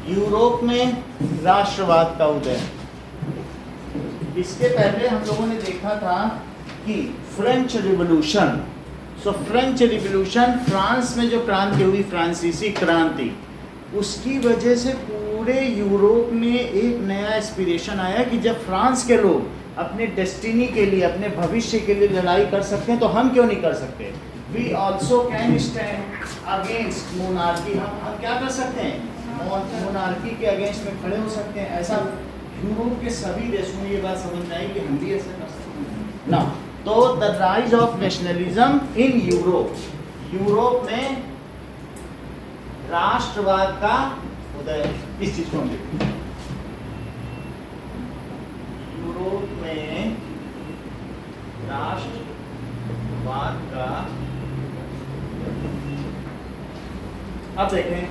Europe में राष्ट्रवाद का उदय। इसके पहले हम लोगों ने देखा था कि French revolution. French revolution, France में जो क्रांति हुई, फ्रांसीसी क्रांति, उसकी वजह से पूरे यूरोप में एक नया एस्पिरेशन आया कि जब फ्रांस के लोग अपने डेस्टिनी के लिए, अपने भविष्य के लिए लड़ाई कर सकते हैं तो हम क्यों नहीं कर सकते। We also can stand against monarchy. हम क्या कर सकते हैं, मोनार्की के अगेंस्ट में खड़े हो सकते हैं। ऐसा यूरोप के सभी देशों में ये बात समझ में आई कि हम भी ऐसा कर सकते हैं ना। तो the rise of nationalism in Europe, Europe में राष्ट्रवाद का उदय। इस चीज को हम देखते हैं, यूरोप में राष्ट्रवाद का। अब देखें,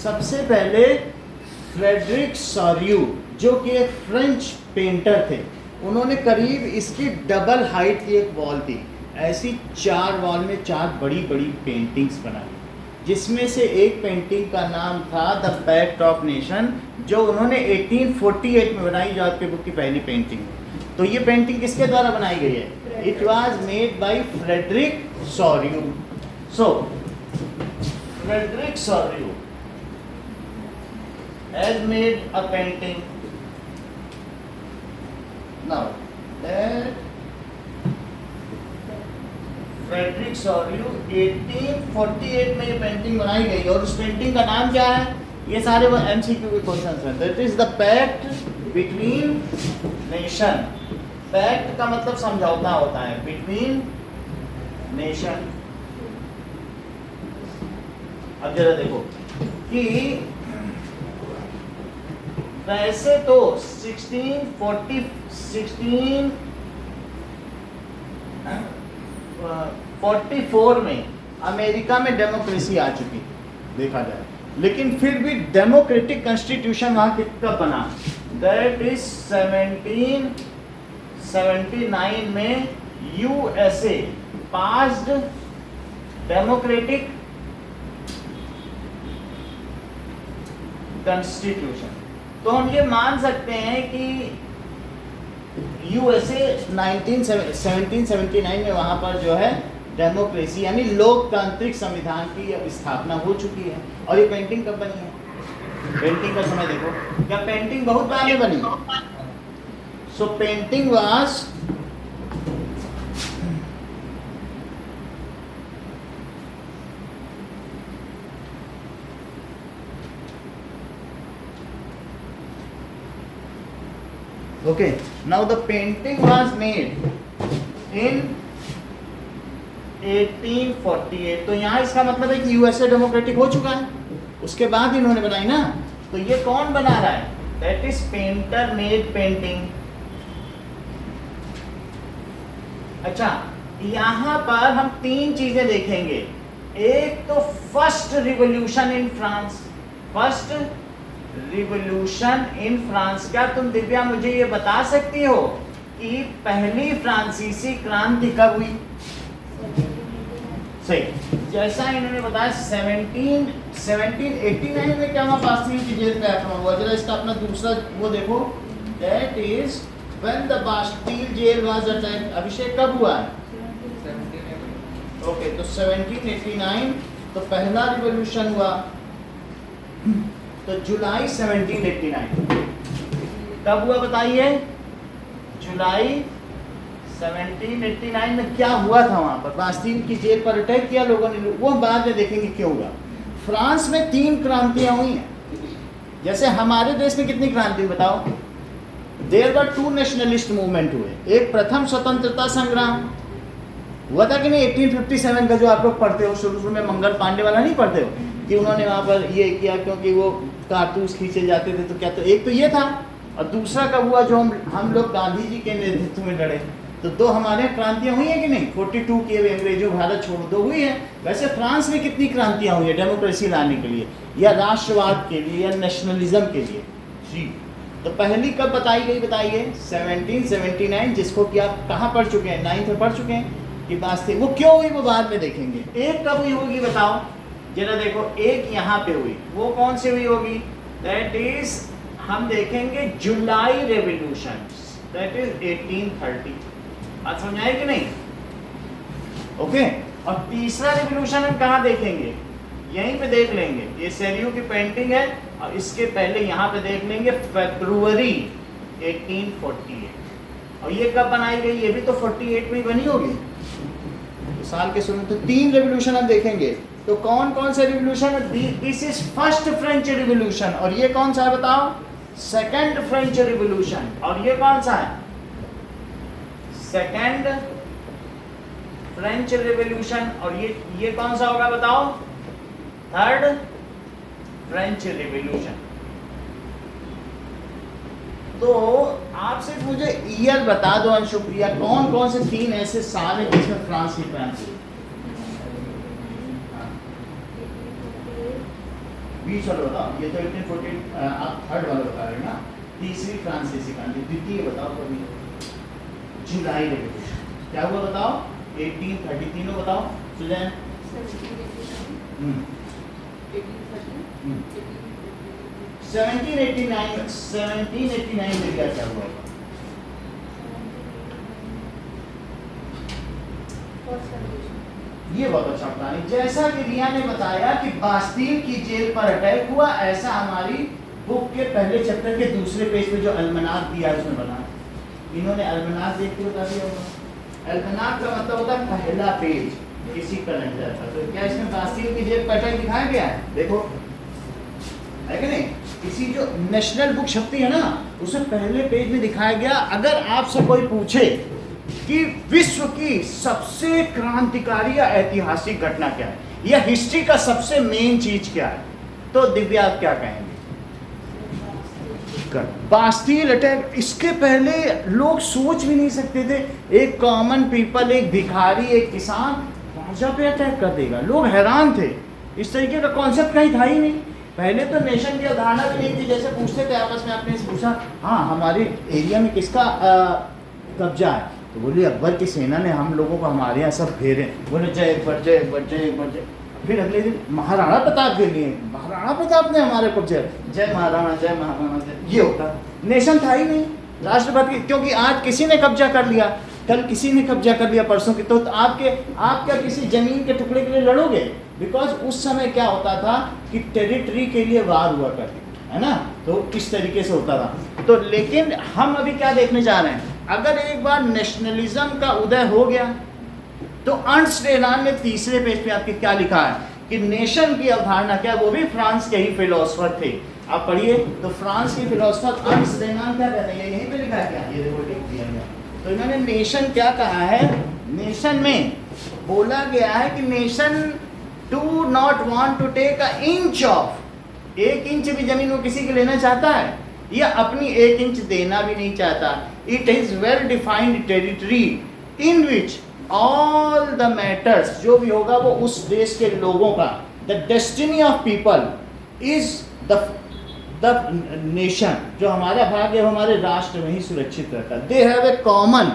सबसे पहले फ्रेडरिक सॉर्यू, जो कि एक फ्रेंच पेंटर थे, उन्होंने करीब इसकी डबल हाइट की एक वॉल थी, ऐसी 4 वॉल में 4 बड़ी बड़ी पेंटिंग्स बनाई, जिसमें से एक पेंटिंग का नाम था द पैक्ट ऑफ नेशन, जो उन्होंने 1848 में बनाई, जो आपके बुक की पहली पेंटिंग है। तो ये पेंटिंग किसके द्वारा बनाई गई है? It was made by Frederic Sorrieu. So Frederic Sorrieu has made a painting. Now that Frederic Sorrieu 1848 में ये पेंटिंग बनाई गई, और उस पेंटिंग का नाम क्या है? ये सारे वो एमसीक्यू के क्वेश्चंस हैं। That is the pact between nation. Pact का मतलब समझौता होता है, बिटवीन नेशन। अब जरा देखो कि वैसे तो 1644 में अमेरिका में डेमोक्रेसी आ चुकी देखा जाए, लेकिन फिर भी डेमोक्रेटिक कॉन्स्टिट्यूशन वहां कब बना? दैट इज 1779 में यूएसए पास्ड डेमोक्रेटिक कॉन्स्टिट्यूशन। तो हम ये मान सकते हैं कि यूएसए 1779 में वहाँ पर जो है डेमोक्रेसी यानी लोकतांत्रिक संविधान की अब स्थापना हो चुकी है। और ये पेंटिंग कब बनी है? पेंटिंग का समय देखो, क्या पेंटिंग बहुत बाद में बनी? So painting was okay, now the painting was made in 1848। तो यहाँ इसका मतलब है कि यूएसए डेमोक्रेटिक हो चुका है, उसके बाद इन्होंने बनाई ना। तो ये कौन बना रहा है? That is painter made painting. अच्छा, यहाँ पर हम 3 चीजें देखेंगे। एक तो first revolution in France, first revolution in France. क्या तुम दिव्या मुझे ये बता सकती हो कि पहली फ्रांसीसी क्रांति कब हुई? सही, जैसा इन्होंने बताया 1789 में क्या वहाँ बास्टील की जेल का आक्रमण हुआ। जरा इसका अपना दूसरा वो देखो, that is when the Bastille jail was attacked. अभिषेक कब हुआ है? ओके, तो 1789 तो पहला रिवॉल्यूशन हुआ। तो जुलाई 1789 कब हुआ बताइए? जुलाई 1789 में क्या हुआ था वहां पर? बास्टील की जेल पर अटैक किया लोगों ने, वो बाद में देखेंगे क्यों हुआ। फ्रांस में 3 क्रांतियां हुई हैं। जैसे हमारे देश में कितनी क्रांति हुई बताओ? देयर वर 2 नेशनलिस्ट मूवमेंट हुए। एक प्रथम स्वतंत्रता संग्राम हुआ था कि नहीं, 1857 का, जो आप लोग पढ़ते हो शुरू में, मंगल पांडे वाला नहीं पढ़ते हो कि उन्होंने वहाँ पर ये किया क्योंकि वो कारतूस खींचे जाते थे। तो क्या, तो एक तो ये था, और दूसरा कब हुआ? जो हम लोग गांधी जी के नेतृत्व में लड़े। तो 2 हमारे क्रांतियाँ हुई हैं कि नहीं? 42 की अंग्रेजों भारत छोड़ 2 हुई है। वैसे फ्रांस में कितनी क्रांतियाँ हुई है डेमोक्रेसी लाने के लिए, या राष्ट्रवाद के लिए, या नेशनलिज्म के लिए? जी, तो पहली कब बताई गई बताइए? 1779, जिसको कि आप कहाँ पढ़ चुके हैं? 9th में पढ़ चुके हैं कि बात थी। वो क्यों हुई वो बाद में देखेंगे। एक कब हुई होगी बताओ जरा, देखो एक यहाँ पे हुई, वो कौन सी हुई होगी? दैट इज हम देखेंगे जुलाई रेवोल्यूशन, दैट इज 1830। बात समझ आए कि नहीं? ओके। और तीसरा रेवोल्यूशन हम कहाँ देखेंगे? यहीं पे देख लेंगे, ये सेरियो की पेंटिंग है, और इसके पहले यहाँ पे देख लेंगे फरवरी 1848। और ये कब बनाई गई? ये भी तो 48 में ही बनी होगी, तो साल के शुरू में। तो 3 रेवोल्यूशन हम देखेंगे। तो कौन कौन से रेवोल्यूशन है? This is first French revolution. और ये कौन सा है बताओ? Second French revolution. और ये कौन सा है? Second French revolution. और ये कौन सा होगा बताओ? Third French revolution. तो आप सिर्फ मुझे ईयर बता दो अंशुप्रिया, कौन कौन से 3 ऐसे साल हैं जिसमें फ्रांस की क्रांति? बीच वाला बताओ। ये तो 1848 आप थर्ड वाला बता रहे हैं ना। तीसरी फ्रांसीसी क्रांति, द्वितीय बताओ कभी? जुलाई रेवोल्यूशन। क्या हुआ बताओ? 1830। तीनों बताओ सुजैन। 1789 में क्या हुआ? ये बहुत अच्छा प्लान। जैसा कि रिया ने बताया कि बास्तील की जेल पर अटैक हुआ, ऐसा हमारी बुक के पहले चैप्टर के दूसरे पेज पे जो अल्मनाक दिया उसमें बना। इन्होंने अल्मनाक देख के बता दिया होगा। अल्मनाक का मतलब होता है पहला पेज किसी कैलेंडर का। तो क्या इसमें बास्तील की जेल पर अटैक दिखाया गया है? देखो, है कि नहीं? किसी जो नेशनल बुक छपती है ना, उसमें पहले पेज में दिखाया गया। अगर आपसे कोई पूछे कि विश्व की सबसे क्रांतिकारी या ऐतिहासिक घटना क्या है, या हिस्ट्री का सबसे मेन चीज क्या है, तो दिव्या आप क्या कहेंगे? Bastille attack. इसके पहले लोग सोच भी नहीं सकते थे, एक कॉमन पीपल, एक भिखारी, एक किसान राजा पे अटैक कर देगा। लोग हैरान थे, इस तरीके का कॉन्सेप्ट कहीं था ही नहीं। पहले तो नेशन की अवधारणा भी नहीं थी। जैसे पूछते थे आपस में, आपने पूछा हाँ हमारे एरिया में किसका कब्जा है, तो बोलिए अकबर की सेना ने हम लोगों को हमारे यहाँ सब घेरे। बोले जय अकबर, जय अकबर, जय अकबर, जय। फिर अगले दिन महाराणा प्रताप के लिए, महाराणा प्रताप ने हमारे कब्जे, जय महाराणा, जय महाराणा, जय। ये होता नेशन था ही नहीं राष्ट्रपति, क्योंकि आज किसी ने कब्जा कर लिया, कल किसी ने कब्जा कर लिया, परसों की। तो आप क्या किसी जमीन के टुकड़े के लिए लड़ोगे? बिकॉज उस समय क्या होता था कि टेरिटरी के लिए वार हुआ करती, है ना। तो इस तरीके से होता था। तो लेकिन हम अभी क्या देखने जा रहे हैं? अगर एक बार नेशनलिज्म का उदय हो गया, तो अर्नस्ट रेनान ने तीसरे पेज पे आपके क्या लिखा है कि नेशन की अवधारणा क्या, वो भी फ्रांस के ही फिलोसफर थे। आप पढ़िए तो फ्रांस के फिलोसफर अर्नस्ट रेनान क्या कहते हैं, यहीं पे लिखा है क्या? ये देखो लिख दिया गया। तो इन्होंने नेशन क्या कहा है? नेशन में बोला गया है कि nation do not want to take a inch of, 1 inch भी जमीन वो किसी के लेना चाहता है, या अपनी 1 इंच देना भी नहीं चाहता। It is well defined territory in which all the matters, जो भी होगा वो उस देश के लोगों का, the destiny of people is the nation, जो हमारा भाग्य हमारे राष्ट्र में ही सुरक्षित रहता है। दे have A common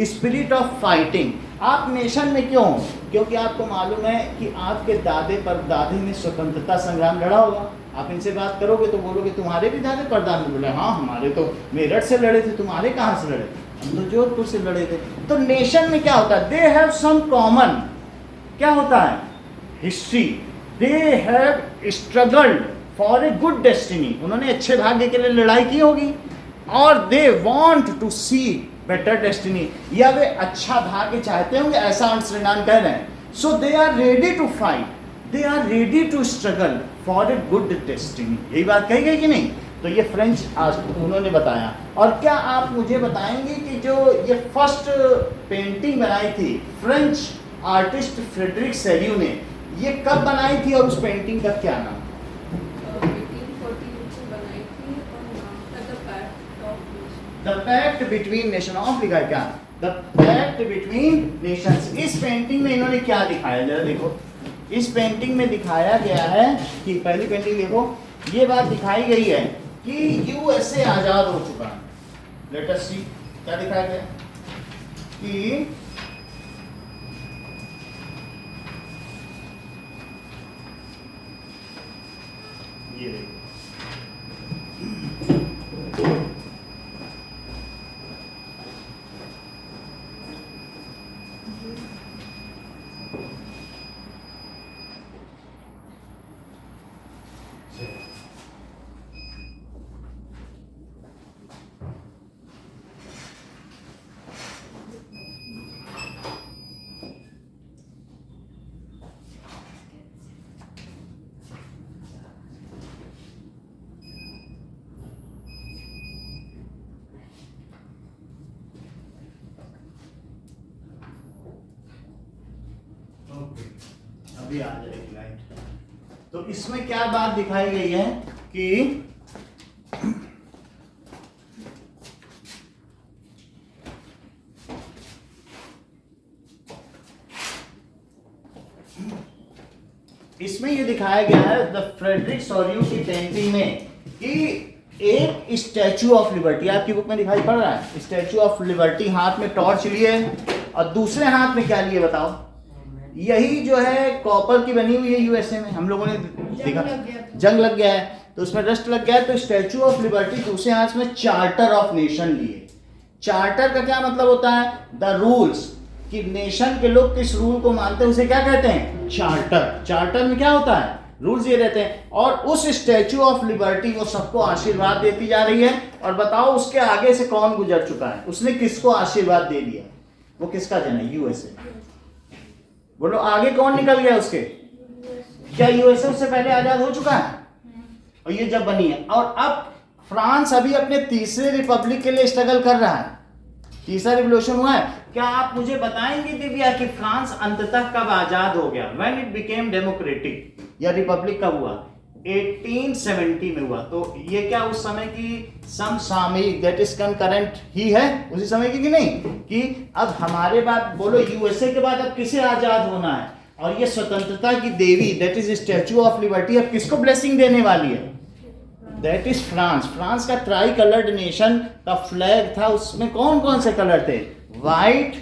spirit of fighting. आप नेशन में क्यों? क्योंकि आपको मालूम है कि आपके दादे परदादे ने स्वतंत्रता संग्राम लड़ा होगा। आप इनसे बात करोगे तो बोलोगे तुम्हारे भी दादे परदादे बोले हाँ हमारे तो मेरठ से लड़े थे, तुम्हारे कहाँ से लड़े? हम तो जोधपुर से लड़े थे। तो नेशन में क्या होता है? दे हैव सम कॉमन, क्या होता है? History. They have struggled for a good destiny, उन्होंने अच्छे भाग्य के लिए लड़ाई की होगी, और they want to see better destiny, या वे अच्छा भाग्य चाहते होंगे, ऐसा अर्नस्ट रेनान कह रहे हैं। So they are ready to fight, they are ready to struggle for a good destiny. यही बात कही गई कि नहीं? तो ये फ्रेंच उन्होंने बताया। और क्या आप मुझे बताएंगे कि जो ये फर्स्ट पेंटिंग बनाई थी फ्रेंच आर्टिस्ट फ्रेडरिक सेरियो ने, ये कब बनाई थी और उस पेंटिंग का क्या नाम? 1848 में बनाई थी और नाम था the pact of nations. The pact between nation of लिखा है क्या? The pact between nations. इस पेंटिंग में इन्होंने क्या दिखाया, जरा देखो। इस पेंटिंग में दिखाया गया है कि पहली पेंटिंग देखो, ये बात दिखाई गई है कि यूएसए आजाद हो चुका है। लेट अस सी क्या दिखाया गया कि ये देखो अभी आ जाएगी लाइट। तो इसमें क्या बात दिखाई गई है कि इसमें ये दिखाया गया है द फ्रेडरिक सोरियू की पेंटिंग में कि एक स्टैचू ऑफ लिबर्टी, आपकी बुक में दिखाई पड़ रहा है, स्टैचू ऑफ लिबर्टी हाथ में टॉर्च लिए और दूसरे हाथ में क्या लिए बताओ? यही जो है कॉपर की बनी हुई है, यूएसए में हम लोगों ने देखा जंग लग गया है तो उसमें रस्ट लग गया है, तो स्टैचू ऑफ लिबर्टी दूसरे हाथ में चार्टर ऑफ नेशन लिए। चार्टर का क्या मतलब होता है? द रूल्स, कि नेशन के लोग किस रूल को मानते हैं उसे क्या कहते हैं? चार्टर। चार्टर में क्या होता है? रूल्स ये रहते हैं। और उस स्टैचू ऑफ लिबर्टी वो सबको आशीर्वाद देती जा रही है। और बताओ उसके आगे से कौन गुजर चुका है? उसने किसको आशीर्वाद दे दिया? वो किसका जन है? यूएसए। बोलो आगे कौन निकल गया उसके? क्या यूएसए उससे पहले आजाद हो चुका है? और ये जब बनी है, और अब फ्रांस अभी अपने तीसरे रिपब्लिक के लिए स्ट्रगल कर रहा है। तीसरा रिवोल्यूशन हुआ है। क्या आप मुझे बताएंगे दिव्या कि फ्रांस अंततः कब आजाद हो गया? व्हेन इट बिकेम डेमोक्रेटिक, या रिपब्लिक कब हुआ? 1870 में हुआ। तो ये क्या उस समय की समसामयिक, दैट इज कंकरेंट ही है उसी समय की कि नहीं? कि अब हमारे बाद बोलो यूएसए के बाद अब किसे आजाद होना है? और ये स्वतंत्रता की देवी that is Statue of Liberty अब किसको ब्लेसिंग देने वाली है? That is France. फ्रांस का ट्राई कलर्ड नेशन का फ्लैग था, उसमें कौन कौन से कलर थे? व्हाइट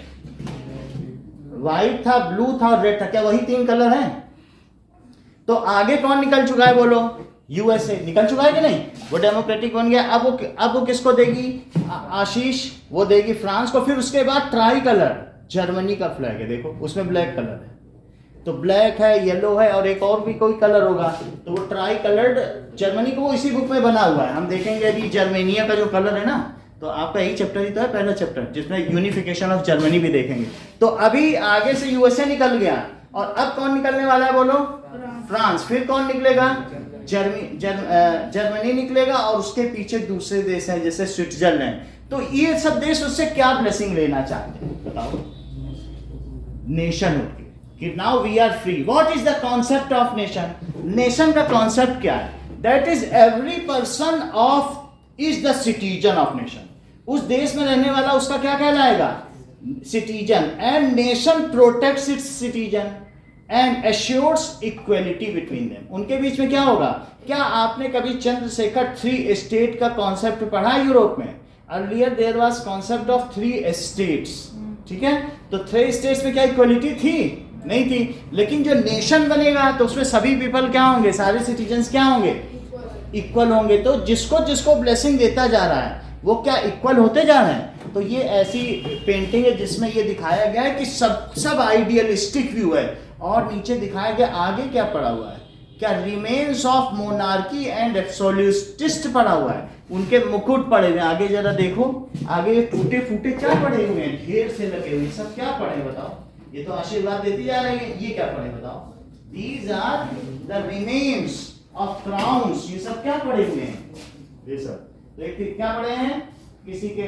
था, ब्लू था और रेड था। क्या वही तीन कलर हैं? तो आगे कौन निकल चुका है बोलो? यूएसए निकल चुका है कि नहीं? वो डेमोक्रेटिक बन गया। अब वो किसको देगी? आशीष वो देगी फ्रांस को। फिर उसके बाद ट्राई कलर जर्मनी का फ्लैग है, देखो उसमें ब्लैक कलर है, तो ब्लैक है, येलो है और एक और भी कोई कलर होगा, तो वो ट्राई कलर्ड जर्मनी को, वो इसी बुक में बना हुआ है। हम देखेंगे अभी जर्मेनिया का जो कलर है ना, तो आपका यही चैप्टर ही तो है, पहला चैप्टर, जिसमें यूनिफिकेशन ऑफ जर्मनी भी देखेंगे। तो अभी आगे से यूएसए निकल गया और अब कौन निकलने वाला है बोलो? फ्रांस। फिर कौन निकलेगा? जर्मनी निकलेगा और उसके पीछे दूसरे देश हैं जैसे स्विट्जरलैंड। तो ये सब देश उससे क्या ब्लेसिंग लेना चाहते हैं बताओ? नेशनहुड कि now we are free. What is the concept of nation? Nation का कॉन्सेप्ट क्या है? That is every person of is the citizen of nation. उस देश में रहने वाला उसका क्या कहलाएगा? Citizen. And nation protects its citizen and assures equality between them. उनके बीच में क्या होगा? क्या आपने कभी चंद्रशेखर 3 स्टेट का कॉन्सेप्ट पढ़ा है यूरोप में? Earlier there was concept of 3 states, ठीक है? तो 3 स्टेट्स में क्या इक्वलिटी थी? नहीं थी। लेकिन जो नेशन बनेगा तो उसमें सभी पीपल क्या होंगे? सारे सिटीजन्स क्या होंगे? इक्वल होंगे। तो जिसको जिसको ब्लेसिंग देता जा रहा है वो क्या इक्वल होते जा रहे हैं? तो ये ऐसी पेंटिंग है जिसमें ये दिखाया गया है कि सब आइडियलिस्टिक व्यू है। और नीचे दिखाया गया आगे क्या पड़ा हुआ है? क्या remains of monarchy and absolutist पड़ा हुआ है। उनके मुकुट पड़े हुए हैं। आगे जरा देखो, आगे टूटे फूटे क्या पड़े हुए हैं? ढेर से लगे हुए, सब क्या पड़े बताओ? ये तो आशीर्वाद देती जा रही है। ये क्या पड़े बताओ? These are the remains of crowns। ये सब क्या पड़े हुए हैं? ये सब देखिए क्या पड़े हैं? किसी के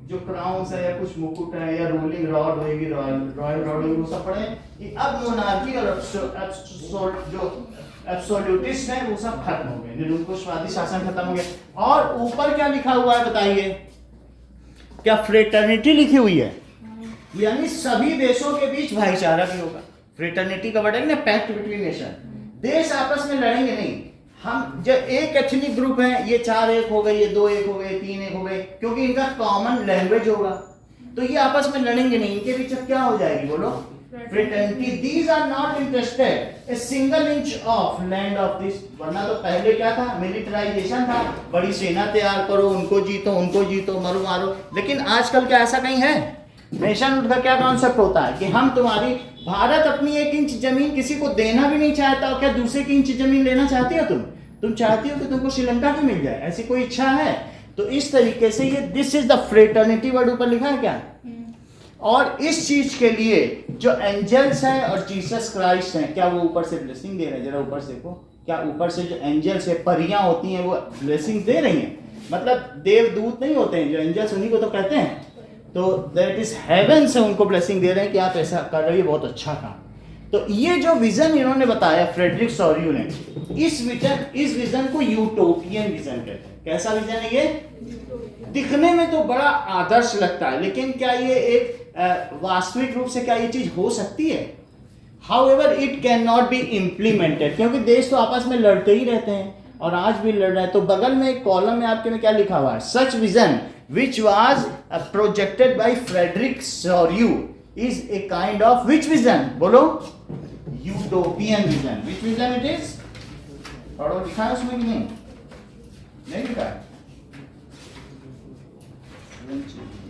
जो क्राउन्स है या कुछ मुकुट है या रोलिंग रॉड होगी, रॉयल रॉड होगी, वो सब पड़े हैं। अब मोनार्की और जो एब्सोल्यूटिस्ट है वो सब खत्म हो गए, निरंकुशवादी शासन खत्म हो गया। और ऊपर क्या लिखा हुआ है बताइए? क्या फ्रेटर्निटी लिखी हुई है? यानी सभी देशों के बीच भाईचारा भी होगा। फ्रेटर्निटी का वर्ड है ना, पैक्ट बिटवीन नेशन। देश आपस में लड़ेंगे नहीं। हम जब एक एथनिक ग्रुप है, ये 4 एक हो गए, ये 2 एक हो गए, 3 एक हो गए, क्योंकि इनका कॉमन लैंग्वेज होगा, तो ये आपस में लड़ेंगे नहीं। इनके बीच अब क्या हो जाएगी बोलो? Fraternity. These are not interested a single inch of land of this. वरना तो पहले क्या था? मिलिटराइजेशन था, बड़ी सेना तैयार करो, उनको जीतो, मरो मारो। लेकिन आजकल क्या ऐसा कहीं है? नेशनहुड का क्या कॉन्सेप्ट होता है कि हम तुम्हारी, भारत अपनी 1 इंच जमीन किसी को देना भी नहीं चाहता। और क्या दूसरे की इंच जमीन लेना चाहती हो तुम चाहती हो कि तुमको श्रीलंका की मिल जाए? ऐसी कोई इच्छा है? तो इस तरीके से ये this is the fraternity word ऊपर लिखा है क्या? और इस चीज के लिए जो एंजल्स हैं और जीसस क्राइस्ट हैं, क्या वो ऊपर से ब्लेसिंग दे रहे हैं? जरा ऊपर से देखो, क्या ऊपर से जो एंजल्स है, परियां होती हैं, वो ब्लेसिंग दे रही हैं? मतलब देवदूत नहीं होते हैं जो एंजल्स, उन्हीं को तो कहते हैं। तो दैट इज हेवन से उनको ब्लेसिंग दे रहे हैं कि आप ऐसा कर रही है, बहुत अच्छा काम। तो ये जो विजन इन्होंने बताया फ्रेडरिक सॉरियू ने, इस विजन को यूटोपियन विजन कहते हैं। कैसा विजन है ये? दिखने में तो बड़ा आदर्श लगता है, लेकिन क्या ये एक वास्तविक रूप से क्या ये चीज हो सकती है? However, it cannot be implemented, क्योंकि देश तो आपस में लड़ते ही रहते हैं और आज भी लड़ रहे हैं। तो बगल में एक कॉलम में आपके में क्या लिखा हुआ है? Such vision which was projected by Frederick Soriu is a kind of which vision? बोलो, utopian vision. Which vision it is? पढ़ो, लिखा है उसमें कि नहीं? नहीं लिखा है?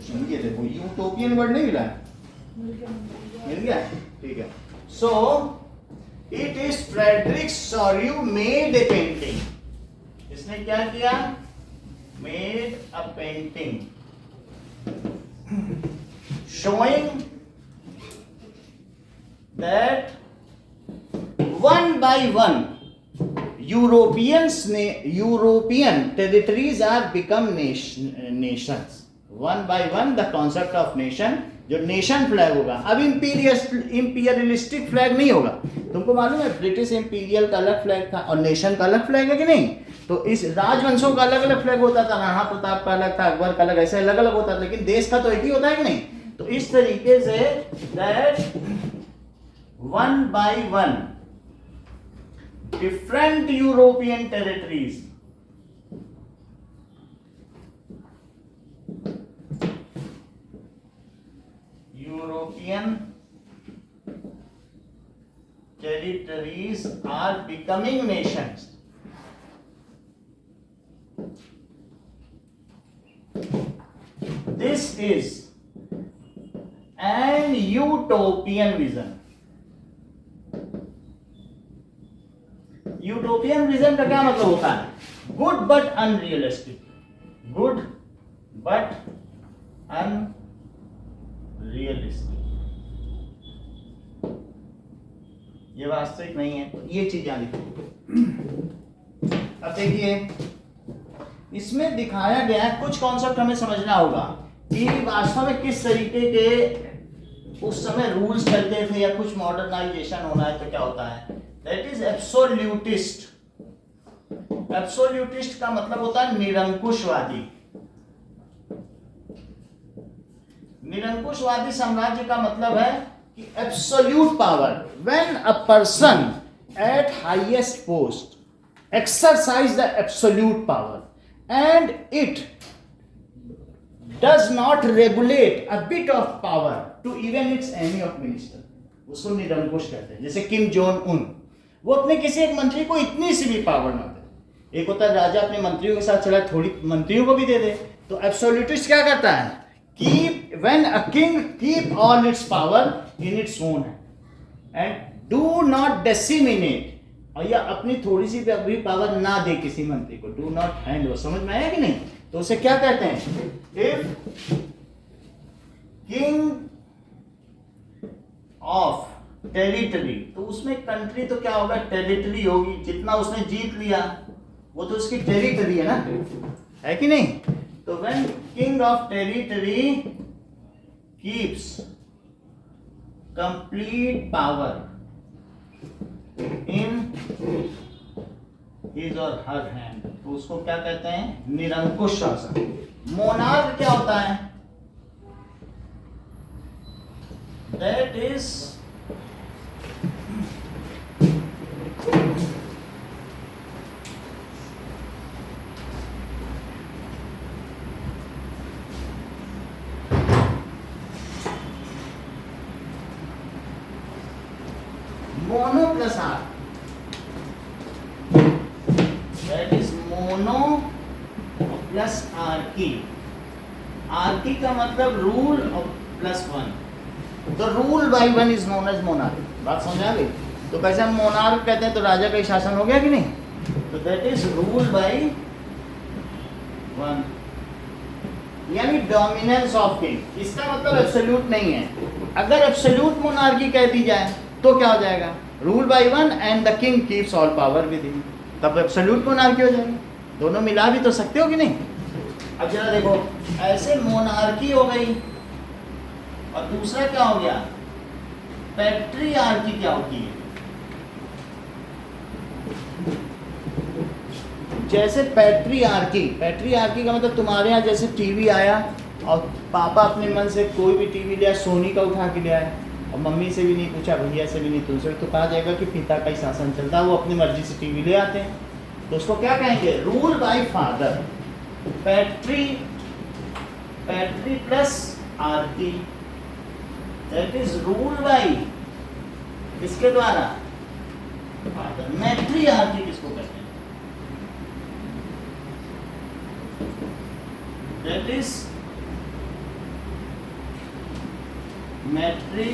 सुनिए, देखो यूटोपियन वर्ड नहीं मिला है, मिल गया? ठीक है। So it is Frederick Soriu made a painting. इसने क्या किया? Made a painting showing that one by one European territories are become nations. One by one the concept of nation, जो नेशन फ्लैग होगा, अब इंपीरियलिस्टिक फ्लैग नहीं होगा। तुमको मालूम है ब्रिटिश इंपीरियल का अलग फ्लैग था और नेशन का अलग फ्लैग है कि नहीं? तो इस राजवंशों का अलग अलग फ्लैग होता था, राणा प्रताप का अलग था, अकबर का अलग, ऐसे अलग अलग होता था, लेकिन देश का तो एक ही होता है कि नहीं? तो इस तरीके से that one by one different European territories are becoming nations. This is an utopian vision. Utopian vision का क्या मतलब होता है? Good but unrealistic, good but unrealistic, ये वास्तविक नहीं है। तो ये चीज याद रखिए। अब देखिए, इसमें दिखाया गया है, कुछ कॉन्सेप्ट हमें समझना होगा कि वास्तव में किस तरीके के उस समय रूल्स चलते थे या कुछ मॉडर्नाइजेशन होना है तो क्या होता है। That is absolutist. एब्सोल्यूटिस्ट का मतलब होता है निरंकुशवादी। निरंकुशवादी साम्राज्य का मतलब है कि absolute power, when a person at highest post exercise the absolute power and it does not regulate a bit of power to even its any of minister, उसको निरंकुश कहते हैं। जैसे किम जोंग उन, वो अपने किसी एक मंत्री को इतनी सी भी पावर ना दे। एक होता है राजा अपने मंत्रियों के साथ चला, थोड़ी मंत्रियों को भी दे दे। तो एब्सोल्यूटिस्ट क्या करता है? Keep when a king keep all it's power in its own and do not disseminate, और या अपनी थोड़ी सी भी पावर ना दे किसी मंत्री को, डू नॉट हैंड ओवर। समझ में आया कि नहीं? तो उसे क्या कहते हैं? इफ किंग ऑफ टेरिटरी, तो उसमें कंट्री तो क्या होगा? टेरिटरी होगी। जितना उसने जीत लिया वो तो उसकी टेरिटरी है ना, है कि नहीं? तो when king of territory keeps complete power in his और हर हैंड, तो उसको क्या कहते हैं? निरंकुश शासन। मोनार्क क्या होता है? That is mono plus R, that is mono plus archy. Archy का मतलब रूल प्लस वन, तो rule by one is known as monarch. बात समझ आ गई? तो कैसे हम मोनार्क कहते हैं? तो राजा का ही शासन हो गया कि नहीं? तो that is rule by one, यानी डोमिनेंस ऑफ किंग। इसका मतलब एब्सोल्यूट नहीं है। अगर एब्सोल्यूट मोनार्की कह दी जाए तो क्या हो जाएगा? Rule by one and the king keeps all power with him, तब एब्सोल्यूट मोनार्की हो जाएगी। दोनों मिला भी तो सकते हो कि नहीं? अब जरा देखो, ऐसे मोनार्की हो गई और दूसरा क्या हो गया? पैट्रियार्की क्या होती है? जैसे पैट्रियार्की का मतलब तुम्हारे यहाँ जैसे टीवी आया और पापा अपने मन से कोई भी टीवी लिया, सोनी का उठा के लिया है, और मम्मी से भी नहीं पूछा, भैया से भी नहीं, तुमसे तो कहा जाएगा कि पिता का ही शासन चलता है, वो अपनी मर्जी से टीवी ले आते हैं, तो उसको क्या कहेंगे? Rule by father. Patri plus archy, that is rule by किसके द्वारा? फादर। मैट्रियार्की किसको कहते हैं? That is मैट्री।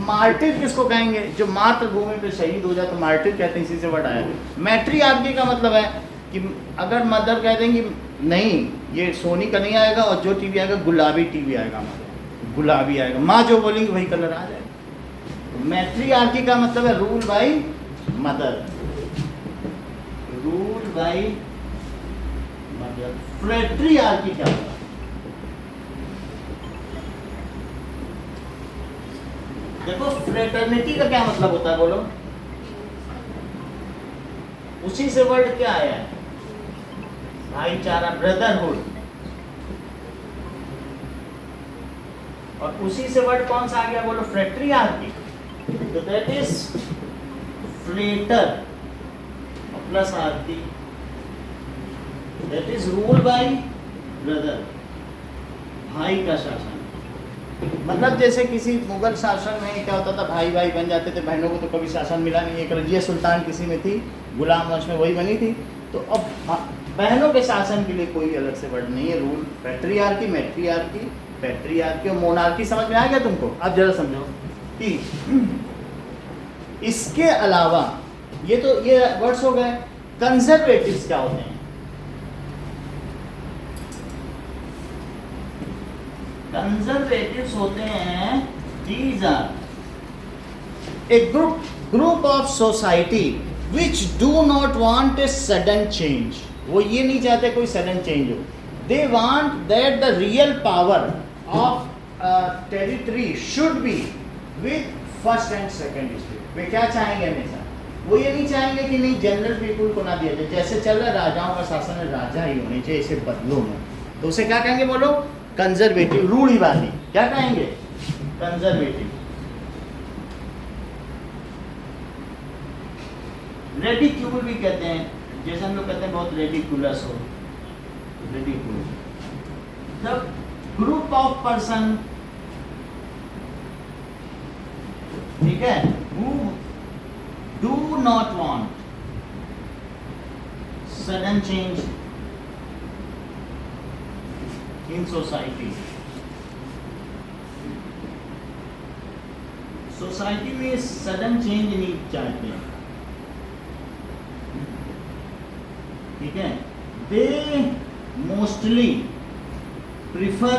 मार्टिर किसको कहेंगे? जो मातृभूमि पे शहीद हो जाए तो मार्टिर कहते हैं, इसी से वर्ड आया। मैट्रियार्की का मतलब है कि अगर मदर कह देंगी नहीं ये सोनी का नहीं आएगा और जो टीवी आएगा गुलाबी टीवी आएगा, हमारे गुलाबी आएगा, माँ जो बोलेंगी वही कलर आ जाएगा। मैट्रियार्की का मतलब है rule by mother, rule by mother. Fratriarchy क्या होगा? देखो फ्रेटर्निटी का क्या मतलब होता है, बोलो? उसी से वर्ड क्या आया है? भाईचारा, ब्रदरहुड। और उसी से वर्ड कौन सा आ गया, बोलो? फ्रेट्रियार्की। तो that is freighter plus archy, that is rule bye brother, भाई का शासन। मतलब जैसे किसी मुगल शासन में क्या होता था, भाई भाई बन जाते थे, बहनों को तो कभी शासन मिला नहीं। एक रजिया सुल्तान किसी में थी, गुलाम वंश में वही बनी थी, तो अब बहनों के शासन के लिए कोई अलग से वर्ड नहीं है। रूल पैट्रियार्की, मैट्रियार्की, पैट्रियार्की और मोनार्की। समझ में आ गया तुमको? अब जरा समझो कि इसके अलावा ये वर्ड्स हो गए। कंजर्वेटिव्स क्या होते हैं? कंजर्वेटिव्स होते हैं, these are a group of society which do not want a sudden change. वो ये नहीं चाहते कोई सडन चेंज हो। They want that the real power of territory should be with first and second state. वे क्या चाहेंगे हमेशा? वो ये नहीं चाहेंगे कि नहीं जनरल पीपुल को ना दिया जाए, जैसे चल रहा है राजाओं का शासन है, राजा ही होने चाहिए, इसे बदलो में। तो उसे क्या कहेंगे, बोलो? कंजर्वेटिव, रूढ़िवादी। क्या कहेंगे? कंजर्वेटिव। रेडिक्यूल भी कहते हैं, जैसे हम लोग कहते हैं बहुत रेडिकुलस हो, ridicule. The group of person, ठीक है, who do not want sudden change in society. Society में सडन चेंज नहीं चाहते, ठीक है। They mostly prefer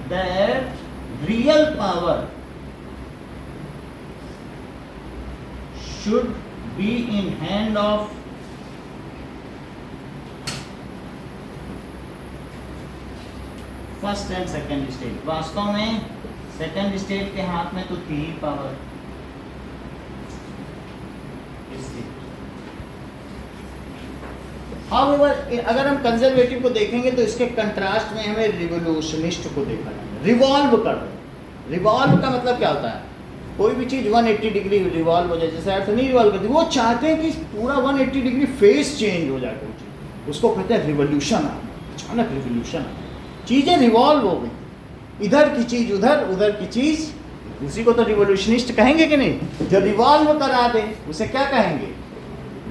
that real power should be in hand of first and second state. वास्तव में second state के हाथ में तो थी ही पावर। अगर हम कंजर्वेटिव को देखेंगे तो इसके कंट्रास्ट में हमें रिवोल्यूशनिस्ट को देखा जाए। रिवॉल्व कर दो। रिवॉल्व का मतलब क्या होता है? कोई भी चीज 180 डिग्री रिवॉल्व हो जाए, जैसे अर्थ नहीं रिवॉल्व करती, वो चाहते हैं कि पूरा 180 डिग्री फेस चेंज हो जाए कोई चीज, उसको कहते हैं रिवोल्यूशन। अचानक रिवोल्यूशन, चीजें रिवॉल्व हो गई, इधर की चीज उधर, उधर की चीज, उसी को तो रिवोल्यूशनिस्ट कहेंगे कि नहीं? जो रिवॉल्व करा दे उसे क्या कहेंगे?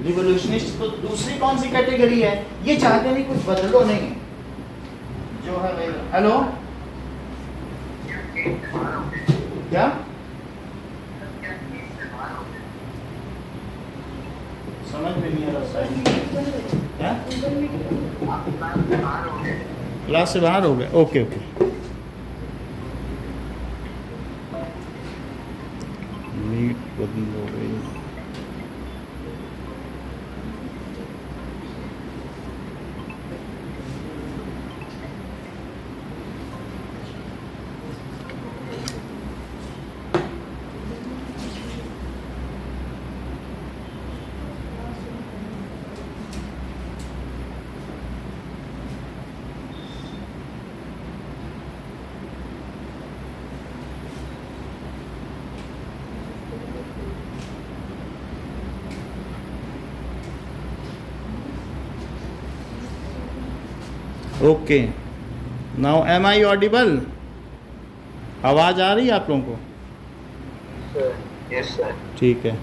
रिवोल्यूशनिस्ट। तो दूसरी कौन सी कैटेगरी है? ये चाहते नहीं कुछ बदलो नहीं, जो है हेलो क्या समझ में नहीं आ रहा? क्या क्लास से बाहर हो गए? Okay okay. मीट बंद हो गई। Okay, now am I audible? आवाज़ आ रही है आप लोगों को? Yes sir. ठीक है।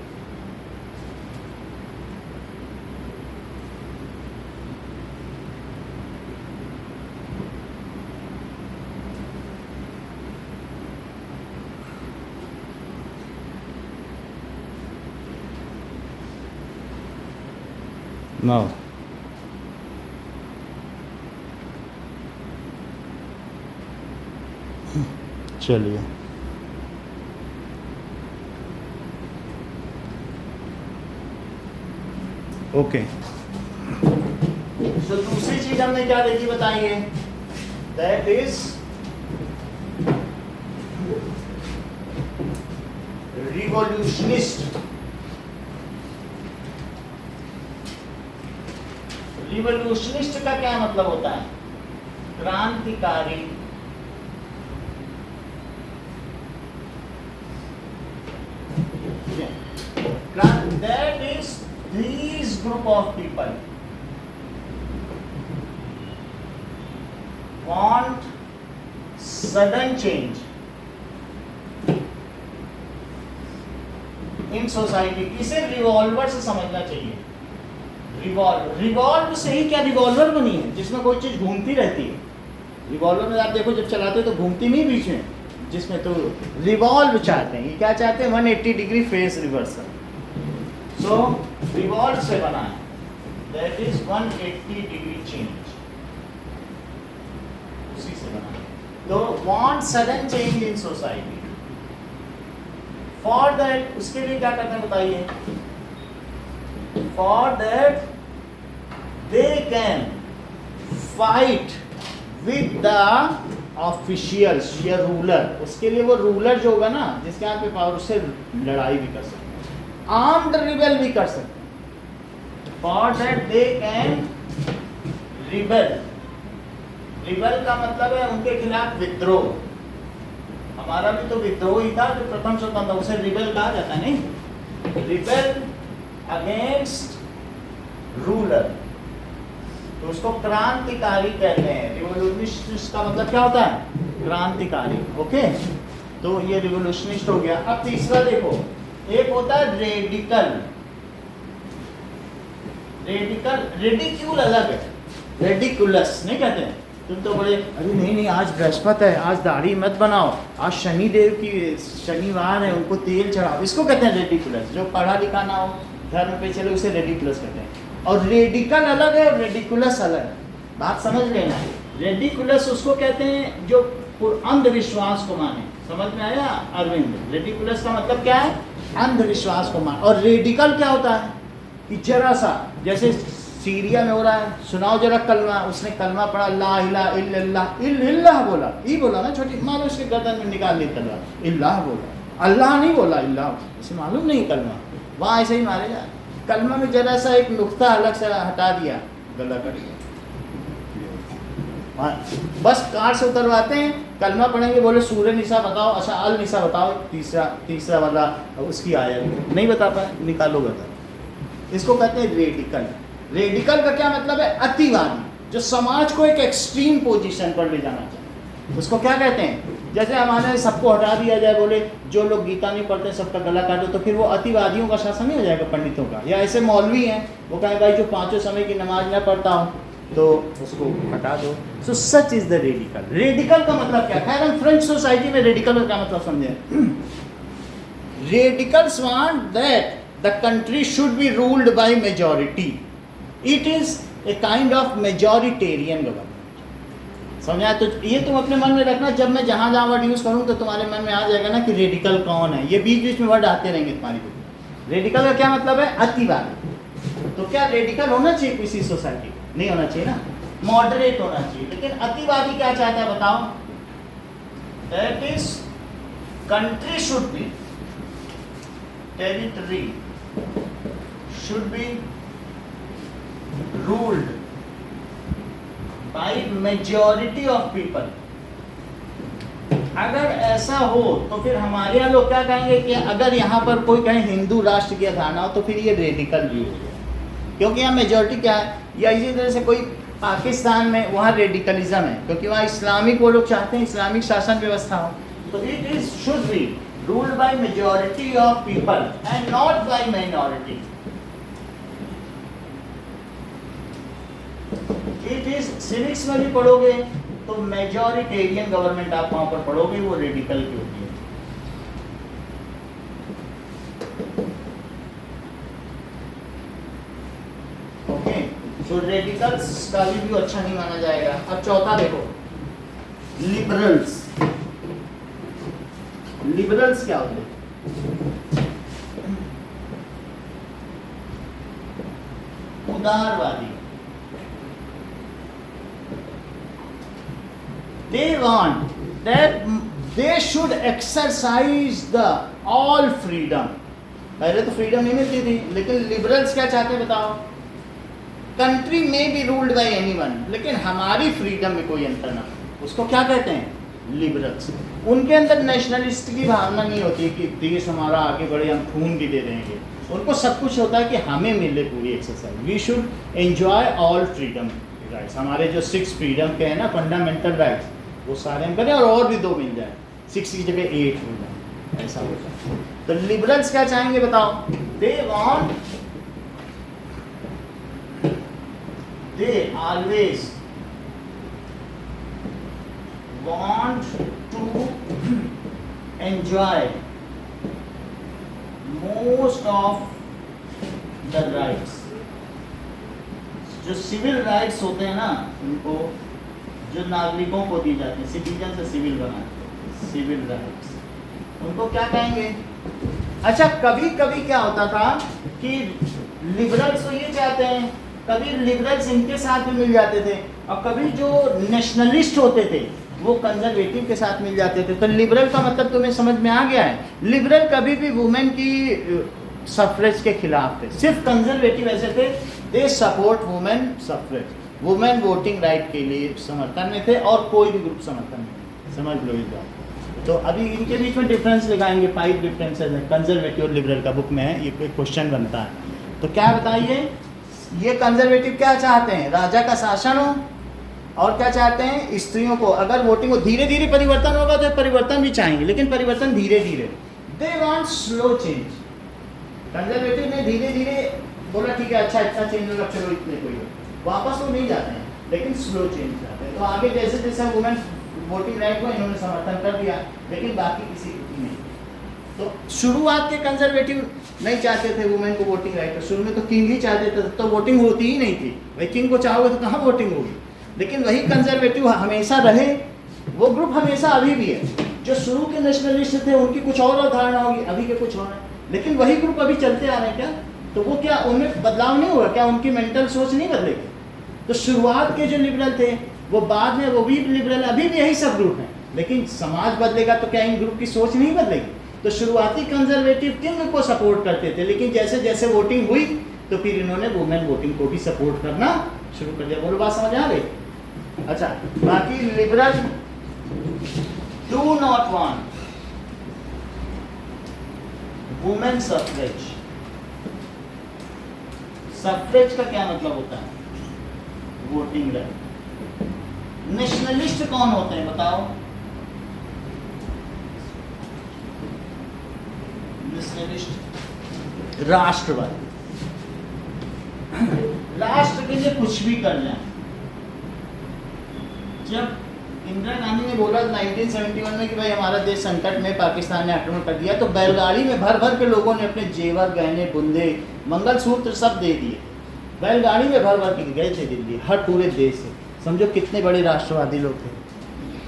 नाउ चलिए, ओके। तो दूसरी चीज हमने क्या देखी बताइए? That is रिवॉल्यूशनिस्ट। रिवॉल्यूशनिस्ट का क्या मतलब होता है? क्रांतिकारी। That is these group of people want sudden change in society। इसे रिवॉल्वर से समझना चाहिए। रिवॉल्व से ही क्या रिवॉल्वर बनी है जिसमें कोई चीज घूमती रहती है। रिवॉल्वर में आप देखो जब चलाते हो तो घूमती नहीं बीच में, जिसमें तो रिवॉल्व चाहते हैं। ये क्या चाहते हैं? 180 डिग्री फेस रिवर्सल। सो रिवॉल्व से बना है, दैट इज 180 डिग्री चेंज, उसी से बना है। तो want sudden change in society. For that, उसके लिए क्या करते हैं बताइए? For that they can fight with the officials या रूलर। उसके लिए वो रूलर जो होगा ना, जिसके हाथ में पावर, उससे लड़ाई भी कर सकते हैं, आर्म्ड रिबेल भी कर सकते हैं। For that they can rebel. Rebel का मतलब है उनके खिलाफ विद्रोह। हमारा भी तो विद्रोह ही था जो प्रथम स्वतंत्र, उसे रिबेल कहा जाता है। नहीं, रिबेल अगेंस्ट रूलर, तो उसको क्रांतिकारी कहते हैं। रिवोल्यूशनिस्ट का मतलब क्या होता है? क्रांतिकारी। ओके, तो ये रिवोल्यूशनिस्ट हो गया। अब तीसरा देखो, एक होता है रेडिकल। रेडिकल, रेडिक्यूल अलग है, रेडिकुलस नहीं कहते हैं। तुम तो बड़े, अरे नहीं नहीं आज बृहस्पति है, आज दाढ़ी मत बनाओ, आज शनि देव की शनिवार है, उनको तेल चढ़ाओ, इसको कहते हैं रेडिकुलस। जो पढ़ा लिखा ना हो, धर्म पे चले, उसे रेडिकुलस कहते हैं। और रेडिकल अलग है और रेडिकुलस अलग है, बात समझ लेना। रेडिकुलस उसको कहते हैं जो अंधविश्वास को माने। समझ में आया अरविंद? रेडिकुलस का मतलब क्या है? अंधविश्वास को माने। और रेडिकल क्या होता है? कि जरा सा, जैसे सीरिया में हो रहा है, सुनाओ जरा कलमा। उसने कलमा पढ़ा, ला इलाहा इल्लल्लाह, इल्लाह बोला, ई बोला ना छोटी, मानो उसके गर्दन में निकाल ली तलवार। इल्लाह बोला, अल्लाह नहीं बोला, इल्लाह। इसे मालूम नहीं कलमा, वहाँ ऐसे ही मारेगा। कलमा में जरा सा एक नुक्ता अलग से हटा दिया, गला कट गया। बस कार से उतरवाते हैं, कलमा पढ़ेंगे, बोले सूर्य निशा बताओ, अच्छा अल निशा बताओ, तीसरा वाला उसकी आयत नहीं बता पाए, निकालो बता। इसको कहते हैं रेडिकल। रेडिकल का क्या मतलब है? अतिवादी, जो समाज को एक एक्सट्रीम पोजीशन पर ले जाना चाहिए, उसको क्या कहते हैं? जैसे हमारे सबको हटा दिया जाए, बोले जो लोग गीता नहीं पढ़ते सबका गला काटो, तो फिर वो अतिवादियों का शासन नहीं हो जाएगा, पंडितों का। या ऐसे मौलवी हैं, वो कहे भाई जो 5 समय की नमाज न पढ़ता हूँ तो उसको हटा दो। So such is the radical. Radical का मतलब क्या? खैर हम फ्रेंच सोसाइटी में रेडिकल का क्या मतलब समझे। Radicals want that the country should be ruled by majority. It is a kind of majoritarian government. समझा? तो ये तुम अपने मन में रखना, जब मैं जहाँ जहाँ वर्ड यूज़ करूँ तो तुम्हारे मन में आ जाएगा ना कि रेडिकल कौन है। ये बीच बीच में वर्ड आते रहेंगे तुम्हारी बुक। रेडिकल का क्या मतलब है? अतिवादी। तो क्या रेडिकल होना चाहिए किसी सोसाइटी? नहीं होना चाहिए ना, मॉडरेट होना चाहिए। लेकिन अतिवादी क्या चाहता है बताओ? That is country should be, territory should be ruled by majority of people. अगर ऐसा हो तो फिर हमारे यहाँ लोग क्या कहेंगे कि अगर यहाँ पर कोई कहीं हिंदू राष्ट्र की धारणा हो तो फिर ये रेडिकल व्यू हो गया, क्योंकि यहाँ मेजॉरिटी क्या है। या इसी तरह से कोई पाकिस्तान में वहाँ रेडिकलिज्म है, क्योंकि वहाँ इस्लामिक वो लोग चाहते हैं इस्लामिक शासन व्यवस्था हो। तो it is should be ruled by majority of people and not by minority. It is civics में भी पढ़ोगे तो मेजॉरिटेरियन गवर्नमेंट आप वहाँ पर पढ़ोगे, वो रेडिकल की होती है। ओके, तो रेडिकल्स का भी अच्छा नहीं माना जाएगा। अब चौथा देखो, लिबरल्स। लिबरल्स क्या होते हैं? उदारवादी। They want that they should exercise the all freedom। पहले तो फ्रीडम नहीं मिलती थी, लेकिन लिबरल्स क्या चाहते हैं बताओ? कंट्री में बी रूल्ड बाय एनीवन, लेकिन हमारी फ्रीडम में कोई अंतर ना। उसको क्या कहते हैं? लिबरल्स। उनके अंदर नेशनलिस्ट की भावना नहीं होती कि देश हमारा आगे बढ़े, हम खून भी दे देंगे। उनको सब कुछ होता है कि हमें मिले पूरी exercise. We should enjoy all freedom rights. हमारे जो 6 फ्रीडम के हैं ना, फंडामेंटल राइट्स, वो सारे हम करें और भी 2 मिल जाए, 6 की जगह 8 हो जाए, ऐसा हो जाए। तो लिबरल्स क्या चाहेंगे बताओ? they always want to enjoy most of the rights। जो सिविल राइट्स होते हैं ना, उनको जो नागरिकों को दी जाती है, सिटीजन से सिविल बनाते हैं, सिविल राइट्स, उनको क्या कहेंगे? अच्छा, कभी कभी क्या होता था कि लिबरल्स तो ये चाहते हैं, कभी लिबरल्स इनके साथ भी मिल जाते थे, और कभी जो नेशनलिस्ट होते थे वो कंजर्वेटिव के साथ मिल जाते थे। तो लिबरल का मतलब तुम्हें समझ में आ गया है? लिबरल कभी भी वुमेन की सफरेज के खिलाफ थे, सिर्फ कंजर्वेटिव ऐसे थे, they support women suffrage, women voting right के लिए समर्थन में थे, और कोई भी ग्रुप समर्थन में। समझ लो इस बात। तो अभी इनके बीच में डिफरेंस लगाएंगे, 5 डिफरेंसेस हैं कंजर्वेटिव और लिबरल का, बुक में है, ये कोई क्वेश्चन बनता है। तो क्या बताइए, ये कंजर्वेटिव क्या चाहते हैं? राजा का शासन हो, और क्या चाहते हैं? स्त्रियों को अगर वोटिंग हो, धीरे धीरे परिवर्तन होगा तो परिवर्तन भी चाहेंगे, लेकिन परिवर्तन धीरे धीरे। They want slow change. Conservative ने धीरे धीरे बोला ठीक है, अच्छा इतना चेंज होगा, चलो इतने कोई वापस वो नहीं जाते हैं, लेकिन स्लो चेंज चाहते हैं। तो आगे जैसे जैसे वुमेन वोटिंग राइट को इन्होंने समर्थन कर दिया, लेकिन बाकी किसी को नहीं। तो शुरुआत के कंजर्वेटिव नहीं चाहते थे वुमेन को वोटिंग राइट, तो शुरू में तो किंग ही चाहते थे, तो वोटिंग होती ही नहीं थी। भाई किंग को चाहोगे तो कहाँ वोटिंग होगी? लेकिन वही कंजर्वेटिव हमेशा रहे, वो ग्रुप हमेशा अभी भी है। जो शुरू के नेशनलिस्ट थे उनकी कुछ और अवधारणा होगी, अभी के कुछ और है, लेकिन वही ग्रुप अभी चलते आ रहे हैं। क्या तो वो क्या उनमें बदलाव नहीं हुआ? क्या उनकी मेंटल सोच नहीं बदलेगी? तो शुरुआत के जो लिबरल थे वो बाद में वो भी लिबरल, अभी भी यही सब ग्रुप हैं, लेकिन समाज बदलेगा तो क्या इन ग्रुप की सोच नहीं बदलेगी? तो शुरुआती कंजर्वेटिव किंग को सपोर्ट करते थे, लेकिन जैसे जैसे वोटिंग हुई तो फिर इन्होंने वुमेन वोटिंग को भी सपोर्ट करना शुरू कर दिया। बोलो बात समझ आ गई? अच्छा, बाकी liberal do not want women suffrage. Suffrage का क्या मतलब होता है? Voting right. नेशनलिस्ट कौन होते हैं बताओ? नेशनलिस्ट राष्ट्रवादी, राष्ट्र के लिए कुछ भी कर जाए। जब इंदिरा गांधी ने बोला 1971 में कि भाई हमारा देश संकट में, पाकिस्तान ने आक्रमण कर दिया, तो बैलगाड़ी में भर भर के लोगों ने अपने जेवर, गहने, बुंदे, मंगलसूत्र सब दे दिए। बैलगाड़ी में भर भर के गए थे दिल्ली, हर पूरे देश से। समझो कितने बड़े राष्ट्रवादी लोग थे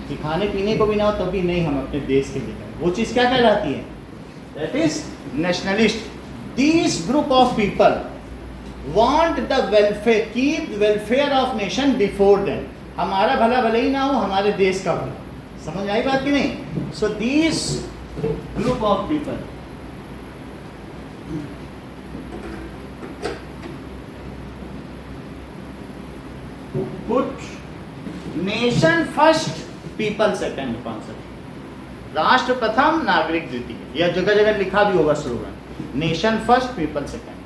कि खाने पीने को भी ना हो तभी नहीं, हम अपने देश के लिए। वो चीज़ क्या कहलाती है? That is nationalist. This group of people want the welfare, keep welfare of nation before them. हमारा भला भले ही ना हो, हमारे देश का भला। समझ आई बात कि नहीं? So this group of people put nation first, people second concept. राष्ट्र प्रथम, नागरिक द्वितीय। यह जगह जगह लिखा भी होगा slogan, nation first, people second,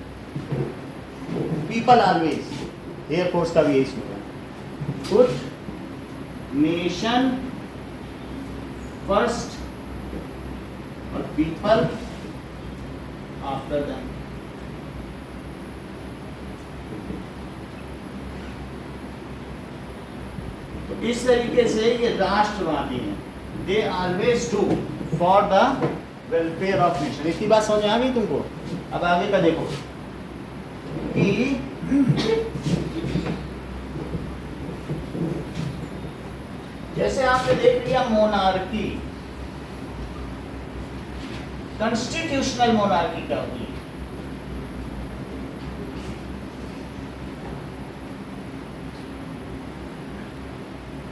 people always. Air force का भी यही स्लोगन। पुट नेशन फर्स्ट और पीपल आफ्टर देम। तो इस तरीके से ये राष्ट्रवादी हैं, they always do for the welfare of nation. इतनी बात समझ आ गई तुमको? अब आगे का देखो कि जैसे आपने देख लिया मोनार्की, कॉन्स्टिट्यूशनल मोनार्की क्या होती है?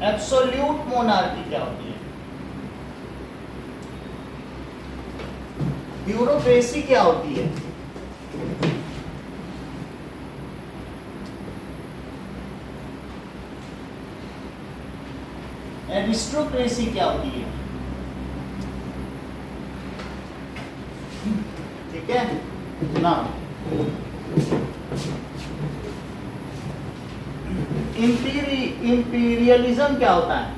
एब्सोल्यूट मोनार्की क्या होती है? ब्यूरोक्रेसी क्या होती है? एरिस्टोक्रेसी क्या होती है? ठीक है ना? इंपीरियलिज्म क्या होता है?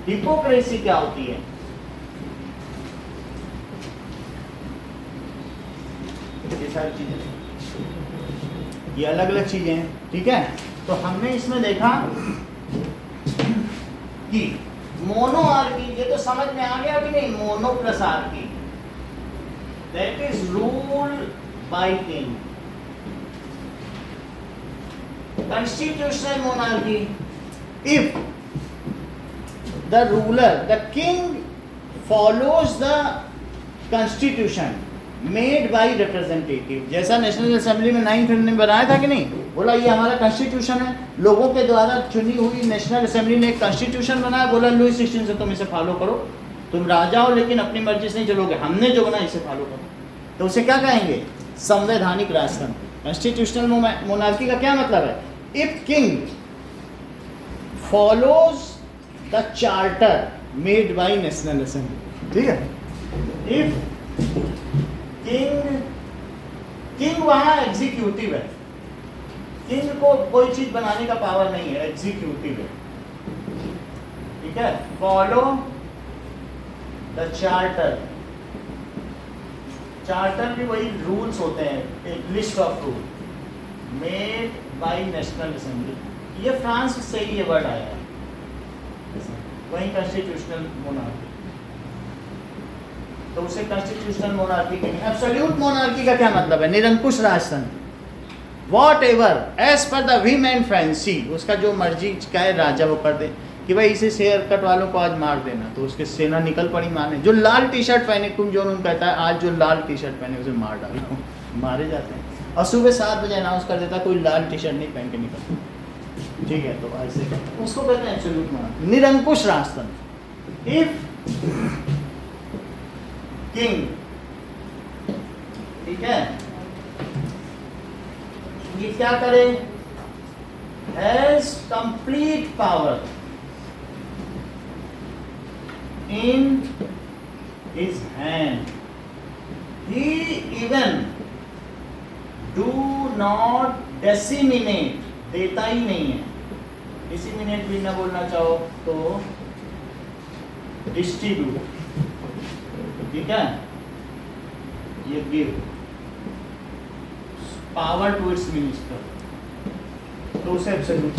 हिपोक्रेसी क्या होती है? ये सारी चीजें, ये अलग अलग चीजें हैं, ठीक है? तो हमने इसमें देखा कि मोनोआर्की, ये तो समझ में आ गया कि नहीं? Mono plus archy, that is rule by king. Constitutional monarchy, if the ruler, the king follows the constitution made by representative, जैसा नेशनल असेंबली में 9th ने बनाया था कि नहीं? बोला ये हमारा कॉन्स्टिट्यूशन है, लोगों के द्वारा चुनी हुई नेशनल असेंबली ने एक कॉन्स्टिट्यूशन बनाया, बोला लुई 16 से तुम इसे फॉलो करो, तुम राजा हो लेकिन अपनी मर्जी से नहीं चलोगे, हमने जो बनाया इसे फॉलो करो। तो उसे क्या कहेंगे? संवैधानिक राजतंत्र। कॉन्स्टिट्यूशनल मोनार्की का क्या मतलब है? If king follows the charter made by national assembly, ठीक है? If king वहाँ एग्जीक्यूटिव है, किंग को कोई चीज बनाने का पावर नहीं है, एग्जीक्यूटिव है, ठीक है? फॉलो द चार्टर, चार्टर भी वही रूल्स होते हैं, एक list of rule made by national assembly. ये फ्रांस से ही ये वर्ड आया है, वही कॉन्स्टिट्यूशनल मोनार्की, तो उसे कॉन्स्टिट्यूशनल मोनार्की कहेंगे। एब्सोल्यूट मोनार्की का क्या मतलब है? निरंकुश राजतंत्र। Whatever as per the whim and fancy, उसका जो मर्जी कहे राजा वो कर दे, कि भाई इसे शेयर कट वालों को आज मार देना, तो उसके सेना निकल पड़ी मारने। जो लाल टी शर्ट पहने, कुम जोन उन कहता है आज जो लाल टी शर्ट पहने उसे मार डालो, मारे जाते हैं। और सुबह 7 बजे अनाउंस कर देता कोई लाल टी शर्ट नहीं पहन के निकल, ठीक है? तो ऐसे उसको कहते हैं एब्सोल्यूट मोनार्की, निरंकुश राजतंत्र। इफ किंग, ठीक है, ये क्या करे? Has complete power in his hand, he even do not disseminate, देता ही नहीं है, disseminate भी ना बोलना चाहो तो distribute, ठीक है? ये give power to its minister, तो उसे एब्सोल्यूट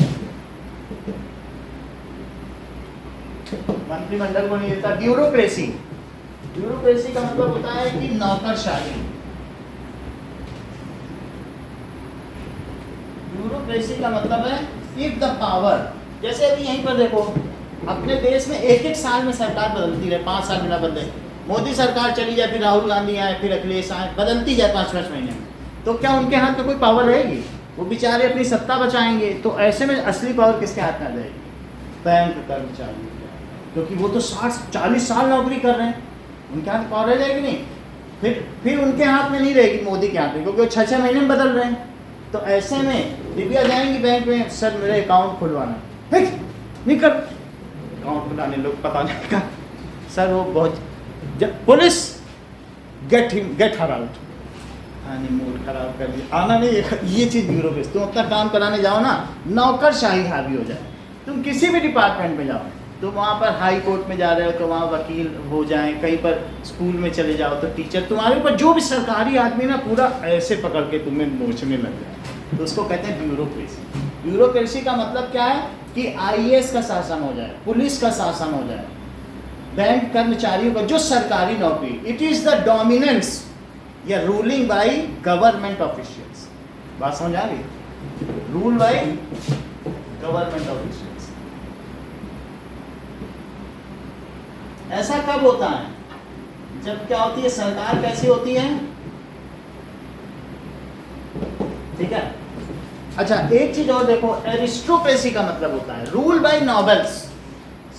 मंत्रिमंडल को नहीं देता। ब्यूरोक्रेसी, ब्यूरोक्रेसी का मतलब होता है कि नौकरशाही। ब्यूरोक्रेसी का मतलब है इफ द पावर, जैसे अभी यहीं पर देखो अपने देश में एक एक साल में सरकार बदलती रहे, 5 साल बिना बदले, मोदी सरकार चली जाए, फिर राहुल गांधी आए, फिर अखिलेश आए, बदलती जाए 5-5 महीने में, तो क्या उनके हाथ में कोई पावर रहेगी? वो बेचारे अपनी सत्ता बचाएंगे। तो ऐसे में असली पावर किसके हाथ में आ जाएगी? बैंक कर्मचारी, क्योंकि वो तो 60-40 साल नौकरी कर रहे हैं, उनके हाथ पावर रह जाएगी नहीं। फिर उनके हाथ में नहीं रहेगी, मोदी के हाथ में, क्योंकि वो 6-6 महीने में बदल रहे हैं। तो ऐसे में दिव्या जाएंगी बैंक में, सर मेरा अकाउंट खुलवाना, नहीं कर अकाउंट खुलाने लोग पता नहीं का, सर वो बहुत, जब पुलिस गेट हर आउट, हाँ नहीं, मूड खराब कर दिया, आना नहीं, ये चीज़ ब्यूरो पे तुम अपना काम कराने जाओ ना, नौकरशाही हावी हो जाए। तुम किसी भी डिपार्टमेंट में जाओ, तो वहाँ पर हाई कोर्ट में जा रहे हो तो वहाँ वकील हो जाएं, कहीं पर स्कूल में चले जाओ तो टीचर, तुम्हारे ऊपर जो भी सरकारी आदमी ना पूरा ऐसे पकड़ के तुम्हें नोचने लग जाए, तो उसको कहते हैं ब्यूरोक्रेसी। ब्यूरोक्रेसी का मतलब क्या है कि आईएएस का शासन हो जाए, पुलिस का शासन हो जाए, बैंक कर्मचारियों का जो सरकारी नौकरी, इट इज़ द डोमिनेंस या रूलिंग बाय गवर्नमेंट ऑफिशियल्स। बात समझ आ रही? Rule by government officials. ऐसा कब होता है? जब क्या होती है, सरकार कैसी होती है, ठीक है। अच्छा एक चीज और देखो, एरिस्टोक्रेसी का मतलब होता है रूल बाय नॉबल्स।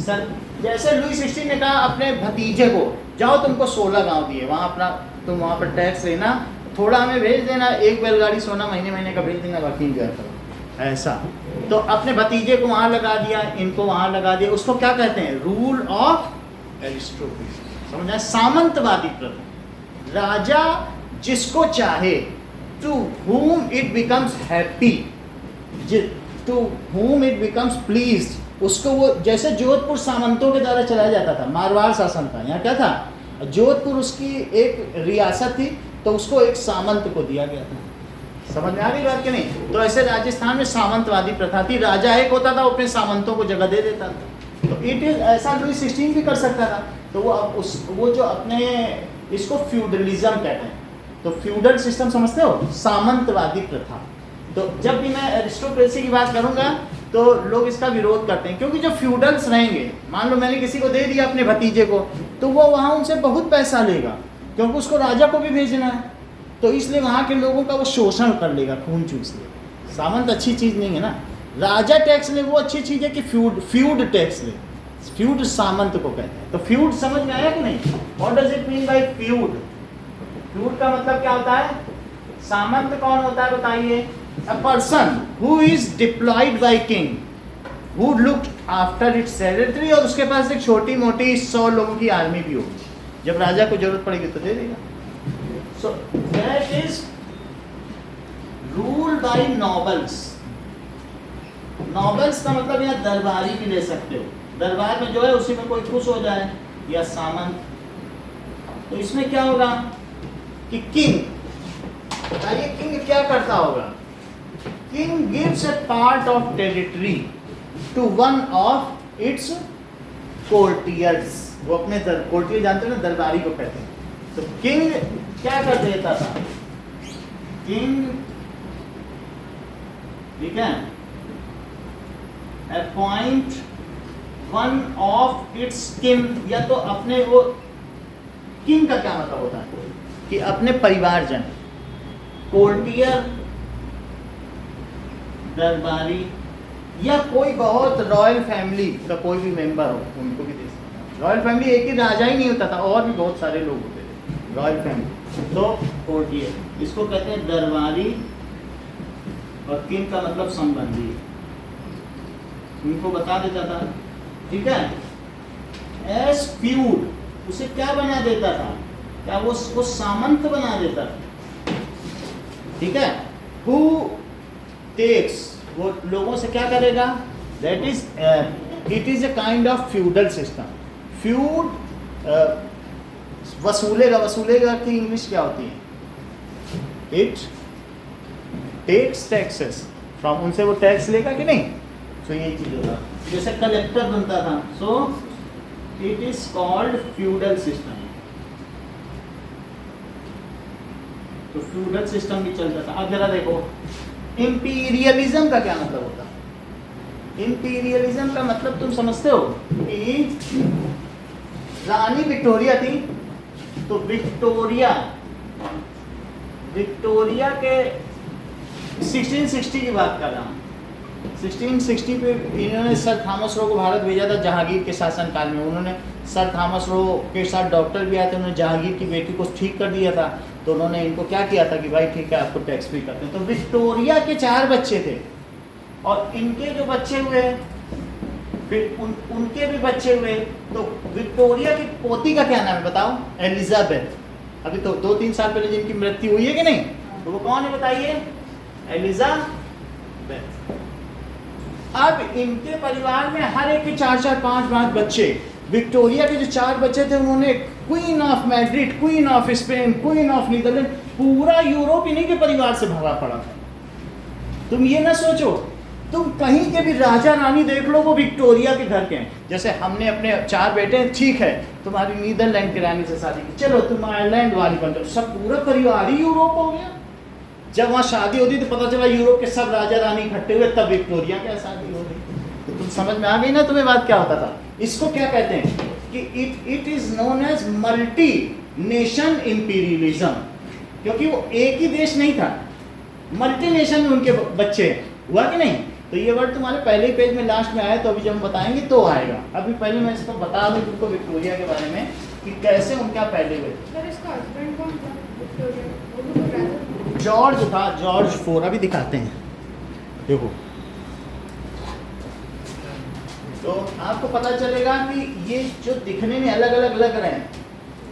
सर जैसे लुई 16 ने कहा अपने भतीजे को, जाओ तुमको 16 गांव दिए, वहां अपना तुम वहां पर टैक्स लेना, थोड़ा हमें भेज देना, एक बैलगाड़ी सोना महीने महीने का भेज देना, बाकी इंजॉय करो, ऐसा। तो अपने भतीजे को वहां लगा दिया, इनको वहां लगा दिया, उसको क्या कहते हैं? Rule of aristocracy. समझ आए? सामंतवादी प्रथा। राजा जिसको चाहे, to whom it becomes happy, to whom it becomes pleased, उसको वो, जैसे जोधपुर सामंतों के द्वारा चलाया जाता था, मारवाड़ शासन था, यहाँ क्या था, जोधपुर उसकी एक रियासत थी, तो उसको एक सामंत को दिया गया था। समझ में आ रही बात कि नहीं? तो ऐसे राजस्थान में सामंतवादी प्रथा थी, राजा एक होता था, वो अपने सामंतों को जगह दे देता था। तो इट इज ऐसा लुई 16 भी कर सकता था। तो वो जो अपने इसको फ्यूडलिज्म कहते हैं, तो फ्यूडल सिस्टम समझते हो, सामंतवादी प्रथा। तो जब भी मैं एरिस्टोक्रेसी की बात करूंगा तो लोग इसका विरोध करते हैं, क्योंकि जो फ्यूडल्स रहेंगे, मान लो मैंने किसी को दे दिया अपने भतीजे को, तो वो वहाँ उनसे बहुत पैसा लेगा, क्योंकि उसको राजा को भी भेजना है, तो इसलिए वहाँ के लोगों का वो शोषण कर लेगा, खून चूस लेगा। सामंत अच्छी चीज़ नहीं है ना। राजा टैक्स ले वो अच्छी चीज़ है कि फ्यूड टैक्स ले, फ्यूड सामंत को कहते हैं। तो फ्यूड समझ में आया कि नहीं? What does it mean by feud? Feud का मतलब क्या होता है? सामंत कौन होता है बताइए? A person who is deployed by king, who looked after its territory, और उसके पास एक छोटी मोटी 100 लोगों की आर्मी भी होगी, जब राजा को जरूरत पड़ेगी तो दे देगा। So that is rule by nobles. Nobles का मतलब यहाँ दरबारी भी ले सकते हो, दरबार में जो है उसी में कोई खुश हो जाए, या सामंत। तो इसमें क्या होगा कि किंग, बताइए किंग क्या करता होगा? King gives a part of territory to one of its courtiers. वो अपने कोर्टियर जानते हो ना, दरबारी को कहते हैं। तो किंग क्या कर देता था? किंग, ठीक है, appoint one of its king, या तो अपने वो, किंग का क्या मतलब होता है कि अपने परिवारजन, कोर्टियर दरबारी, या कोई बहुत रॉयल फैमिली का कोई भी मेंबर हो, उनको भी दे सकते। रॉयल फैमिली एक ही राजा ही नहीं होता था, और भी बहुत सारे लोग होते थे रॉयल फैमिली। तो कोर्टियर, इसको कहते हैं दरबारी, और किंग का मतलब संबंधी, उनको बता देता था, ठीक है। एस फ्यूड, उसे क्या बना देता था? क्या वो सामंत बना देता था, ठीक है। हु टेक्स, वो लोगों से क्या करेगा? That is it is a kind of feudal system. Feud वसूलेगा की इंग्लिश क्या होती है? इट टेक्स टैक्सेस फ्रॉम, उनसे वो टैक्स लेगा कि नहीं? सो यही चीज होगा, जैसे कलेक्टर बनता था, so it is called feudal system. तो फ्यूडल सिस्टम भी चलता था। अब जरा देखो, इंपीरियलिज्म का क्या मतलब होता है? इंपीरियलिज्म का मतलब तुम समझते हो कि रानी विक्टोरिया थी, तो विक्टोरिया के 1660 की बात कर रहा हूँ, 1660 पे इन्होंने सर थॉमस रो को भारत भेजा था जहांगीर के शासनकाल में। उन्होंने सर थॉमस रो के साथ डॉक्टर भी आए थे, उन्होंने जहांगीर की बेटी को ठीक कर दिया था। तो उन्होंने इनको क्या किया था कि भाई ठीक है आपको टैक्स फ्री करते हैं। तो विक्टोरिया के 4 बच्चे थे, और इनके जो बच्चे हुए फिर उनके भी बच्चे हुए। तो विक्टोरिया की पोती का क्या नाम है बताओ? एलिजाबेथ। अभी तो 2-3 साल पहले जिनकी मृत्यु हुई है कि नहीं, तो वो कौन है बताइए? एलिजाबेथ। अब इनके परिवार में हर एक के 4-4, 5-5 बच्चे। विक्टोरिया के जो 4 बच्चे थे उन्होंने queen of Madrid, queen of Spain, queen of Netherland, पूरा यूरोप इन्हीं के परिवार से भरा पड़ा था। तुम ये ना सोचो, तुम कहीं के भी राजा रानी देख लो वो विक्टोरिया के घर के हैं। जैसे हमने अपने 4 बेटे हैं, ठीक है, तुम्हारी नीदरलैंड की रानी से शादी की, चलो तुम आयरलैंड वाली बन जाओ, सब पूरा परिवार ही यूरोप हो गया। जब वहाँ शादी होती तो पता चला यूरोप के सब राजा रानी इकट्ठे हुए, तब विक्टोरिया की शादी हो गई। तो तुम समझ में आ गई ना तुम्हें बात क्या होता था? इसको क्या कहते हैं कि it is known as multi nation imperialism, क्योंकि वो एक ही देश नहीं था, मल्टी नेशन में उनके बच्चे हुआ कि नहीं। तो ये वर्ड तुम्हारे पहले ही पेज में लास्ट में आया, तो अभी जब हम बताएंगे तो आएगा। अभी पहले मैं इसको बता दूं तुमको विक्टोरिया के बारे में कि कैसे उनका पहले हुए। सर इसका हस्बैंड कौन था विक्टोरिया? वो भी कोई राजा? जॉर्ज था, जॉर्ज 4। अभी दिखाते हैं, देखो तो आपको पता चलेगा कि ये जो दिखने में अलग अलग लग रहे हैं,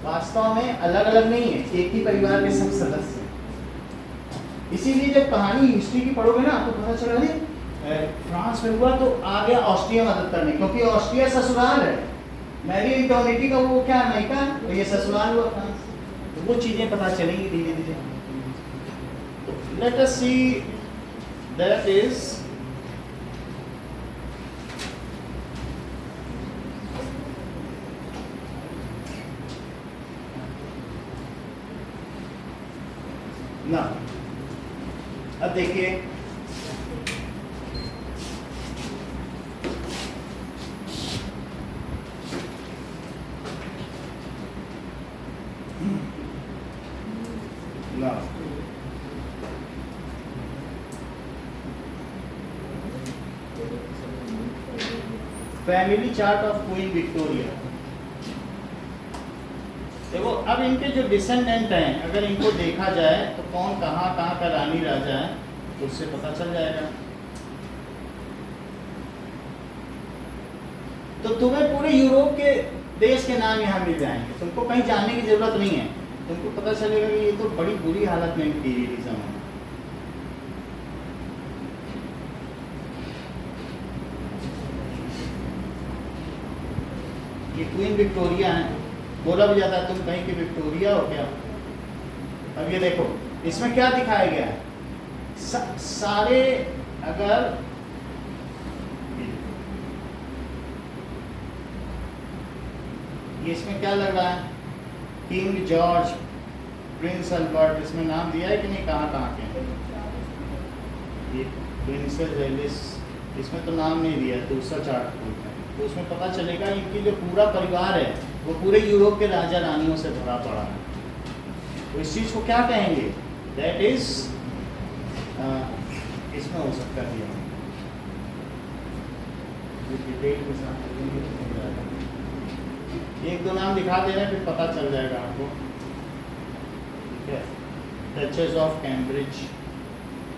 वास्तव में अलग अलग नहीं है, एक ही परिवार के सब सदस्य हैं। इसीलिए जब कहानी हिस्ट्री की पढ़ोगे ना आपको पता चला फ्रांस में हुआ तो आ गया ऑस्ट्रिया मदद करने, क्योंकि ऑस्ट्रिया ससुराल है, मैरी इंटर्निटी का वो क्या अमेरिका, तो ये ससुराल हुआ फ्रांस। तो वो चीजें पता चलेंगी धीरे धीरे। तो let us see that is ना। अब देखिए ना, family chart of queen Victoria. देखो अब इनके जो डिसेंडेंट हैं, अगर इनको देखा जाए तो कौन कहाँ कहाँ का रानी राजा है तो उससे पता चल जाएगा। तो तुम्हें पूरे यूरोप के देश के नाम यहाँ मिल जाएंगे, तुमको कहीं जाने की जरूरत नहीं है, तुमको पता चलेगा कि ये तो बड़ी बुरी हालत में इंपीरियलिज्म है। ये क्वीन विक्टोरिया है, बोला भी जाता है तुम कहीं की विक्टोरिया हो क्या। अब ये देखो इसमें क्या दिखाया गया है, सारे अगर ये इसमें क्या लग रहा है, किंग जॉर्ज, प्रिंस अल्बर्ट, इसमें नाम दिया है कि नहीं, कहाँ कहाँ के, ये प्रिंसेस एलिस, इसमें तो नाम नहीं दिया है, दूसरा चार्ट खोलते हैं तो उसमें पता चलेगा इनकी जो पूरा परिवार है वो पूरे यूरोप के राजा रानियों से भरा पड़ा है। तो इस चीज़ को क्या कहेंगे, दैट इज इसमें हो सकता है डिटेल के साथ एक दो नाम दिखा दे रहे हैं फिर पता चल जाएगा आपको। ठीक है, डचेस ऑफ कैम्ब्रिज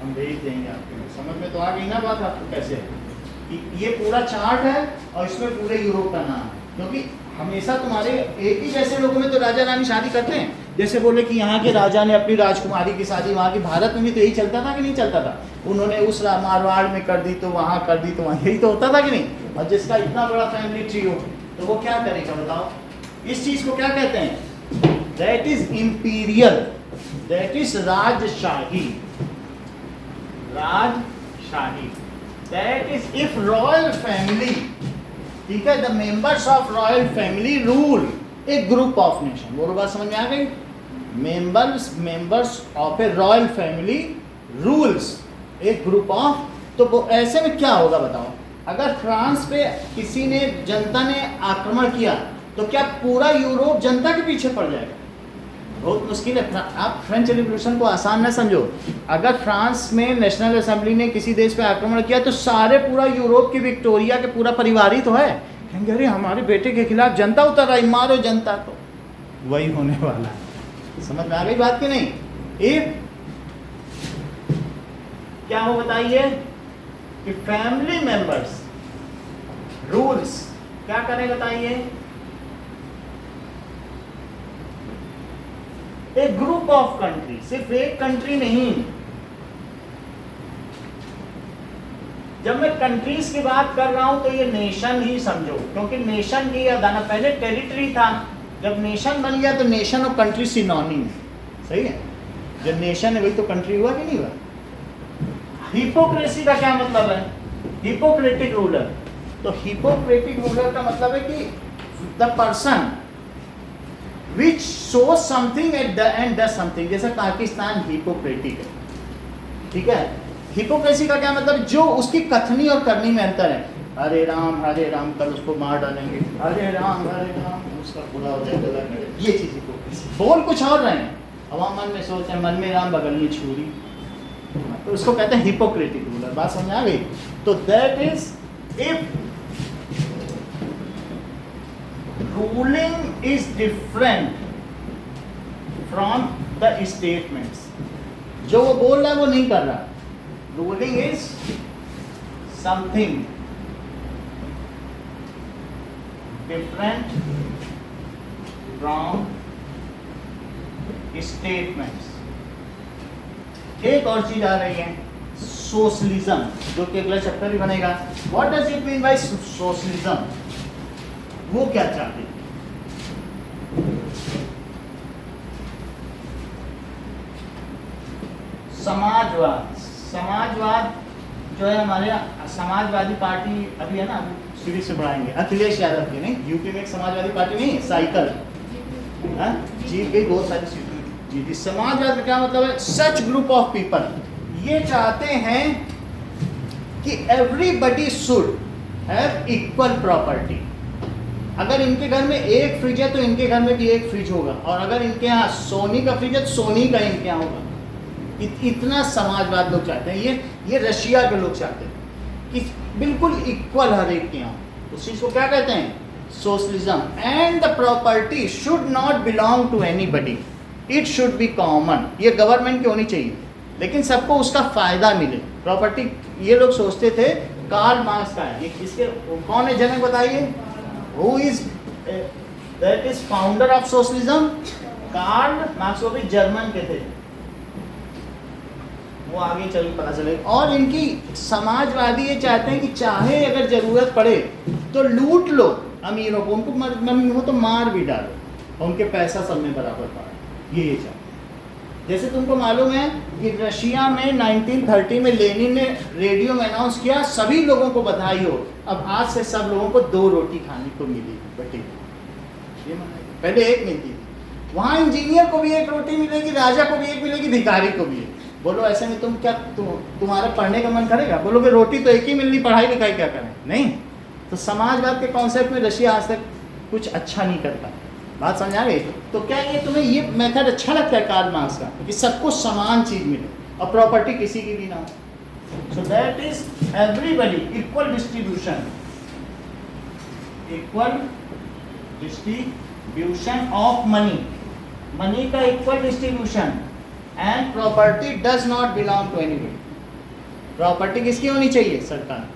हम भेज देंगे आपको, समझ में तो आ गई ना बात आपको कैसे है कि ये पूरा चार्ट है और इसमें पूरे यूरोप का नाम है, क्योंकि हमेशा तुम्हारे एक ही जैसे लोगों में तो राजा रानी शादी करते हैं। जैसे बोले कि यहाँ के राजा ने अपनी राजकुमारी की शादी, वहाँ की भारत में भी तो यही चलता था कि नहीं चलता था, उन्होंने उस मारवाड़ में कर दी तो वहाँ कर दी तो वहाँ, यही तो होता था कि नहीं। और जिसका इतना बड़ा फैमिली ट्री हो तो वो क्या करेगा बताओ। इस चीज को क्या कहते हैं, that is imperial, that is राजशाही, राजशाही, that is if royal family, ठीक है, the members of royal family rule A group of nation. वो बात समझ में आ गई, members of A royal family rules A group of. तो वो ऐसे में क्या होगा बताओ, अगर फ्रांस पे किसी ने, जनता ने आक्रमण किया तो क्या पूरा यूरोप जनता के पीछे पड़ जाएगा? बहुत मुश्किल है। आप फ्रेंच रिवॉल्यूशन को आसान न समझो, अगर फ्रांस में नेशनल असेंबली ने किसी देश पे आक्रमण किया तो सारे पूरा यूरोप की विक्टोरिया के पूरा परिवार ही तो है, कहेंगे अरे हमारे बेटे के खिलाफ जनता उतर रही, मारो जनता को। वही होने वाला है, समझ में आ गई बात की नहीं। एक क्या हो बताइए कि फैमिली मेंबर्स रूल्स क्या करें बताइए, ए ग्रुप ऑफ कंट्री, सिर्फ एक कंट्री नहीं। जब मैं कंट्रीज की बात कर रहा हूं तो ये नेशन ही समझो, क्योंकि नेशन की याद आना, पहले टेरिटरी था, जब नेशन बन गया तो नेशन और कंट्री सिनोनिम है, सही है। जब नेशन है वही तो कंट्री हुआ कि नहीं हुआ। हिपोक्रेसी का क्या मतलब है? Hypocritic ruler. तो हिपोक्रेटिक रूलर का मतलब है कि the person which show something at the end does something, जैसे पाकिस्तान हिपोक्रेटिक है, ठीक है। हिपोक्रेसी का क्या मतलब? जो उसकी कथनी और करनी में अंतर है। हरे राम कल उसको मार डालेंगे, हरे राम उसका बुरा हो जाएगा, ये चीज हिपोक्रेसी। बोल कुछ और रहे हैं, हवा मन में सोच है, मन में राम बगल में छुरी, तो उसको कहते हैं हिपोक्रेटिक रूलर। बात समझ आ गई? तो that is if ruling is different from the statements, जो वो बोल रहा है वो नहीं कर रहा। Ruling is something different from statements. एक और चीज आ रही है, सोशलिज्म, जो कि अगला चैप्टर ही बनेगा। What does it mean bye socialism? वो क्या चाहते हैं? समाजवाद जो है हमारे यहाँ, समाजवादी पार्टी अभी है ना, अभी सीढ़ी से बढ़ाएंगे, अखिलेश यादव की नहीं, यूपी में एक समाजवादी पार्टी नहीं, साइकिल जीत गई बहुत सारी सीटें जीती। समाजवाद का क्या मतलब है? सच ग्रुप ऑफ पीपल, ये चाहते हैं कि everybody should have equal property. अगर इनके घर में एक फ्रिज है तो इनके घर में भी एक फ्रिज होगा, और अगर इनके यहाँ सोनी का फ्रिज है तो सोनी का इनके यहाँ होगा। इतना समाजवाद लोग चाहते हैं, ये रशिया के लोग चाहते हैं कि बिल्कुल इक्वल हर एक के यहाँ। उस चीज को क्या कहते हैं? Socialism. And the property should not belong to anybody, it should be common. ये गवर्नमेंट की होनी चाहिए, लेकिन सबको उसका फायदा मिले। प्रॉपर्टी ये लोग सोचते थे, कार्ल मार्क्स का है ये, किसके, कौन है जनक बताइए? Who is that is founder of socialism? Karl Marx. वो भी जर्मन के थे, वो आगे चल पता चलेगा। और इनकी समाजवादी ये चाहते हैं कि चाहे अगर जरूरत पड़े तो लूट लो अमीरों को, उनको मन हो तो मार भी डालो, और उनके पैसा सब में बराबर पाए, ये चाहते हैं। जैसे तुमको मालूम है कि रशिया में 1930 में लेनिन ने रेडियो में अनाउंस किया, सभी लोगों को बधाई हो, अब आज से सब लोगों को 2 रोटी खाने को मिलेगी, बटे ये पहले एक मिलती थी। वहाँ इंजीनियर को भी 1 रोटी मिलेगी, राजा को भी 1 मिलेगी, भिखारी को भी 1। बोलो ऐसे में तुम क्या, तुम्हारा पढ़ने का मन करेगा? बोलोगे रोटी तो एक ही मिलनी, पढ़ाई लिखाई क्या करें? नहीं। तो समाजवाद के कॉन्सेप्ट में रशिया आज तक कुछ अच्छा नहीं करता। बात समझ आ गई? तो क्या ये तुम्हें ये मेथड अच्छा लगता है कार्ल मार्क्स का, कि सबको समान चीज मिले और प्रॉपर्टी किसी की भी ना हो? So that is everybody equal distribution, equal distribution of money, money का equal distribution. And property does not belong to anybody, property किसकी होनी चाहिए? सरकार।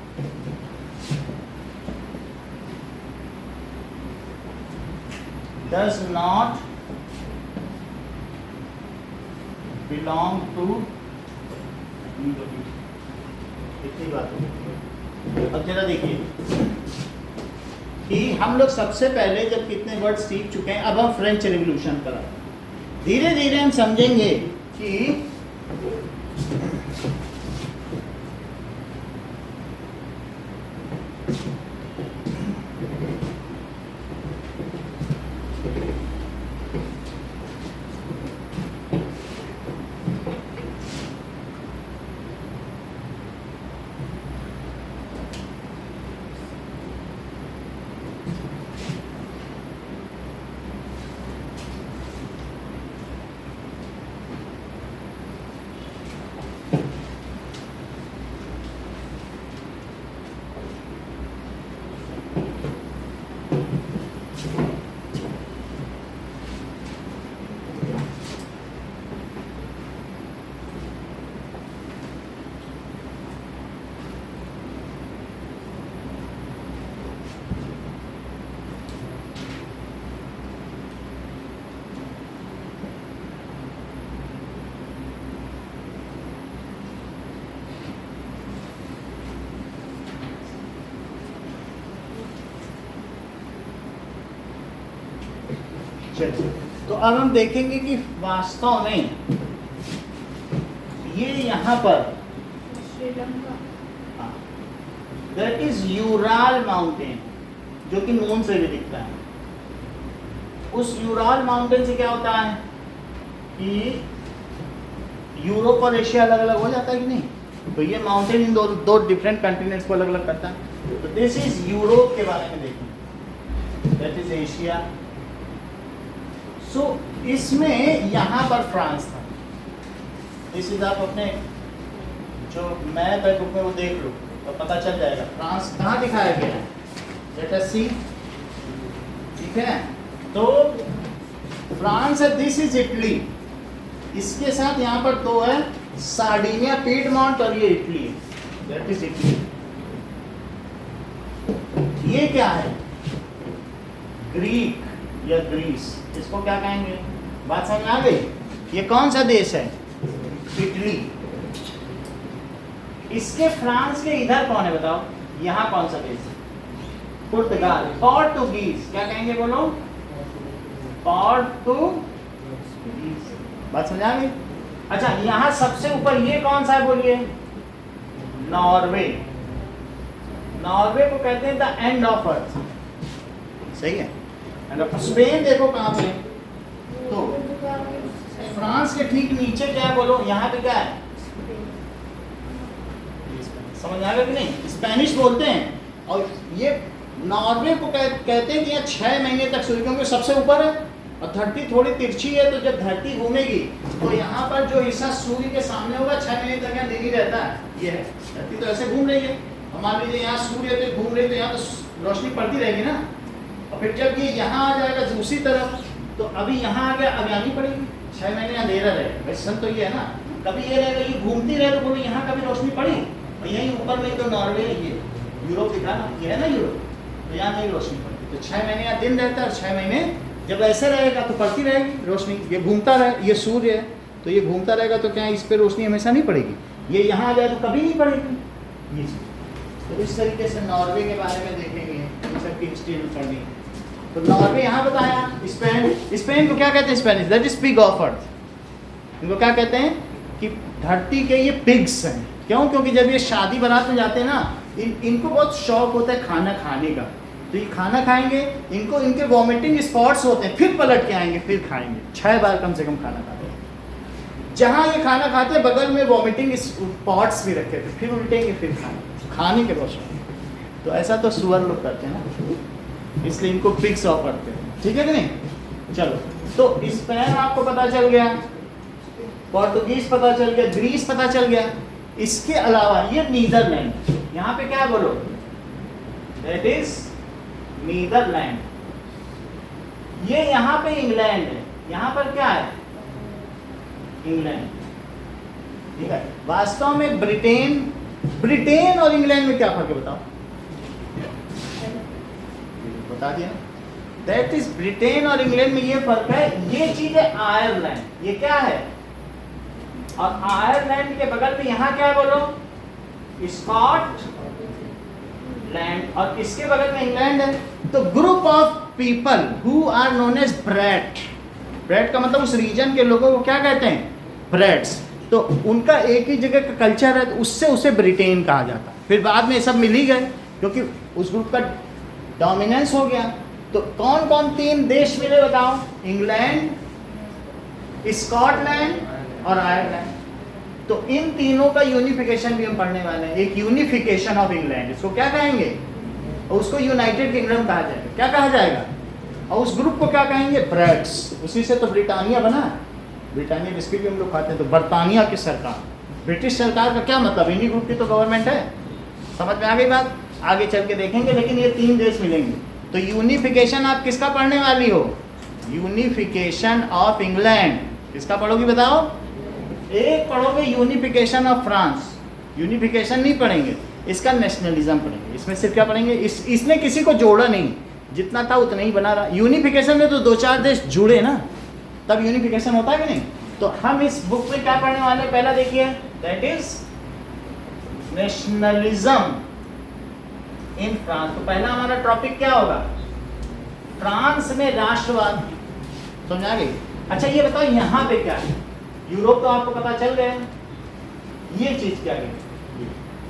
डज नॉट बिलोंग टू, इतनी बात होगी। अब जरा देखिए कि हम लोग सबसे पहले जब कितने वर्ड सीख चुके हैं, अब हम फ्रेंच रेवोल्यूशन करा, धीरे धीरे हम समझेंगे कि चलिए, तो अब हम देखेंगे कि वास्तव में ये यहाँ पर Sri Lanka. That is Ural mountain, जो कि मून से भी दिखता है। उस यूराल माउंटेन से क्या होता है कि यूरोप और एशिया अलग अलग हो जाता है कि नहीं? तो ये माउंटेन इन दो डिफरेंट कंटिनेंट्स को अलग अलग करता है। तो दिस इज यूरोप के बारे में देखें, दैट इज एशिया। सो इसमें यहाँ पर फ्रांस था। दिस इज, आप अपने जो मैप है बुक में वो देख लो तो पता चल जाएगा फ्रांस कहाँ दिखाया गया है। लेट अस सी, ठीक है? तो फ्रांस है, दिस इज इटली। इसके साथ यहाँ पर दो है, सार्डिनिया, पीडमोंट, और ये इटली है, दैट इज इटली। ये क्या है? ग्रीक या ग्रीस, इसको क्या कहेंगे? बात समझ में आ गई? ये कौन सा देश है? इटली। इसके फ्रांस के इधर कौन है बताओ? यहाँ कौन सा देश है? पुर्तगाल, पोर्टुगीज। क्या कहेंगे बोलो? पोर्टुगीज। बात समझ आ गई? अच्छा, यहाँ सबसे ऊपर ये कौन सा है बोलिए? नॉर्वे। नॉर्वे को कहते हैं द एंड ऑफ अर्थ, सही है? एंड ऑफ स्पेन देखो कहाँ पे? तो फ्रांस के ठीक नीचे क्या है बोलो? यहाँ पे क्या है? समझ आ गया कि नहीं? स्पेनिश बोलते हैं। और ये नॉर्वे को कहते हैं कि यहाँ 6 महीने तक सूर्य, क्योंकि सबसे ऊपर है और धरती थोड़ी तिरछी है, तो जब धरती घूमेगी तो यहाँ पर जो हिस्सा सूर्य के सामने होगा 6 महीने तक यहाँ दिन ही रहता है। ये है, धरती तो ऐसे घूम रही है। अब मान लीजिए यहाँ सूर्य तो घूम रही है, तो यहाँ तो रोशनी पड़ती रहेगी ना। और फिर जब ये यहाँ आ जाएगा दूसरी तरफ, तो अभी यहाँ आ गया, अब आनी पड़ेगी, 6 महीने अंधेरा रहेगा। वैसे तो ये है ना, कभी ये रहेगा, ये घूमती रहे तो बोलो यहाँ कभी रोशनी पड़ी। और यहीं ऊपर में तो नॉर्वे, ये यूरोप दिखा ना, ये है ना यूरोप, तो यहाँ नहीं रोशनी पड़ती। तो 6 महीने यहाँ दिन रहता है, और 6 महीने जब ऐसे रहेगा तो पड़ती रहेगी रोशनी। ये घूमता रहे, ये सूर्य है तो ये घूमता रहेगा, तो क्या इस पर रोशनी हमेशा नहीं पड़ेगी? ये यहाँ आ जाए तो कभी नहीं पड़ेगी। ये तो इस तरीके से नॉर्वे के बारे में देखेंगे, इन सबकी हिस्ट्री में पढ़नी। तो नॉर्वे यहाँ बताया। स्पेन, स्पेन को क्या कहते हैं? Spanish, that is pig of earth. इनको क्या कहते हैं? कि धरती के ये पिग्स हैं। क्यों? क्योंकि जब ये शादी बारात में जाते हैं ना, इनको बहुत शौक होता है खाना खाने का। तो ये खाना खाएंगे, इनको इनके वॉमिटिंग स्पॉट्स होते हैं, फिर पलट के आएंगे, फिर खाएंगे। 6 बार कम से कम खाना खाते हैं। जहाँ ये खाना खाते हैं बगल में वॉमिटिंग स्पॉट्स भी रखे थे, फिर उल्टेंगे, फिर खाने के बहुत शौक। तो ऐसा तो सुअर लोग करते हैं ना, इसलिए इनको पिग्स ऑफ करते हैं। ठीक है कि नहीं? चलो, तो स्पेन आपको पता चल गया, पोर्टुगीज पता चल गया, ग्रीस पता चल गया। इसके अलावा ये नीदरलैंड, यहाँ पे क्या है बोलो? That is Netherland. ये यहाँ पे इंग्लैंड है, यहाँ पर क्या है? इंग्लैंड। ठीक है। वास्तव में ब्रिटेन और इंग्लैंड में क्या फर्क है बताओ? बता दिया। दैट इज ब्रिटेन और इंग्लैंड में ये फर्क है। ये चीज है आयरलैंड, ये क्या है? और आयरलैंड के बगल में यहाँ क्या है बोलो? स्कॉटलैंड। और इसके बगल में इंग्लैंड है। तो group of people who are known as Bret, Bret का मतलब उस रीजन के लोगों को क्या कहते हैं? ब्रेट्स। तो उनका एक ही जगह का कल्चर है, तो उससे उसे ब्रिटेन कहा जाता है। फिर बाद में सब मिल ही गए, क्योंकि उस ग्रुप का डोमिनेंस हो गया। तो कौन कौन 3 देश मिले बताओ? इंग्लैंड, स्कॉटलैंड और आयरलैंड। तो इन तीनों का यूनिफिकेशन भी हम पढ़ने वाले हैं। एक यूनिफिकेशन ऑफ इंग्लैंड, इसको क्या कहेंगे? और उसको यूनाइटेड किंगडम कहा जाएगा। क्या कहा जाएगा? और उस ग्रुप को क्या कहेंगे? ब्रेट्स। उसी से तो ब्रिटानिया बना। ब्रिटानिया बिस्किट भी हम लोग खाते हैं। तो बर्तानिया की सरकार, ब्रिटिश सरकार का क्या मतलब? इन्हीं ग्रुप की तो गवर्नमेंट है। समझ में आ गई बात? आगे चल के देखेंगे, लेकिन ये 3 देश मिलेंगे। तो यूनिफिकेशन आप किसका पढ़ने वाली हो? Unification of England. किसका पढ़ोगी बताओ? एक पढ़ोगे यूनिफिकेशन ऑफ फ्रांस। यूनिफिकेशन नहीं पढ़ेंगे, इसका नेशनलिज्म पढ़ेंगे। इसमें सिर्फ क्या पढ़ेंगे? इसने किसी को जोड़ा नहीं, जितना था उतना ही बना रहा। यूनिफिकेशन में तो 2-4 देश जुड़े ना, तब यूनिफिकेशन होता है कि नहीं? तो हम इस बुक में क्या पढ़ने वाले हैं? पहला देखिए, that is nationalism in France. तो पहला हमारा टॉपिक क्या होगा? फ्रांस में राष्ट्रवाद। समझ आ गई? अच्छा ये बताओ यहाँ पे क्या है? यूरोप तो आपको पता चल गया, ये चीज क्या है?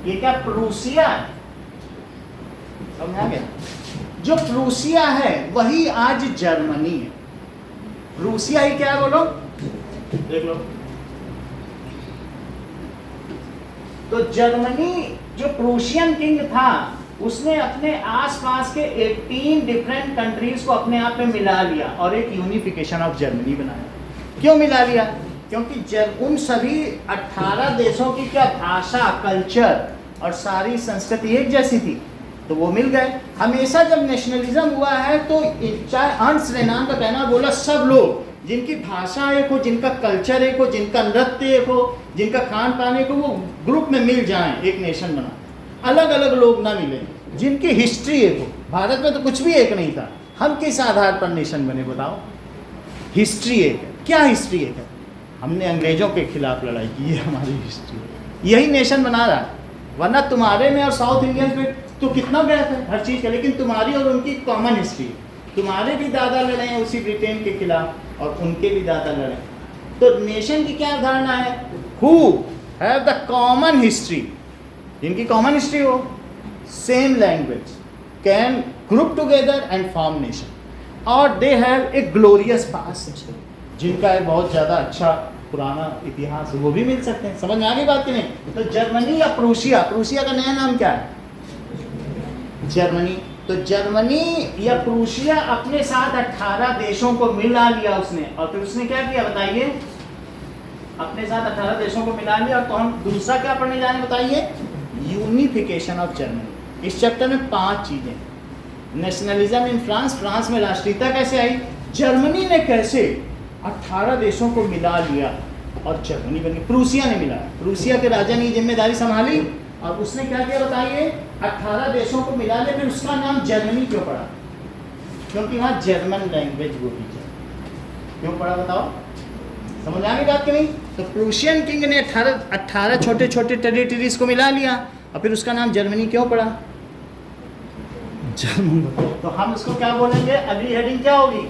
ये क्या प्रूसिया है? समझ आ गया? जो प्रूसिया है वही आज जर्मनी है। प्रूसिया ही क्या है बोलो, देख लो। तो जर्मनी जो प्रूशियन किंग था उसने अपने आसपास के 18 डिफरेंट कंट्रीज को अपने आप में मिला लिया और एक यूनिफिकेशन ऑफ जर्मनी बनाया। क्यों मिला लिया? क्योंकि उन सभी 18 देशों की क्या भाषा, कल्चर और सारी संस्कृति एक जैसी थी, तो वो मिल गए। हमेशा जब नेशनलिज्म हुआ है तो चाहे अंश रेनान का कहना बोला, सब लोग जिनकी भाषा एक हो, जिनका कल्चर एक हो, जिनका नृत्य एक हो, जिनका खान पान एक हो, वो ग्रुप में मिल जाएं, एक नेशन बना। अलग अलग लोग ना मिले, जिनकी हिस्ट्री एक हो। भारत में तो कुछ भी एक नहीं था, हम किस आधार पर नेशन बने बताओ? हिस्ट्री एक है। क्या हिस्ट्री एक है? हमने अंग्रेजों के खिलाफ लड़ाई की, है हमारी हिस्ट्री। यही नेशन बना रहा है। वरना तुम्हारे में और साउथ इंडियंस में तो कितना गैप है हर चीज़ का, लेकिन तुम्हारी और उनकी कॉमन हिस्ट्री। तुम्हारे भी दादा लड़े हैं उसी ब्रिटेन के खिलाफ और उनके भी दादा लड़े। तो नेशन की क्या धारणा है? Who have the common history, जिनकी कॉमन हिस्ट्री हो, same language, can group together and form nation, और they have a glorious past, जिनका एक बहुत ज़्यादा अच्छा पुराना इतिहास है, वो भी मिल सकते हैं। समझ में आ गई बात कि नहीं? तो जर्मनी या प्रूशिया, प्रूशिया का नया नाम क्या है? जर्मनी। तो जर्मनी या प्रूशिया अपने साथ 18 देशों को मिला लिया उसने, और फिर उसने क्या किया बताइए? अपने साथ 18 देशों को मिला लिया। और तो हम दूसरा क्या पढ़ने जाने बताइए? Unification of Germany. इस चैप्टर में 5 चीजें। नेशनलिज्म इन फ्रांस, फ्रांस में राष्ट्रीयता कैसे आई, जर्मनी ने कैसे 18 देशों को मिला लिया और जर्मनी बनी। प्रूसिया ने मिलाया, प्रूसिया के राजा ने जिम्मेदारी संभाली और उसने क्या किया बताइए? 18 देशों को मिला लिया। फिर उसका नाम जर्मनी क्यों पड़ा? क्योंकि वहाँ जर्मन लैंग्वेज बोली जाए। क्यों पड़ा बताओ? समझ आ गई बात कि नहीं? तो प्रूशियन किंग ने 18 छोटे छोटे टेरिटरीज को मिला लिया और फिर उसका नाम जर्मनी क्यों पड़ा? जर्मन। तो हम उसको क्या बोलेंगे? अगली हेडिंग क्या होगी?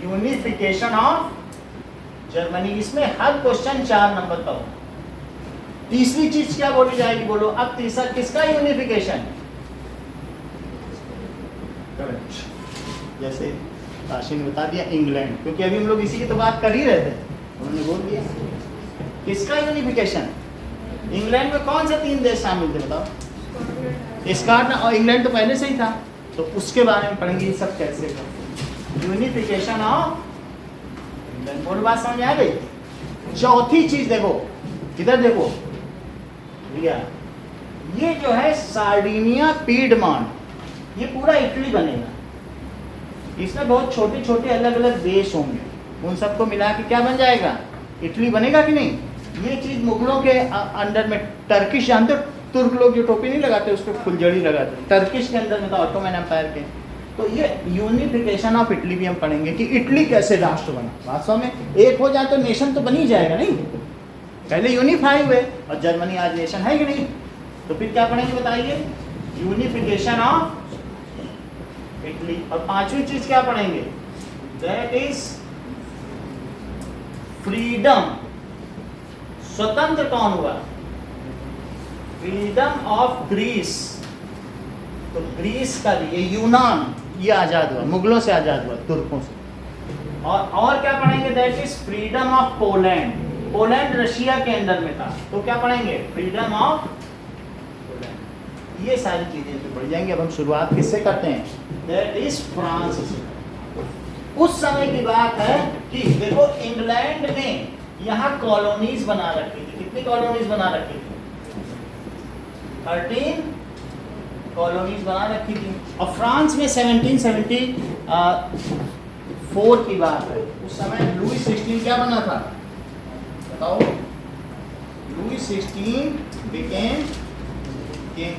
Unification of Germany. इसमें हर क्वेश्चन 4 नंबर का होगा। तीसरी चीज क्या बोली जाएगी बोलो? अब तीसरा किसका यूनिफिकेशन? जैसे काशी ने बता दिया इंग्लैंड, क्योंकि अभी हम लोग इसी की तो बात कर ही रहे थे, उन्होंने बोल दिया। किसका यूनिफिकेशन? इंग्लैंड में कौन से 3 देश शामिल थे बताओ? स्कॉटलैंड और इंग्लैंड तो पहले से ही था, तो उसके बारे में पढ़ेंगे ये सब कैसे का यूनिफिकेशन ऑफ इंग्लैंड। बोल बात समझ आ गई? चौथी चीज देखो, किधर देखो भैया, ये जो है सार्डिनिया पीडमॉन्ट, ये पूरा इटली बनेगा। इसमें बहुत छोटे छोटे अलग अलग देश होंगे, उन सबको मिला के क्या बन जाएगा? इटली बनेगा कि नहीं? ये चीज मुगलों के अंडर में, टर्किश जानते हो, तुर्क लोग जो टोपी नहीं लगाते उस पर फुलझड़ी लगाते, टर्किश के अंदर में था, ऑटोमन एम्पायर के। तो ये यूनिफिकेशन ऑफ इटली भी हम पढ़ेंगे कि इटली कैसे राष्ट्र बना। वास्तव में एक हो जाए तो नेशन तो बन ही जाएगा नहीं? पहले यूनिफाई हुए और जर्मनी आज नेशन है कि नहीं? तो फिर क्या पढ़ेंगे बताइए? Unification of Italy. और 5वीं चीज क्या पढ़ेंगे? That is freedom. स्वतंत्र कौन हुआ? Freedom of Greece. तो ग्रीस का ये यूनान, ये आजाद हुआ, मुगलों से आजाद हुआ, तुर्कों से। और क्या पढ़ेंगे? That is freedom of Poland. Poland Russia के अंदर में था, तो क्या पढ़ेंगे? Freedom of Poland. ये सारी चीजें तो पढ़ जाएंगे। अब हम शुरुआत किससे करते हैं? दैट इज फ्रांस से। उस समय की बात है कि देखो इंग्लैंड ने यहाँ कॉलोनीज बना रखी थी। कितनी कॉलोनीज बना रखी थी? 13 कॉलोनीज बना रखी थी। और फ्रांस में 1774 की बात है, उस समय लुई 16 क्या बना था बताओ? Louis 16 became king.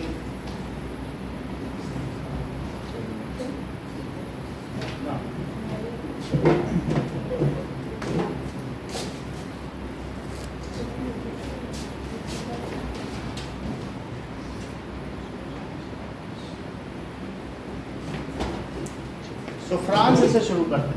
तो फ्रांस से शुरू करते हैं।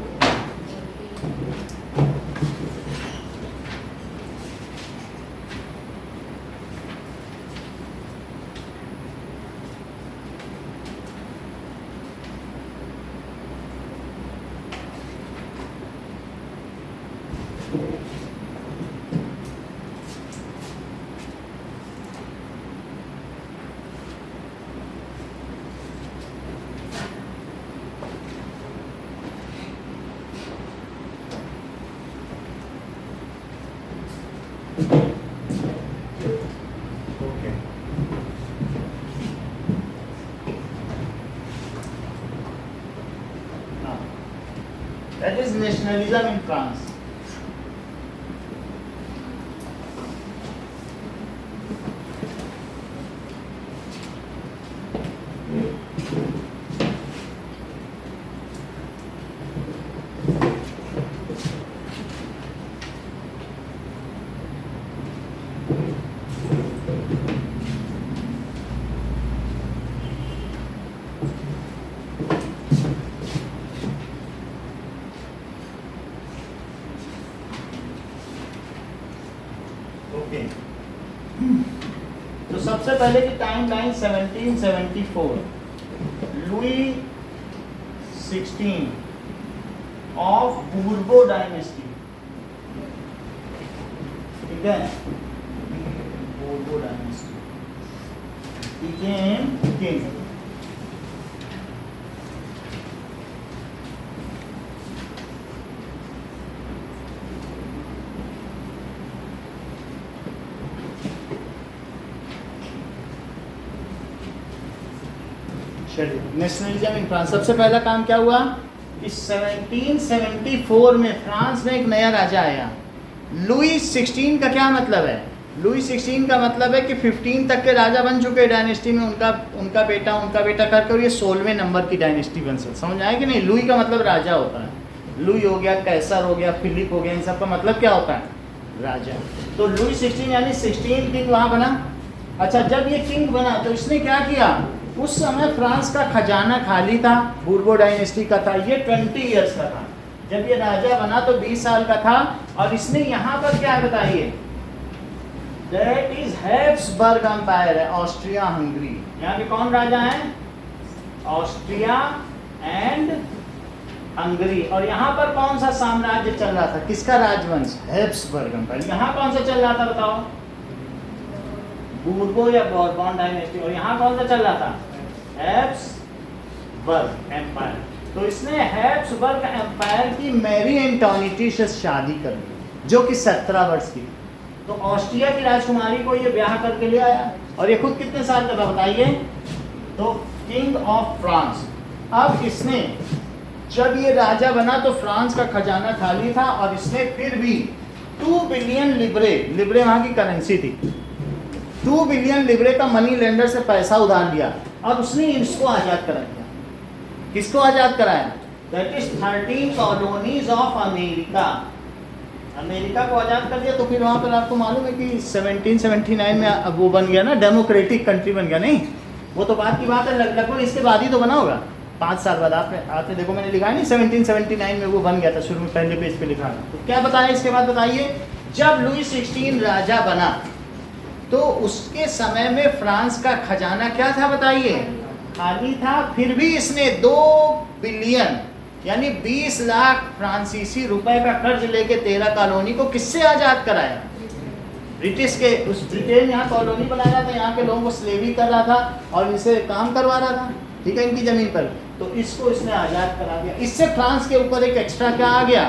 Okay. Now, that is nationalism in France. Okay, तो सबसे पहले की timeline 1774, Louis 16 of Bourbon dynasty, ठीक है, Bourbon dynasty became king. Nationalism in France, सबसे पहला काम क्या हुआ कि 1774 में फ्रांस में एक नया राजा आया। लुई 16 का क्या मतलब है? लुई 16 का मतलब है कि 15 तक के राजा बन चुके डायनेस्टी में, उनका बेटा करके, और ये 16वें नंबर की डायनेस्टी बन सकती। समझ आया कि नहीं? लुई का मतलब राजा होता है। लुई हो गया, कैसर हो गया, फिलिप हो गया, इन सब का मतलब क्या होता है? राजा। तो लुई 16 यानी 16 किंग वहाँ बना। अच्छा, जब ये किंग बना तो इसने क्या किया? उस समय फ्रांस का खजाना खाली था, बूर्बो डायनेस्टी का था, ये 20 ईयर्स का था। जब ये राजा बना तो 20 साल का था, और इसने यहाँ पर क्या बताइए, दैट इज हैब्सबर्ग एम्पायर है, ऑस्ट्रिया हंगरी। यहाँ पे कौन राजा है? Austria and Hungary. और यहाँ पर कौन सा साम्राज्य चल रहा था? किसका राजवंश? Habsburg empire. यहाँ कौन सा चल रहा था बताओ? बूर्बो या बोर्बन डायनेस्टी। और यहाँ कौन सा चल रहा था? Habsburg empire. तो इसने हैब्सबर्ग एम्पायर की मैरी एंटोनिटी से शादी कर ली, जो कि 17 वर्ष की। तो ऑस्ट्रिया की राजकुमारी को ये ब्याह करके ले आया, और ये खुद कितने साल का था बताइए? तो किंग ऑफ फ्रांस। अब इसने जब ये राजा बना तो फ्रांस का खजाना खाली था, और इसने फिर भी 2 बिलियन लिब्रे वहाँ की करेंसी थी, 2 बिलियन लिब्रे का मनी लेंडर से पैसा उधार लिया, और उसने इसको आज़ाद करा दिया। किसको आज़ाद कराया? That is 13 colonies of America. America को आज़ाद कर दिया। तो फिर वहाँ पर आपको मालूम है कि 1779 में अब वो बन गया ना, डेमोक्रेटिक कंट्री बन गया। नहीं, वो तो बात की बात है, लगभग इसके बाद ही तो बना होगा, 5 साल बाद। आपने देखो मैंने लिखा है नहीं, 1779 में वो बन गया था, शुरू में पहले पेज पे लिखा था। तो क्या बताया इसके बाद बताइए? जब लुई 16 राजा बना तो उसके समय में फ्रांस का खजाना क्या था बताइए? खाली था। फिर भी इसने 2 बिलियन यानी 20 लाख फ्रांसीसी रुपए का कर्ज लेके 13 कॉलोनी को किससे आज़ाद कराया? ब्रिटिश के। उस ब्रिटेन यहाँ कॉलोनी बनाया था, यहाँ के लोगों को स्लेवी कर रहा था और इनसे काम करवा रहा था, ठीक है, इनकी ज़मीन पर। तो इसको इसने आज़ाद करा दिया। इससे फ्रांस के ऊपर एक एक्स्ट्रा क्या आ गया?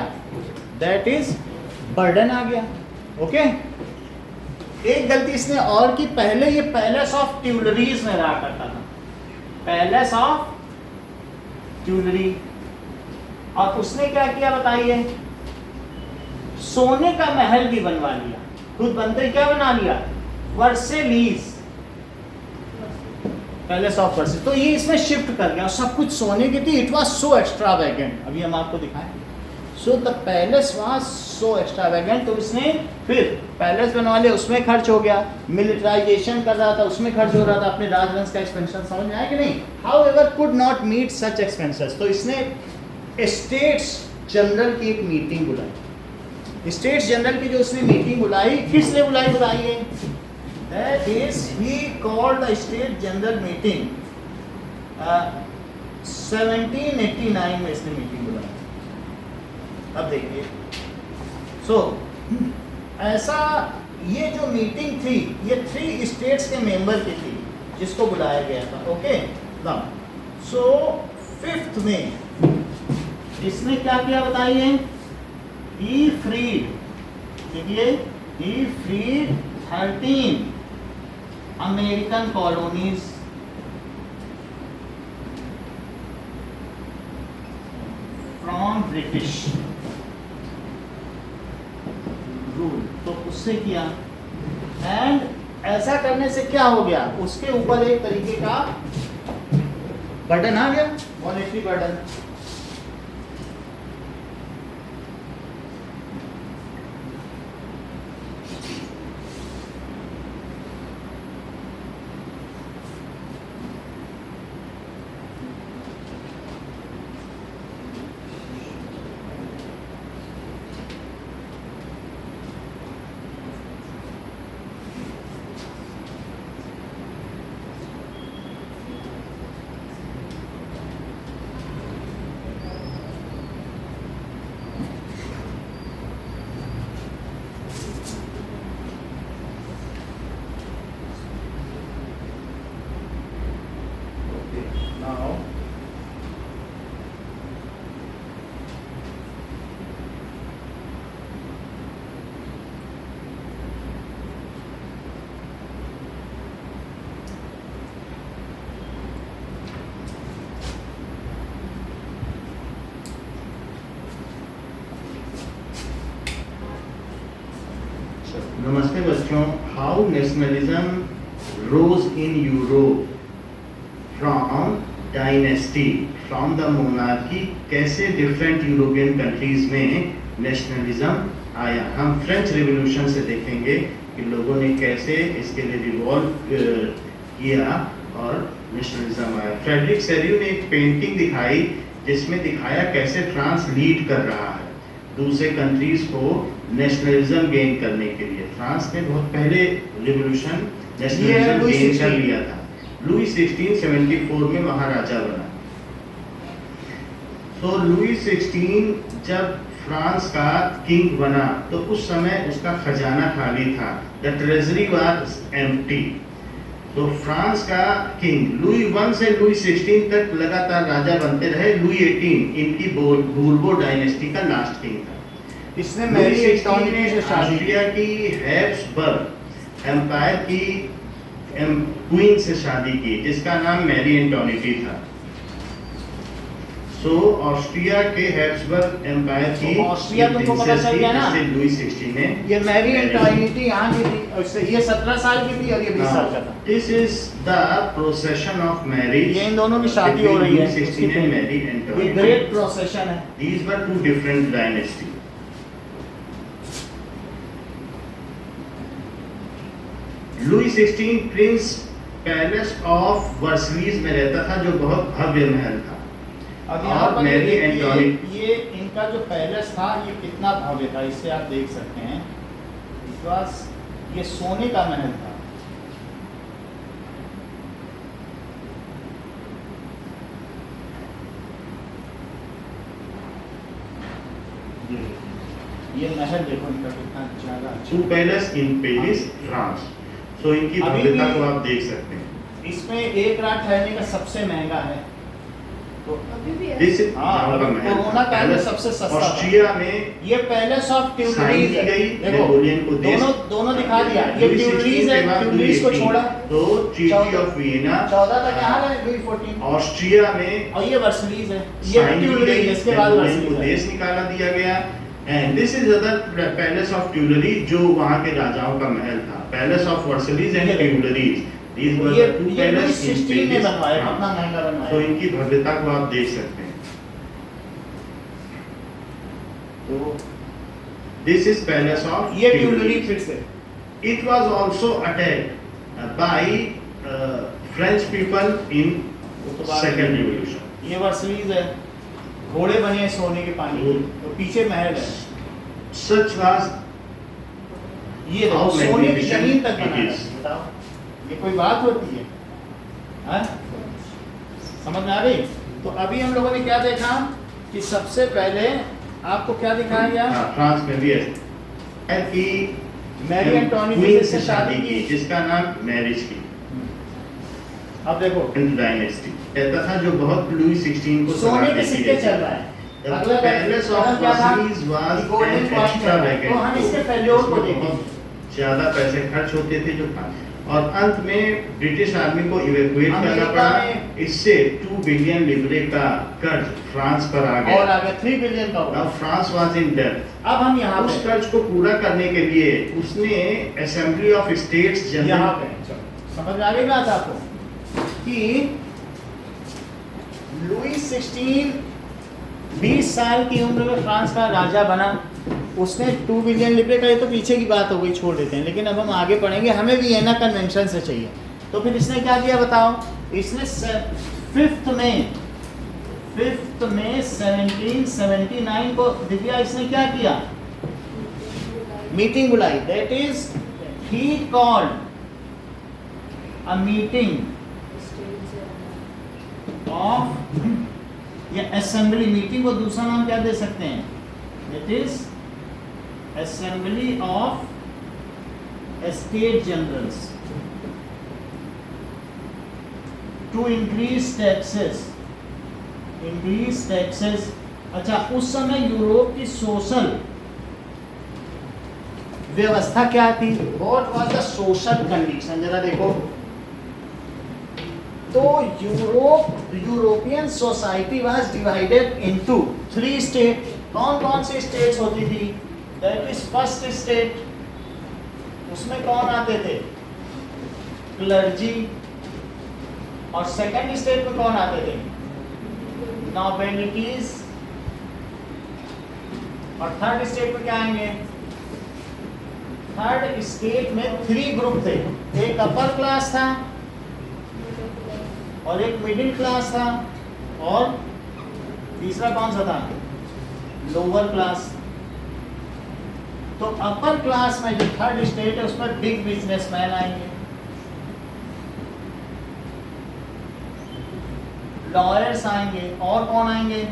दैट इज बर्डन आ गया। ओके, एक गलती इसने और की, पहले ये पैलेस ऑफ ट्यूलरीज में रहा करता था, पैलेस ऑफ ट्यूलरी। और उसने क्या किया बताइए? सोने का महल भी बनवा लिया, खुद बनते क्या बना लिया? वर्सेलीज, पैलेस ऑफ वर्सेलीज। तो ये इसमें शिफ्ट कर गया, सब कुछ सोने की थी। इट वाज सो एक्स्ट्रावेगेंट, अभी हम आपको दिखाएं। So the palace was so extravagant. तो इसने फिर पैलेस बनवा लिया, उसमें खर्च हो गया। मिलिटराइजेशन कर रहा था, उसमें खर्च हो रहा था। अपने राजवंश का एक्सपेंशन, समझ में आया कि नहीं? However could not meet such expenses. तो इसने स्टेट्स जनरल की एक मीटिंग बुलाई। स्टेट्स जनरल की जो उसने मीटिंग बुलाई, किस लिए बुलाई है? That is he called the state general meeting. 1789 में इसने मीटिंग बुलाई। अब देखिए, ऐसा ये जो मीटिंग थी ये 3 स्टेट्स के मेंबर की थी जिसको बुलाया गया था। ओके नाउ, सो 5th में इसने क्या किया बताइए? ही फ्रीड, देखिए, he freed 13 American colonies from British rule. तो उससे किया, एंड ऐसा करने से क्या हो गया? उसके ऊपर एक तरीके का बर्डन आ गया, मॉनेटरी बर्डन। Now, नमस्ते बच्चों। How nationalism rose in Europe from dynasty from the monarchy. कैसे डिफरेंट यूरोपियन कंट्रीज में नेशनलिज्म आया। हम फ्रेंच रिवॉल्यूशन से देखेंगे कि लोगों ने कैसे इसके लिए रिवॉल्व किया और नेशनलिज्म आया। फ्रेडरिक सेरियो ने एक पेंटिंग दिखाई जिसमें दिखाया कैसे फ्रांस लीड कर रहा है दूसरे कंट्रीज को नेशनलिज्म गेन करने के लिए। फ्रांस ने बहुत पहले रिवॉल्यूशन नेशनलिज्म गेन कर लिया था। लुई 1674 में महाराजा बना। तो लुई 16 जब फ्रांस का किंग बना तो उस समय उसका खजाना खाली था। The treasury was empty. तो फ्रांस का किंग लुई 1 से लुई 16 तक लगातार राजा बनते रहे। लुई 18 इनकी बूर्बो डायनेस्टी का लास्ट किंग था। इसने मैरी एंटोनी से शादी की। ऑस्ट्रिया की हैब्सबर्ग एम्पायर की क्वीन से शादी की जिसका नाम मैरी एंटोनिटी था। सो ऑस्ट्रिया के हैब्सबर्ग एम्पायर की ऑस्ट्रिया तुमको पता चल गया ना? लुई 16 ने ये मैरी एंटोनिटी यहाँ की थी, उससे ये 17 साल की थी और ये 20 साल का था। This is the procession of marriage. ये इन दोनों की शादी हो रही है। 16 एंड मैरी ये एंटोनिटी। ग्रेट प्रोसेशन है। These were two different dynasties. Louis 16 prince palace of Versailles में रहता था जो बहुत भव्य महल था। अब यहाँ और पर मैरी देखिए, एंटोनी- ये इनका जो पैलेस था ये कितना भव्य था, इससे आप देख सकते हैं। इस बार ये सोने का महल था। ये महल देखो इनका कितना ज्यादा अच्छा two palace in Paris France. सो इनकी अभी भव्यता भी- को आप देख सकते हैं। इसमें एक रात ठहरने का सबसे महंगा है। तो अभी भी है। दिस इज हाँ, कोरोना काल में सबसे सस्ता था। ऑस्ट्रिया में ये पैलेस ऑफ साइन ट्यूलरीज की है। गई देखो नेपोलियन को देश। दोनों दिखा दिया। ये लुई ट्यूलरीज 16 है, के बाद ट्यूलरीज को लुई छोड़ा 18 तो ट्रीटी ऑफ वियना 14 तक यहाँ है, लुई 14 ऑस्ट्रिया में और ये वर्सलीज है। ये साइन की ट्यूलरीज गई है, इसके बाद नेपोलियन को वर्सलीज है। देश निकाला दिया गया। And this is other palace of Tuileries जो वहां के राजाओं का महल था। Palace of Versailles and Tuileries. These were ये the two ये लुई palaces in 16 ने Paris. बनवाया, हाँ। कितना महंगा तो बनवाया। इनकी भव्यता को आप देख सकते हैं। तो दिस इज पैलेस ऑफ ये ट्यूलरी फिर से It was also attacked by French people in वो तो बाद second में- revolution. ये वर्सलीज है। घोड़े बने हैं सोने के पानी के, तो पीछे महल है। Such was ये How देखो सोने की magnificent जमीन तक it बनाना is. है, बताओ ये कोई बात होती है? हाँ? समझ में आ रही? तो अभी हम लोगों ने क्या देखा कि सबसे पहले आपको क्या दिखाया गया? फ्रांस में भी है कि मैरी एंटोनी क्वीन से शादी की। जिसका नाम मैरिज की अब देखो डायनेस्टी कहता था, जो बहुत लुई 16 को सोने सलाह के देती सिक्के रहती चल थी। रहा है। The अगला palace of कदम क्या था? Versailles was golden an coin चल रहा है। तो हम इसके extravagant. फेल्योर को उसमें देखेंगे। बहुत ज्यादा पैसे खर्च होते थे जो था, और अंत में ब्रिटिश आर्मी को इवैक्यूएट करना अमेरिका पड़ा। में- इससे 2 बिलियन लिब्रे का कर्ज फ्रांस पर आ और गया। आगे 3 बिलियन का Now होगा। France was in debt. अब हम यहाँ उस पे कर्ज को पूरा करने के लिए उसने असेंबली ऑफ स्टेट्स यहाँ जनरल पे चलो, समझ में आ गई बात आपको कि लुई 16 20 साल की उम्र में फ्रांस का राजा बना। उसने 2 बिलियन लिब्रे का, ये तो पीछे की बात हो गई, छोड़ देते हैं। लेकिन अब हम आगे पढ़ेंगे, हमें वियना कन्वेंशन से चाहिए। तो फिर इसने क्या किया बताओ? इसने 5 मई 1779 को दिव्या इसने क्या किया? मीटिंग बुलाई। That is he called a meeting of या असेंबली। मीटिंग को दूसरा नाम क्या दे सकते हैं? It is assembly of state generals to increase taxes. अच्छा, उस समय यूरोप की सोशल व्यवस्था क्या थी? What was the social condition? जरा देखो तो European society was divided into 3 state. कौन कौन सी स्टेट्स होती थी? दैट इज फर्स्ट स्टेट, उसमें कौन आते थे? क्लर्जी। और सेकंड स्टेट में कौन आते थे? नोबिलिटीज। और थर्ड स्टेट में क्या आएंगे? थर्ड स्टेट में 3 ग्रुप थे। एक अपर क्लास था और एक मिडिल क्लास था, और तीसरा कौन सा था? Lower class. तो अपर क्लास में जो थर्ड स्टेट है उसमें बिग बिजनेसमैन आएंगे, लॉयर्स आएंगे, और कौन आएंगे?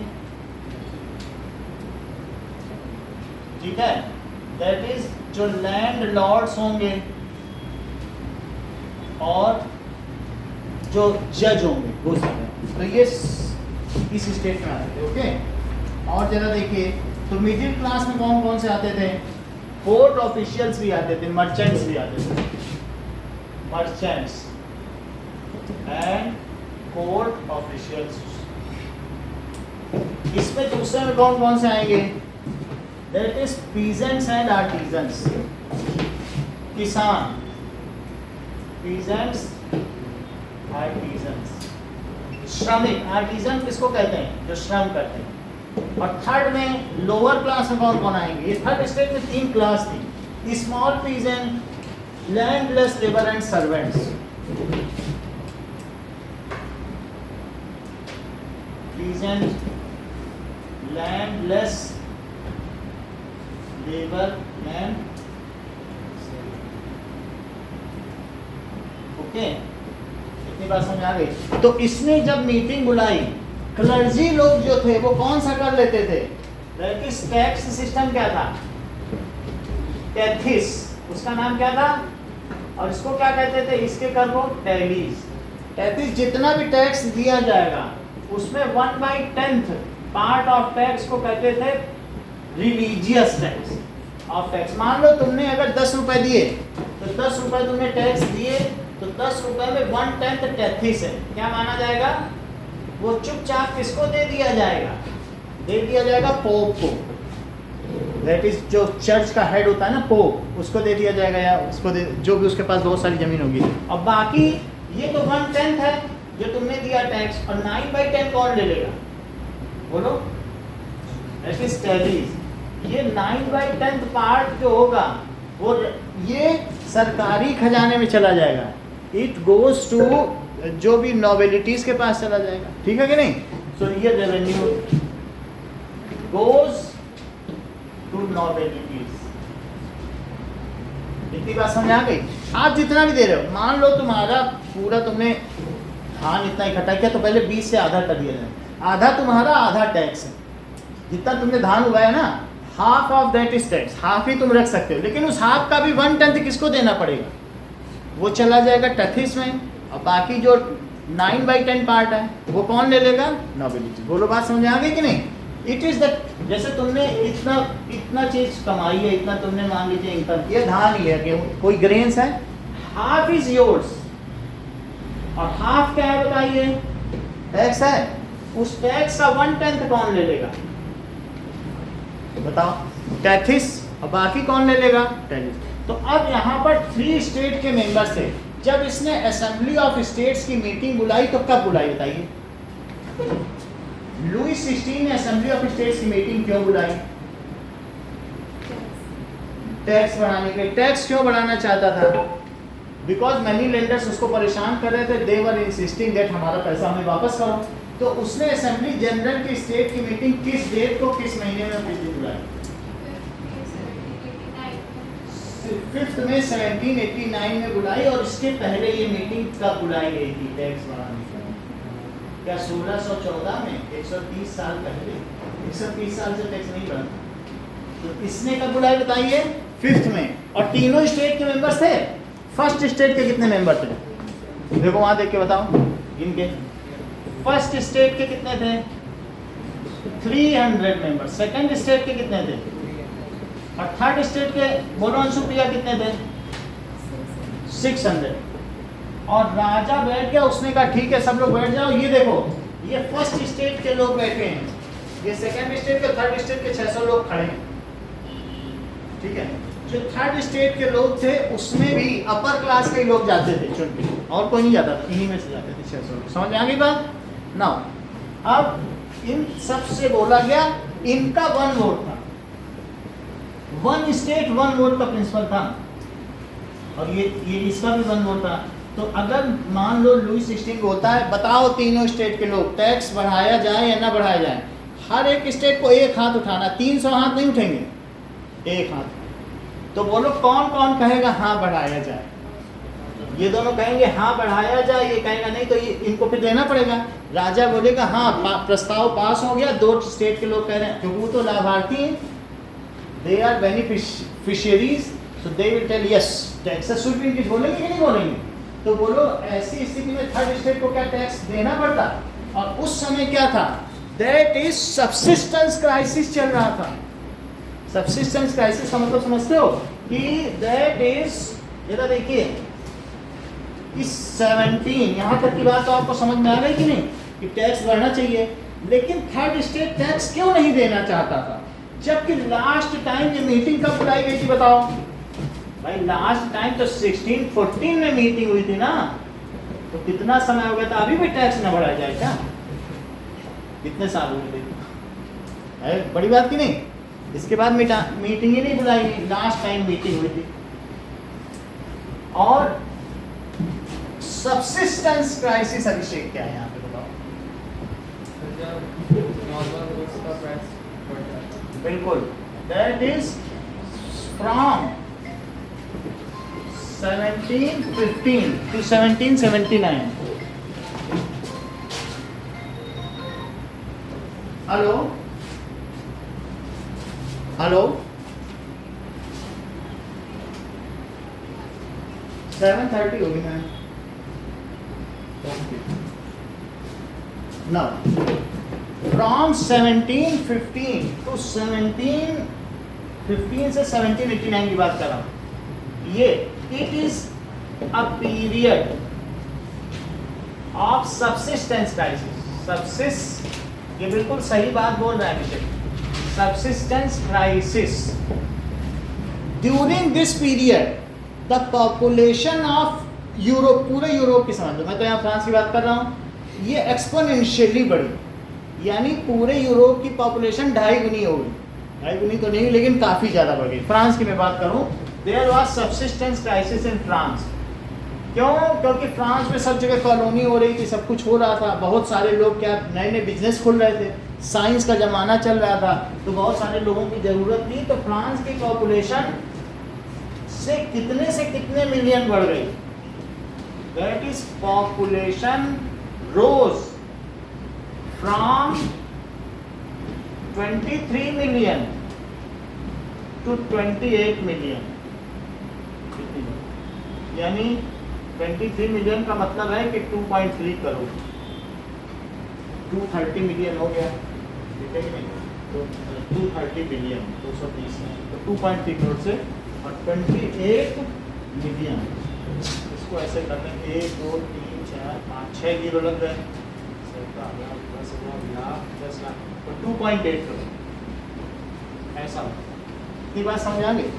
ठीक है, दैट इज जो लैंड लॉर्ड्स होंगे और जो जज होंगे वो सब है। तो ये इस स्टेट में आते थे। ओके, और जरा देखिए तो मिडिल क्लास में कौन कौन से आते थे? कोर्ट ऑफिशियल्स भी आते थे, मर्चेंट्स भी आते थे। Merchants and court officials. इसमें दूसरे में कौन कौन से आएंगे? That is peasants and artisans. किसान, पीजेंट्स, आर्टिजन्स। श्रमिक, आर्टिजन किसको कहते हैं? जो श्रम करते हैं। और थर्ड में लोअर क्लास में कौन कौन आएंगे? ये थर्ड स्टेट में 3 क्लास थी: small peasant, landless labour and servants. Peasant, landless labour and okay, इतनी बात समझ आ गई। तो इसने जब मीटिंग बुलाई, क्लर्जी लोग जो थे वो कौन सा कर लेते थे? टैक्स सिस्टम क्या था? टैथिस, उसका नाम क्या था? और इसको क्या कहते थे? इसके कर को टैलीज। टैथिस, जितना भी टैक्स दिया जाएगा उसमें 1/10 पार्ट ऑफ टैक्स को कहते थे रिलीजियस टैक्स ऑफ टैक्स। मान लो तुमने अगर 10 रुपए दिए तो 10 रुपए तुमने टैक्स दिए, तो 10 रुपए में 1/10 टैथिस है। क्या माना जाएगा? वो चुपचाप किसको दे दिया जाएगा? दे दिया जाएगा पोप को। दैट इज जो चर्च का हेड होता है ना, पोप, उसको दे दिया जाएगा, या उसको दे, जो भी उसके पास बहुत सारी जमीन होगी। और बाकी ये तो 1/10 है जो तुमने दिया टैक्स, और 9/10 कौन ले लेगा? बोलो। That is tallies. ये 9/10 पार्ट जो होगा वो ये सरकारी खजाने में चला जाएगा। इट गोज टू जो भी नोबिलिटीज के पास चला जाएगा। ठीक है कि नहीं? सो ये रेवेन्यू। goes to nobilities। इतनी बात समझ आ गई? आप जितना भी दे रहे हो, मान लो तुम्हारा पूरा तुमने धान इतना इकट्ठा किया तो पहले 20 से आधा कर दिया जाए, आधा तुम्हारा आधा टैक्स है। जितना तुमने धान उगाया ना, half of that is tax, half ही तुम रख सकते हो, लेकिन उस हाफ का भी 1/10 किसको देना पड़ेगा? वो चला जाएगा टैक्स में, और बाकी जो 9/10 पार्ट है वो कौन ले लेगा? नोबिलिटी। बोलो बात समझ आ गई कि नहीं? इट इज द, जैसे तुमने इतना चीज कमाई है, इतना तुमने मान लीजिए इनकम किया, धान लिया, गेहूं, कोई ग्रेन्स है, हाफ इज योर्स और हाफ क्या है बताइए? टैक्स है। उस टैक्स का 1/10 कौन ले लेगा बताओ? टैक्स। और बाकी कौन ले लेगा? टैक्स। तो अब यहाँ पर 3 स्टेट के मेंबर्स थे। जब इसने असेंबली ऑफ स्टेट्स की मीटिंग बुलाई तो कब बुलाई बताइए? लुई 16 ने असेंबली ऑफ स्टेट्स की मीटिंग क्यों बुलाई? टैक्स बढ़ाने के लिए। टैक्स क्यों बढ़ाना चाहता था? बिकॉज मनी लेंडर्स उसको परेशान कर रहे थे, दे वर इंसिस्टिंग दैट हमारा पैसा हमें वापस करो। तो उसने असेंबली जनरल की स्टेट की मीटिंग किस डेट को, किस महीने में, किस दिन बुलाई? 5 मई 1789 में बुलाई। और इसके पहले ये मीटिंग कब बुलाई गई थी टैक्स बढ़ाने के लिए? क्या 1614 में? 130 साल पहले। 130 साल से टैक्स नहीं बढ़ा। तो इसने कब बुलाई बताइए? 5 में। और तीनों स्टेट के मेंबर्स थे। फर्स्ट स्टेट के कितने मेंबर थे? देखो वहां देख के बताओ इनके। फर्स्ट स्टेट के कितने थे? 300 मेंबर। सेकंड स्टेट के कितने थे? और थर्ड स्टेट के बोलो अंशुप्रिया कितने थे? 600। और राजा बैठ गया, उसने कहा ठीक है सब लोग बैठ जाओ। ये देखो, ये फर्स्ट स्टेट के लोग बैठे हैं, ये सेकंड स्टेट के, थर्ड स्टेट के 600 लोग खड़े हैं, ठीक है। जो थर्ड स्टेट के लोग थे उसमें भी अपर क्लास के लोग जाते थे चुन के, और कोई नहीं जाता था, इन्हीं में से जाते थे 600 लोग। समझ आ गई बात? नाउ अब इन सब से बोला गया, इनका 1 वोट था, 1 स्टेट 1 वोट का प्रिंसिपल था, और ये इसका भी 1 वोट था। तो अगर मान लो लुई 16 होता है, बताओ तीनों स्टेट के लोग टैक्स बढ़ाया जाए या ना बढ़ाया जाए? हर एक स्टेट को एक हाथ उठाना, 300 हाथ नहीं उठेंगे, एक हाथ। तो बोलो कौन कौन कहेगा हाँ बढ़ाया जाए? ये दोनों कहेंगे हाँ बढ़ाया जाए, ये कहेगा नहीं, तो ये इनको फिर देना पड़ेगा। राजा बोलेगा हाँ प्रस्ताव पास हो गया, 2 स्टेट के लोग कह रहे हैं, क्योंकि वो तो लाभार्थी हैं, they are beneficiaries, so they will tell yes taxes should be increase. बोलेंगे कि नहीं बोलेंगे? तो बोलो ऐसी स्थिति में थर्ड स्टेट को क्या टैक्स देना पड़ता? और उस समय क्या था? दैट इज सब्सिस्टेंस क्राइसिस चल रहा था। सब्सिस्टेंस क्राइसिस का मतलब समझते हो कि दैट इज, जरा देखिए इस 17, यहाँ तक की बात तो आपको समझ में आ गई कि नहीं कि टैक्स बढ़ना चाहिए, लेकिन थर्ड स्टेट टैक्स क्यों नहीं देना चाहता था? जबकि लास्ट टाइम ये मीटिंग कब बुलाई गई थी बताओ भाई? लास्ट टाइम तो 1614 में मीटिंग हुई थी ना, तो कितना समय हो गया था, अभी भी टैक्स न बढ़ाया जाए क्या? कितने साल हुए थे? बड़ी बात की नहीं? इसके बाद मीटिंग ही नहीं बुलाई, लास्ट टाइम मीटिंग हुई थी। और सब्सिस्टेंस क्राइसिस अभिषेक क्या है यहाँ पे बताओ? बिल्कुल, that is from 1715 to 1779। Hello hello, 7:30 होगी मैम। Now, from 1715 to 1715 से 1789 की बात कर रहा हूँ। ये it is a period of subsistence crisis. ये बिल्कुल सही बात बोल रहा है Abhishek, subsistence crisis. During this period the population of Europe, पूरे यूरोप की समझ लो, मैं तो यहाँ फ्रांस की बात कर रहा हूँ, ये एक्सपोनेंशियली बढ़ी, यानी पूरे यूरोप की पॉपुलेशन 2.5 गुनी हो गई। 2.5 गुनी तो नहीं, लेकिन काफ़ी ज़्यादा बढ़ गई। फ्रांस की मैं बात करूँ, there was subsistence crisis in France. क्यों? क्योंकि फ्रांस में सब जगह कॉलोनी हो रही थी, सब कुछ हो रहा था, बहुत सारे लोग क्या नए नए बिजनेस खुल रहे थे, साइंस का ज़माना चल रहा था, तो बहुत सारे लोगों की ज़रूरत थी, तो फ्रांस की पॉपुलेशन से कितने मिलियन बढ़ गई। That is population rose from 23 million to 28 million. यानी 23 मिलियन का मतलब है कि 2.3 करोड़, 230 मिलियन हो गया, ठीक है कि नहीं? तो 230 बिलियन 230 में तो 2.3 करोड़ से और 28 मिलियन, इसको ऐसे करते हैं 1 2 3 4 5 6 जीरो लग गए, 10 लाख तो 2.8 करोड़ ऐसा। इतनी बात समझ आ गई?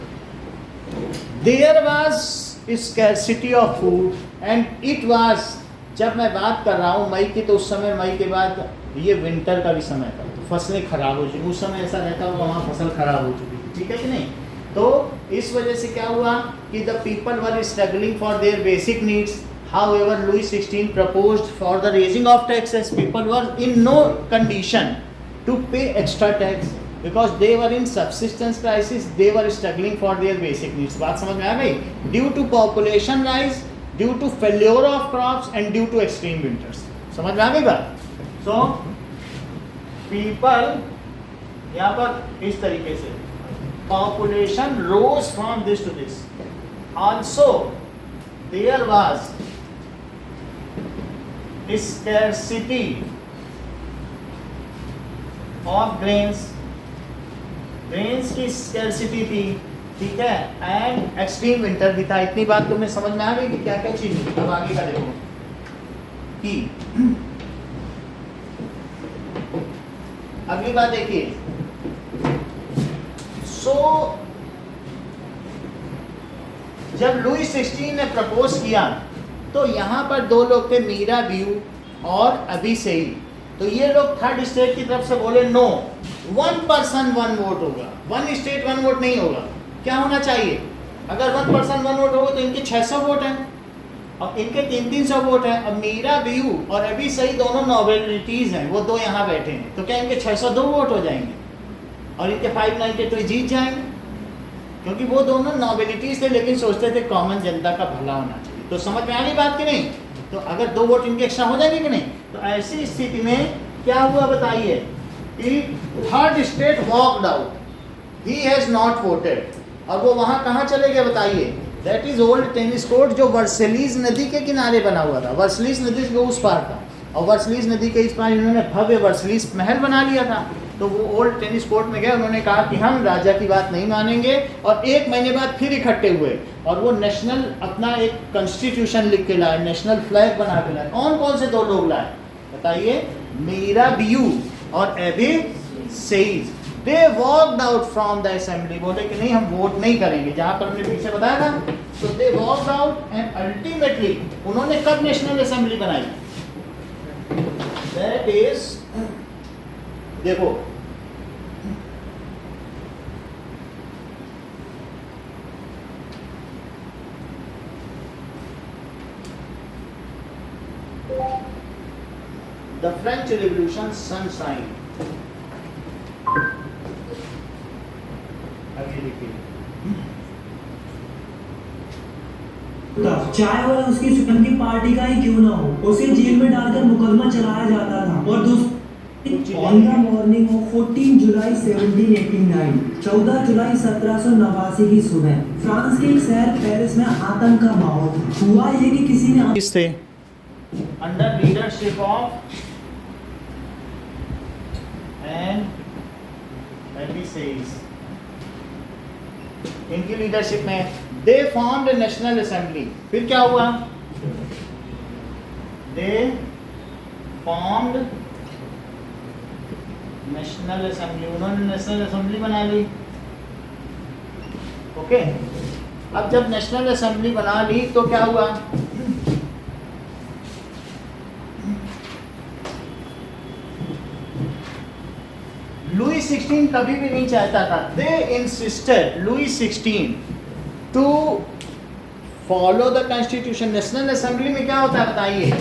There was scarcity of food and it was, जब मैं बात कर रहा हूँ मई की, तो उस समय मई के बाद ये विंटर का भी समय था, तो फसलें खराब हो चुकी, उस समय ऐसा रहता होगा वहाँ फसल खराब हो चुकी थी, ठीक है कि नहीं? तो इस वजह से क्या हुआ कि the people were struggling for their basic needs. However, Louis XVI proposed for the raising of taxes. People were in no condition to pay extra tax because they were in subsistence crisis. They were struggling for their basic needs. बात समझ में आ गई? Due to population rise, due to failure of crops and due to extreme winters. समझ में आ गई बात? So people यहाँ पर इस तरीके से population rose from this to this. Also there was scarcity of grains की scarcity थी, ठीक है, एंड एक्सट्रीम विंटर भी था। इतनी बात तुम्हें समझ में आ गई कि क्या क्या चीज थी? अब आगे का देखो कि अगली बात देखिए। सो जब लुई 16 ने प्रपोज किया तो यहाँ पर दो लोग थे, मीरा बियू और अभी से ही, तो ये लोग थर्ड स्टेट की तरफ से बोले नो, 1 पर्सन 1 वोट होगा, 1 स्टेट 1 वोट नहीं होगा। क्या होना चाहिए? अगर 1 पर्सन 1 वोट होगा तो इनके 600 वोट हैं और इनके 300 वोट हैं। अब मीरा बियू और अभी सही दोनों नॉवेलिटीज हैं, वो दो यहाँ बैठे हैं, तो क्या इनके 602 वोट हो जाएंगे और इनके 592 जीत जाएंगे, क्योंकि वो दोनों नॉवेलिटीज थे लेकिन सोचते थे कॉमन जनता का भला होना चाहिए। तो समझ में आ गई बात कि नहीं? तो अगर 2 वोट इनके एक्स्ट्रा हो जाएंगे कि नहीं? तो ऐसी स्थिति में क्या हुआ बताइए कि third state walked out, he has not voted, और वो वहां कहां चले गए बताइए? That is old tennis court, जो वर्सलीज नदी के किनारे बना हुआ था। वर्सलीज नदी के उस पार था और वर्सलीज नदी के इस पार इन्होंने भव्य वर्सलीज महल बना लिया था। तो वो ओल्ड टेनिस कोर्ट में गए, उन्होंने कहा कि हम राजा की बात नहीं मानेंगे, और 1 महीने बाद फिर इकट्ठे हुए और वो नेशनल अपना एक कॉन्स्टिट्यूशन लिख के लाए, नेशनल फ्लैग बना के लाए। कौन कौन से 2 लोग लाए बताइए? मीरा बियू और Abbe Sieyes. They walked out from the assembly, बोले कि नहीं हम वोट नहीं करेंगे, जहां पर हमने पीछे बताया था। तो दे वॉकड आउट एंड अल्टीमेटली उन्होंने कब नेशनल असेंबली बनाई? दैट इज, देखो द फ्रेंच रिवॉल्यूशन सनशाइन। आगे देखिए, चाहे वह उसकी स्वयं की पार्टी का ही क्यों ना हो, उसे जेल में डालकर मुकदमा चलाया जाता था। और ऑन द मॉर्निंग ऑफ 14 जुलाई 1789, 14 जुलाई 1789 की सुबह फ्रांस के एक शहर पेरिस में आतंक का माहौल हुआ। ये कि किसी ने थे अंडर लीडरशिप ऑफ इनकी लीडरशिप में दे फॉर्म्ड नेशनल असेंबली। फिर क्या हुआ? दे फॉर्म्ड नेशनल असेंबली, उन्होंने नेशनल असेंबली बना ली। ओके, अब जब नेशनल असेंबली बना ली तो क्या हुआ? लुई 16 कभी भी नहीं चाहता था, they insisted, Louis 16 to follow the constitution. National assembly में क्या होता है बताइए?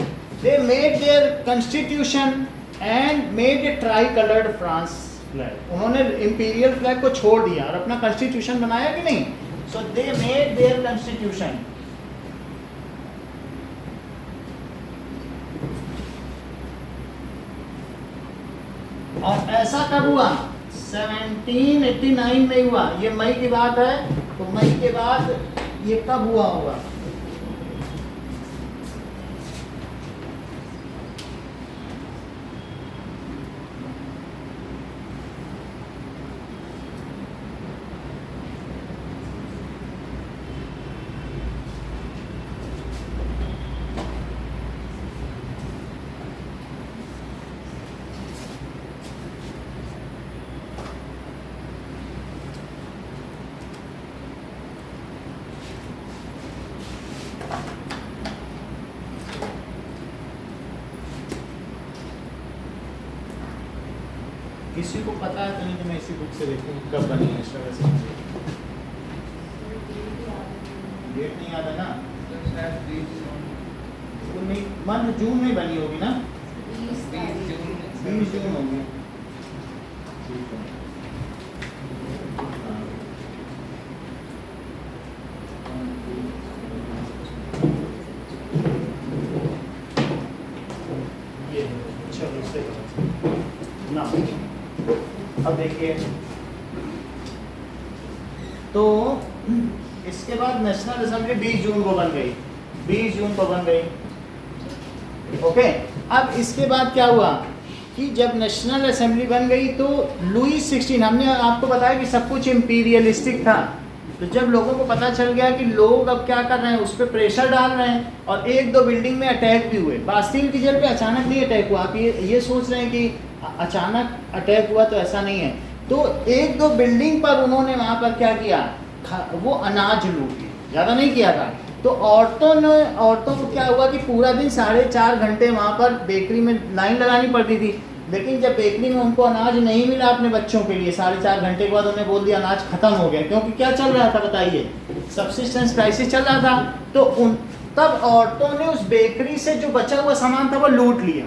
They made their constitution and made a tricoloured France flag. उन्होंने इंपीरियल फ्लैग को छोड़ दिया और अपना कॉन्स्टिट्यूशन बनाया कि नहीं। So they made their constitution. और ऐसा कब हुआ? 1789 में हुआ। ये मई की बात है, तो मई के बाद ये कब हुआ होगा? किसी को पता है तो नहीं, तो मैं इसी बुक से देखूँ कब बनी है नेशनल असेंबली। डेट नहीं याद है ना? तो नहीं, मंथ जून में बनी होगी ना? 20 जून होगी। ये चलो से ना, अब देखिए तो इसके बाद नेशनल असेंबली 20 जून को बन गई। 20 जून को बन गई। ओके, अब इसके बाद क्या हुआ कि जब नेशनल असेंबली बन गई तो लुई 16, हमने आपको बताया कि सब कुछ इंपीरियलिस्टिक था। तो जब लोगों को पता चल गया कि लोग अब क्या कर रहे हैं, उस पर प्रेशर डाल रहे हैं, और एक दो बिल्डिंग में अटैक भी हुए। बास्टील की जेल पे अचानक नहीं अटैक हुआ। आप ये सोच रहे हैं कि अचानक अटैक हुआ, तो ऐसा नहीं है। तो एक दो बिल्डिंग पर उन्होंने वहाँ पर क्या किया, वो अनाज लूट लिया, ज़्यादा नहीं किया था। तो औरतों को क्या हुआ कि पूरा दिन 4.5 घंटे वहाँ पर बेकरी में लाइन लगानी पड़ती थी। लेकिन जब बेकरी में उनको अनाज नहीं मिला अपने बच्चों के लिए, 4.5 घंटे के बाद उन्हें बोल दिया अनाज खत्म हो गया। क्योंकि क्या चल रहा था बताइए, सब्सिस्टेंस क्राइसिस चल रहा था। तो तब औरतों ने उस बेकरी से जो बचा हुआ सामान था वो लूट लिया।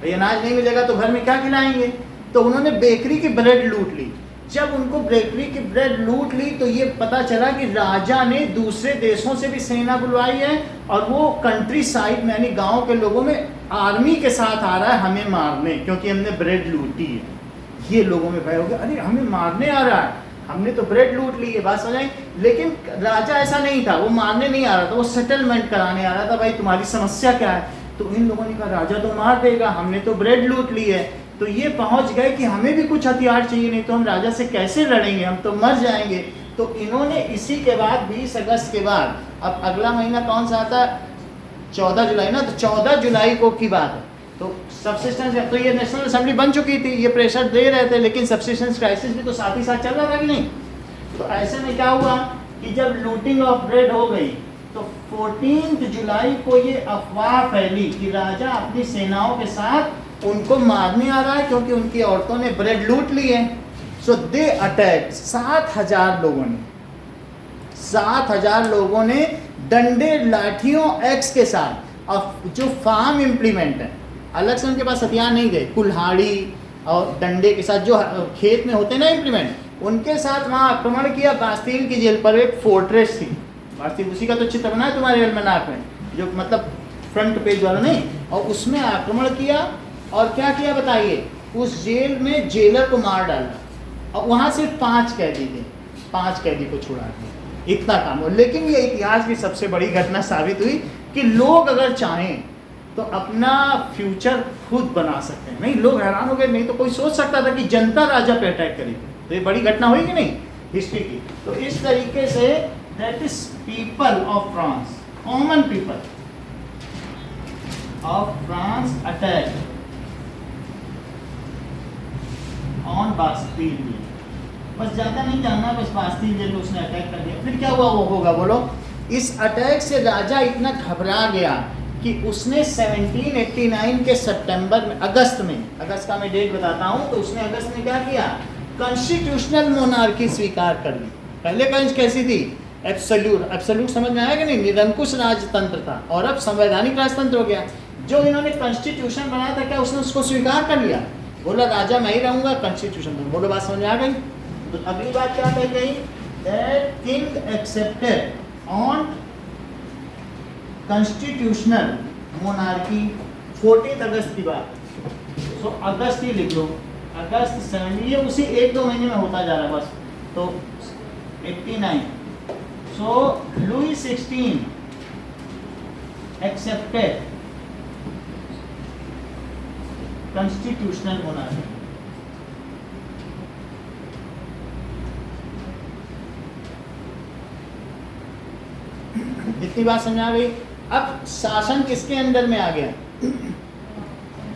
भाई अनाज नहीं मिलेगा तो घर में क्या खिलाएंगे, तो उन्होंने बेकरी की ब्रेड लूट ली। जब उनको बेकरी की ब्रेड लूट ली तो ये पता चला कि राजा ने दूसरे देशों से भी सेना बुलवाई है, और वो कंट्री साइड में यानी गांव के लोगों में आर्मी के साथ आ रहा है हमें मारने, क्योंकि हमने ब्रेड लूटी है। ये लोगों में भय हो गया, अरे हमें मारने आ रहा है, हमने तो ब्रेड लूट ली है, बात समझाई। लेकिन राजा ऐसा नहीं था, वो मारने नहीं आ रहा था, वो सेटलमेंट कराने आ रहा था। भाई तुम्हारी समस्या क्या है? तो इन लोगों ने कहा राजा तो मार देगा, हमने तो ब्रेड लूट ली है। तो ये पहुंच गए कि हमें भी कुछ हथियार चाहिए, नहीं तो हम राजा से कैसे लड़ेंगे, हम तो मर जाएंगे। तो इन्होंने इसी के बाद 20 अगस्त के बाद, अब अगला महीना कौन सा आता है, 14 जुलाई ना, तो 14 जुलाई को की बात है। तो सब्सिस्टेंस, तो ये नेशनल असेंबली बन चुकी थी, ये प्रेशर दे रहे थे, लेकिन सब्सिस्टेंस क्राइसिस भी तो साथ ही साथ चल रहा था कि नहीं। तो ऐसे में क्या हुआ कि जब लूटिंग ऑफ ब्रेड हो गई तो 14 जुलाई को ये अफवाह फैली कि राजा अपनी सेनाओं के साथ उनको मारने आ रहा है, क्योंकि उनकी औरतों ने ब्रेड लूट ली है। सो दे अटैक, 7,000 लोगों ने, 7,000 लोगों ने डंडे लाठियों एक्स के साथ, और जो फार्म इम्प्लीमेंट है, अलग से उनके पास हथियार नहीं थे, कुल्हाड़ी और डंडे के साथ जो खेत में होते ना इम्प्लीमेंट, उनके साथ वहाँ आक्रमण किया। बास्टील की जेल पर एक फोर्ट्रेस थी, बास्टील, उसी का तो चित्र बना है तुम्हारे एल्मेनाक में, जो मतलब फ्रंट पेज वाला नहीं, और उसमें आक्रमण किया। और क्या किया बताइए, उस जेल में जेलर को मार डाला, और वहाँ सिर्फ 5 कैदी थे, 5 कैदी को छुड़ा दिया, इतना काम हो। लेकिन ये इतिहास की सबसे बड़ी घटना साबित हुई कि लोग अगर चाहें तो अपना फ्यूचर खुद बना सकते हैं। नहीं, लोग हैरान हो गए, नहीं तो कोई सोच सकता था कि जनता राजा पे अटैक करेगी। तो ये बड़ी घटना हुई कि नहीं हिस्ट्री की। तो इस तरीके से that is people of France, common people of France attack on Bastille. बस ज़्यादा नहीं जानना, बस बास्टील जेल उसने अटैक कर दिया। फिर क्या हुआ वो होगा बोलो। इस अटैक से राजा इतना घबरा गया कि उसने 1789 के सितंबर में, अगस्त का मैं डेट बताता हूँ, तो उसने अगस्त में क्या किया, कॉन्स्टिट्यूशनल मोनार्की स्वीकार कर ली। पहले कैसी थी, एब्सोल्यूट समझ में आया कि नहीं, निरंकुश राजतंत्र था, और अब संवैधानिक राजतंत्र हो गया। जो इन्होंने कॉन्स्टिट्यूशन बनाया था क्या उसने उसको स्वीकार कर लिया? बोला राजा मैं ही रहूंगा, कॉन्स्टिट्यूशन में। बोलो बात समझ आ गई? तो अगली बात क्या कही गई? That king accepted on constitutional monarchy 14 अगस्त की बात। सो अगस्त ही लिख लो, अगस्त 7, ये उसी 1-2 महीने में होता जा रहा है बस। तो 89। सो लुई 16 एक्सेप्टेड कॉन्स्टिट्यूशनल मोनार्की। इतनी बात समझ आ गई? अब शासन किसके अंदर में आ गया?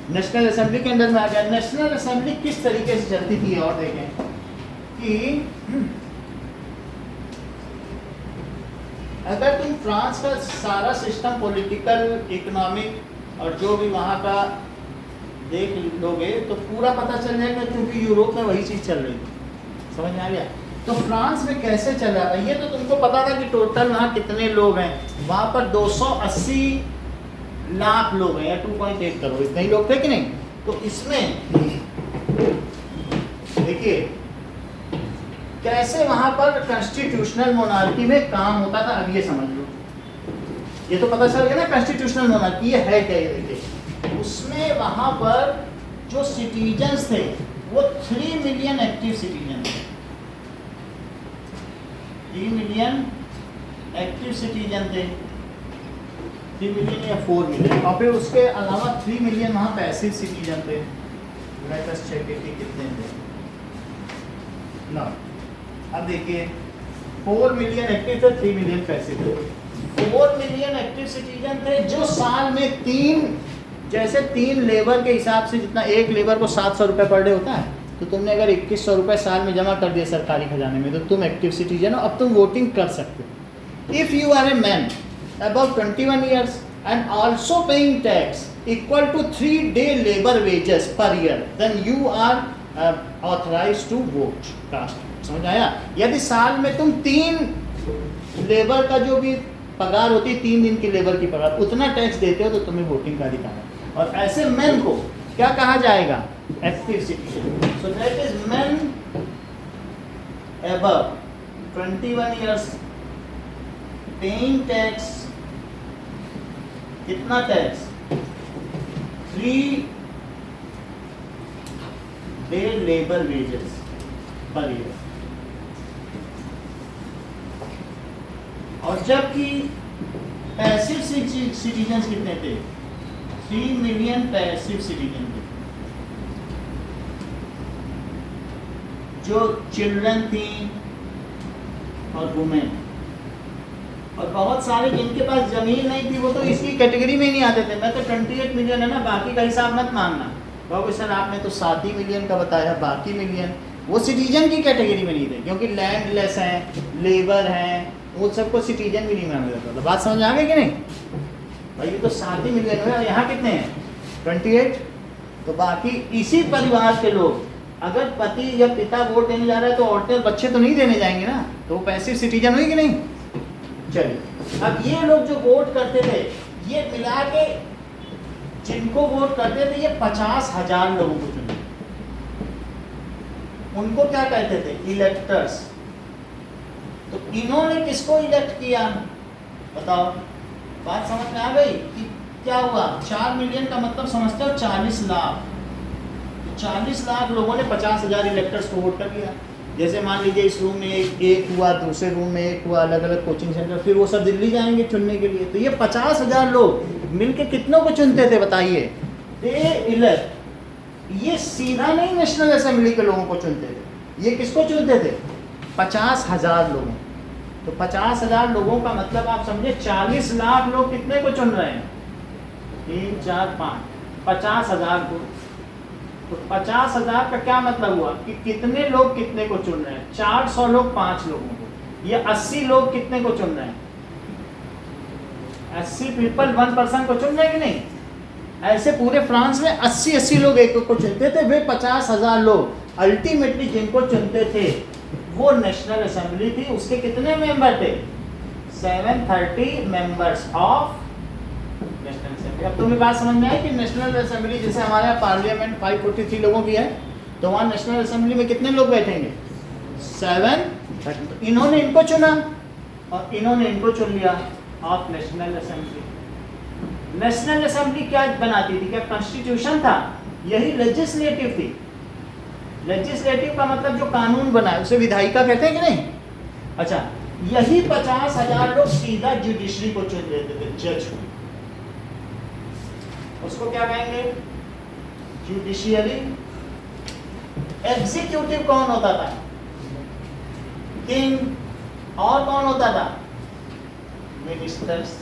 नेशनल असेंबली के अंदर में आ गया। नेशनल असेंबली किस तरीके से चलती थी और देखें कि अगर तुम फ्रांस का सारा सिस्टम पॉलिटिकल, इकोनॉमिक और जो भी वहाँ का देख लोगे तो पूरा पता चल जाएगा, क्योंकि यूरोप में वही चीज़ चल रही थी। समझ में आ गया? तो फ्रांस में कैसे चल रहा है ये तो तुमको पता था कि टोटल वहाँ कितने लोग हैं। वहाँ पर 280 लाख लोग हैं या 2.8 करोड़, इतने ही लोग थे कि नहीं? तो इसमें देखिए कैसे वहाँ पर कॉन्स्टिट्यूशनल मोनार्की में काम होता था। अब ये समझ लो, ये तो पता चल गया ना कॉन्स्टिट्यूशनल मोनार्की ये है क्या। ये देखिए उसमें वहाँ पर जो सिटीजन्स थे वो 3 मिलियन एक्टिव सिटीजन थे। 3 मिलियन एक्टिव सिटीजन थे, 3 मिलियन या 4 मिलियन, और फिर उसके अलावा 3 मिलियन वहाँ पैसिव सिटीजन थे। लेट अस चेक इट कितने थे ना। अब देखिए 4 मिलियन एक्टिव थे, 3 मिलियन पैसिव थे। 4 मिलियन एक्टिव सिटीजन थे जो साल में 3 लेबर के हिसाब से, जितना एक लेबर को 700 रुपये पर डे होता है, तो तुमने अगर 2100 रुपये साल में जमा कर दिया सरकारी खजाने में तो तुम एक्टिव सिटीजन हो। अब तुम वोटिंग कर सकते हो। If you are a man above 21 years and also paying tax equal to 3 day labor wages per year, then you are authorized to vote. समझ आया? यदि साल में तुम 3 लेबर का जो भी पगार होती है, 3 दिन की लेबर की पगार, उतना टैक्स देते हो तो तुम्हें वोटिंग का अधिकार है। और ऐसे मैन को क्या कहा जाएगा? Active citizen. So that is man above 21 years paying tax, कितना tax? 3 day labour wages per year. और जबकि पैसिव सिटीजन कितने थे? 3 मिलियन पैसिव सिटीजन थे, जो चिल्ड्रन थी और वुमेन, और बहुत सारे जिनके पास जमीन नहीं थी वो तो इसकी कैटेगरी में ही नहीं आते थे। मैं तो 28 मिलियन है ना, बाकी का हिसाब मत मांगना। कहोगे सर आपने तो 7 ही मिलियन का बताया, बाकी मिलियन वो सिटीजन की कैटेगरी में नहीं थे, क्योंकि लैंडलेस हैं, लेबर हैं, वो सबको सिटीजन भी नहीं माना जाता था। बात समझ आ गई कि नहीं भाई? ये तो 7 ही मिलियन हुए, यहाँ कितने हैं? 28। तो बाकी इसी परिवार के लोग, अगर पति या पिता वोट देने जा रहा है तो औरतें बच्चे तो नहीं देने जाएंगे ना, तो वो पैसिव सिटीजन हुई कि नहीं? चलिए, अब ये लोग जो वोट करते थे, ये मिला के जिनको वोट करते थे ये 50,000 लोगों को चुने। उनको क्या कहते थे? इलेक्टर्स। तो इन्होंने किसको इलेक्ट किया बताओ? बात समझ में आ गई कि क्या हुआ? 4 मिलियन का मतलब समझते हो 40 लाख। तो 40 लाख लोगों ने 50,000 इलेक्टर्स को वोट कर दिया। जैसे मान लीजिए इस रूम में एक हुआ, दूसरे रूम में एक हुआ, अलग अलग कोचिंग सेंटर, फिर वो सब दिल्ली जाएंगे चुनने के लिए। तो ये 50,000 लोग मिलके कितनों को चुनते थे बताइए? दे इलेक्ट। ये सीधा नहीं नेशनल असेंबली के लोगों को चुनते थे, ये किसको चुनते थे? 50,000 लोगों। तो 50,000 लोगों का मतलब आप समझे 40 लाख लोग कितने को चुन रहे हैं? 3, 4, 5, 50,000 को। तो 50,000 का क्या मतलब हुआ कि कितने लोग कितने को चुन रहे हैं? 400 लोग 5 लोगों को। ये 80 लोग कितने को चुन रहे हैं? 80 पीपल 1 पर्सन को चुन रहे हैं कि नहीं? ऐसे पूरे फ्रांस में 80 लोग एक को चुनते थे। वे 50,000 लोग अल्टीमेटली जिनको चुनते थे वो नेशनल असेंबली थी। उसके कितने मेंबर थे? 730 मेंबर्स ऑफ नेशनल असेंबली। अब तुम्हें बात समझ में आई कि नेशनल असेंबली जैसे हमारे यहाँ पार्लियामेंट 543 लोगों की है, तो वहाँ नेशनल असेंबली में कितने लोग बैठेंगे? 7। इन्होंने इनको चुना और इन्होंने इनको चुन लिया of national assembly. National assembly क्या बनाती थी? क्या कॉन्स्टिट्यूशन था? यही लेजिस्लेटिव थी। लेजिस्लेटिव का मतलब जो कानून बनाए उसे विधायिका कहते हैं कि नहीं? अच्छा, यही 50,000 लोग सीधा जुडिशरी को चुन लेते थे, जज को। उसको क्या कहेंगे? जुडिशियरी। एग्जीक्यूटिव कौन होता था? किंग। और कौन होता था? मिनिस्टर्स।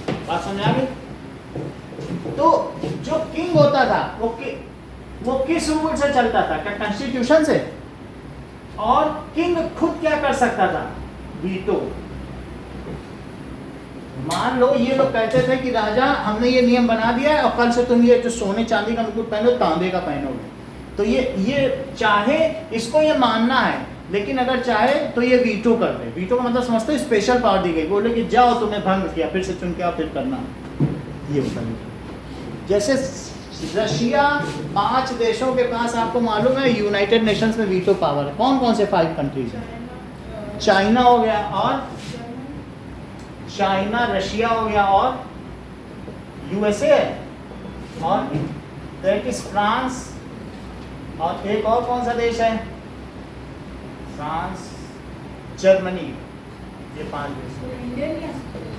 बात समझ आ गई? तो जो किंग होता था वो किस रूल से चलता था? क्या कॉन्स्टिट्यूशन से? और किंग खुद क्या कर सकता था? वीटो। मान लो ये लोग कहते थे कि राजा हमने ये नियम बना दिया है और कल से तुम ये जो सोने चांदी का मुकुट पहनो तांबे का पहनोगे, तो ये चाहे इसको ये मानना है, लेकिन अगर चाहे तो ये वीटो कर दे। वीटो का मतलब समझते हो? स्पेशल पावर दी गई, बोले कि जाओ तुमने भंग किया, फिर से चुन के आओ, फिर करना। ये होता है। जैसे रशिया 5 देशों के पास, आपको मालूम है यूनाइटेड नेशंस में वीटो पावर है। कौन कौन से 5 कंट्रीज हैं? चाइना हो गया, और चाइना, रशिया हो गया, और यूएसए है, और दैट इज फ्रांस, और एक और कौन सा देश है? France, Germany. ये 5 देश।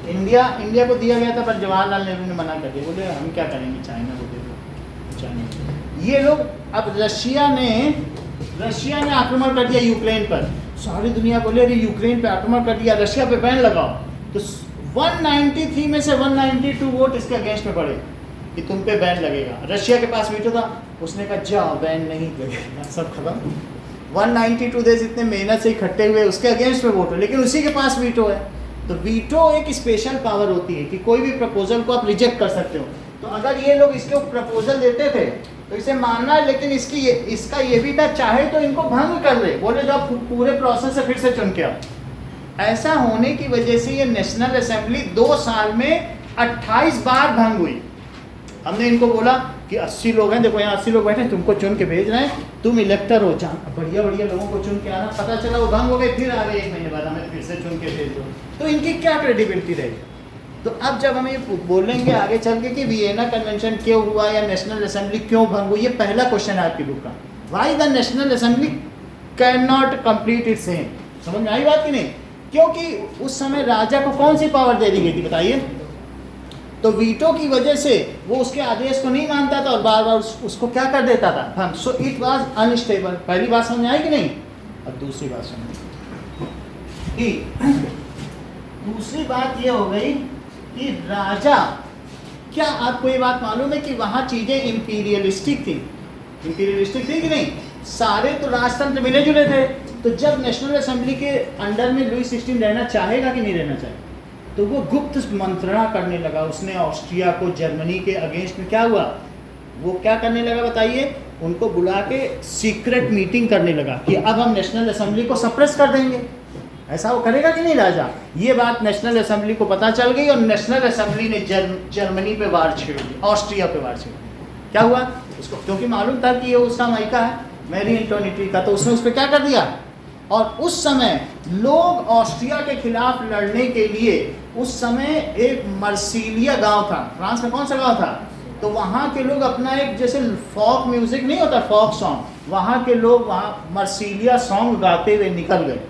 इंडिया को दिया गया था, पर जवाहरलाल नेहरू ने मना कर दिया, बोले हम क्या करेंगे, चाइना को दे दो। चाइना, ये लोग। अब रशिया ने आक्रमण कर दिया यूक्रेन पर। सारी दुनिया बोले अरे यूक्रेन पे आक्रमण कर दिया, रशिया पे बैन लगाओ। तो 193 में से 192 वोट इसके अगेंस्ट में पड़े कि तुम पे बैन लगेगा। रशिया के पास वीटो था, उसने कहा जाओ बैन नहीं लगेगा, सब खत्म। 192 देश इतने मेहनत से इकट्ठे हुए, उसके अगेंस्ट में वोट हो, लेकिन उसी के पास वीटो है। तो वीटो एक स्पेशल पावर होती है कि कोई भी प्रपोजल को आप रिजेक्ट कर सकते हो। तो अगर ये लोग इसके प्रपोजल देते थे तो इसे मानना है, लेकिन इसका ये भी था, चाहे तो इनको भंग कर दे, बोले जब पूरे प्रोसेस से फिर से चुन के आओ। ऐसा होने की वजह से ये नेशनल असेंबली 2 साल में 28 बार भंग हुई। हमने इनको बोला कि 80 लोग हैं, देखो यहाँ 80 लोग बैठे, तुमको चुन के भेज रहे हैं, तुम इलेक्टर हो, बढ़िया बढ़िया लोगों को चुन के आना। पता चला वो भंग हो गए, फिर आ गए 1 महीने बाद, हमें फिर से चुन के भेज दो। तो इनकी क्या क्रेडिबिलिटी रहेगी? तो अब जब हम ये बोलेंगे आगे चल के कि वियना कन्वेंशन क्यों हुआ या नेशनल असेंबली क्यों भंग हुई, ये पहला क्वेश्चन है आपकी बुक का। Why the national assembly can not complete its aim. समझ में आई बात कि नहीं? क्योंकि उस समय राजा को कौन सी पावर दे दी गई थी बताइए? तो वीटो की वजह से वो उसके आदेश को नहीं मानता था और बार बार उसको क्या कर देता था? So it was unstable. पहली बात समझ आई कि नहीं? अब दूसरी बात समझ। दूसरी बात ये हो गई कि राजा, क्या आपको ये बात मालूम है कि वहाँ चीज़ें इंपीरियलिस्टिक थी? इंपीरियलिस्टिक थी कि नहीं? सारे तो राजतंत्र मिले जुले थे। तो जब नेशनल असेंबली के अंडर में लुई 16 रहना चाहेगा कि नहीं रहना चाहेगा? तो वो गुप्त मंत्रणा करने लगा। उसने ऑस्ट्रिया को, जर्मनी के अगेंस्ट में क्या हुआ, वो क्या करने लगा बताइए? उनको बुला के सीक्रेट मीटिंग करने लगा कि अब हम नेशनल असेंबली को सप्रेस कर देंगे। ऐसा वो करेगा कि नहीं राजा? ये बात नेशनल असेंबली को पता चल गई और नेशनल असेंबली ने जर्मनी पे वार छेड़ दी, ऑस्ट्रिया पे वार छेड़ दी। क्या हुआ उसको? क्योंकि मालूम था कि ये उसका मायका है, मैरी एंटोनिटी का, तो उसने उस पर क्या कर दिया। और उस समय लोग ऑस्ट्रिया के खिलाफ लड़ने के लिए, उस समय एक मर्सिलिया गांव था, फ्रांस में कौन सा गांव था? तो वहाँ के लोग अपना एक जैसे फोक म्यूजिक नहीं होता, फोक सॉन्ग, वहाँ के लोग वहाँ मर्सिलिया सॉन्ग गाते हुए निकल गए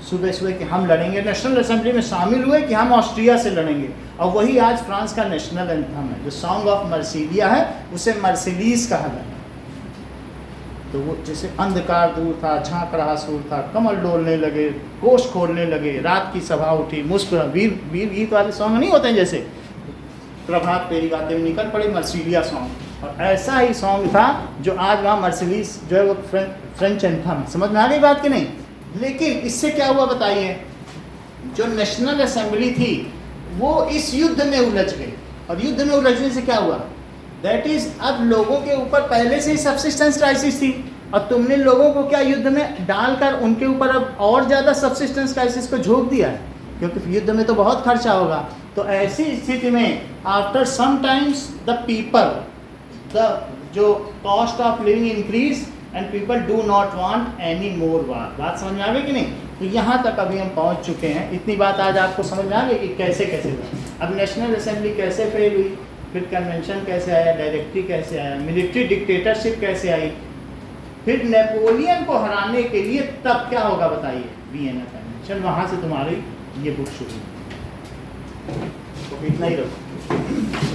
सुबह सुबह कि हम लड़ेंगे। नेशनल असेंबली में शामिल हुए कि हम ऑस्ट्रिया से लड़ेंगे। और वही आज फ्रांस का नेशनल एंथम है, जो सॉन्ग ऑफ मर्सिलिया है, उसे मर्सिलीज कहा गया। तो वो जैसे अंधकार दूर था, झांक रहा सूर था, कमल डोलने लगे, कोष खोलने लगे, रात की सभा उठी, मुस्कुरा, वीर गीत वाले सॉन्ग नहीं होते हैं जैसे, प्रभात फेरी गाते हुए निकल पड़े, मर्सिलिया सॉन्ग। और ऐसा ही सॉन्ग था जो आज वहाँ मर्सिलीज जो है वो फ्रेंच एंथम है। समझ में आ गई बात कि नहीं? लेकिन इससे क्या हुआ बताइए? जो नेशनल असेंबली थी वो इस युद्ध में उलझ गई। और युद्ध में उलझने से क्या हुआ? दैट इज, अब लोगों के ऊपर पहले से ही सब्सिस्टेंस क्राइसिस थी और तुमने लोगों को क्या युद्ध में डालकर उनके ऊपर अब और ज़्यादा सब्सिस्टेंस क्राइसिस को झोंक दिया है, क्योंकि युद्ध में तो बहुत खर्चा होगा। तो तो ऐसी स्थिति में after some times the people, the जो cost of living increase and people do not want any more war. बात समझ में आ गई कि नहीं? तो यहाँ तक अभी हम पहुँच चुके हैं। इतनी बात आज आपको समझ में आ गई कि कैसे कैसे हुआ। अब नेशनल असेंबली कैसे फेल हुई, फिर कन्वेंशन कैसे आया, डायरेक्टरी कैसे आया, मिलिट्री डिक्टेटरशिप कैसे आई, फिर नेपोलियन को हराने के लिए तब क्या होगा बताइए, वियना कन्वेंशन। वहाँ से तुम्हारी ये बुक शुरू। तो इतना ही रखो।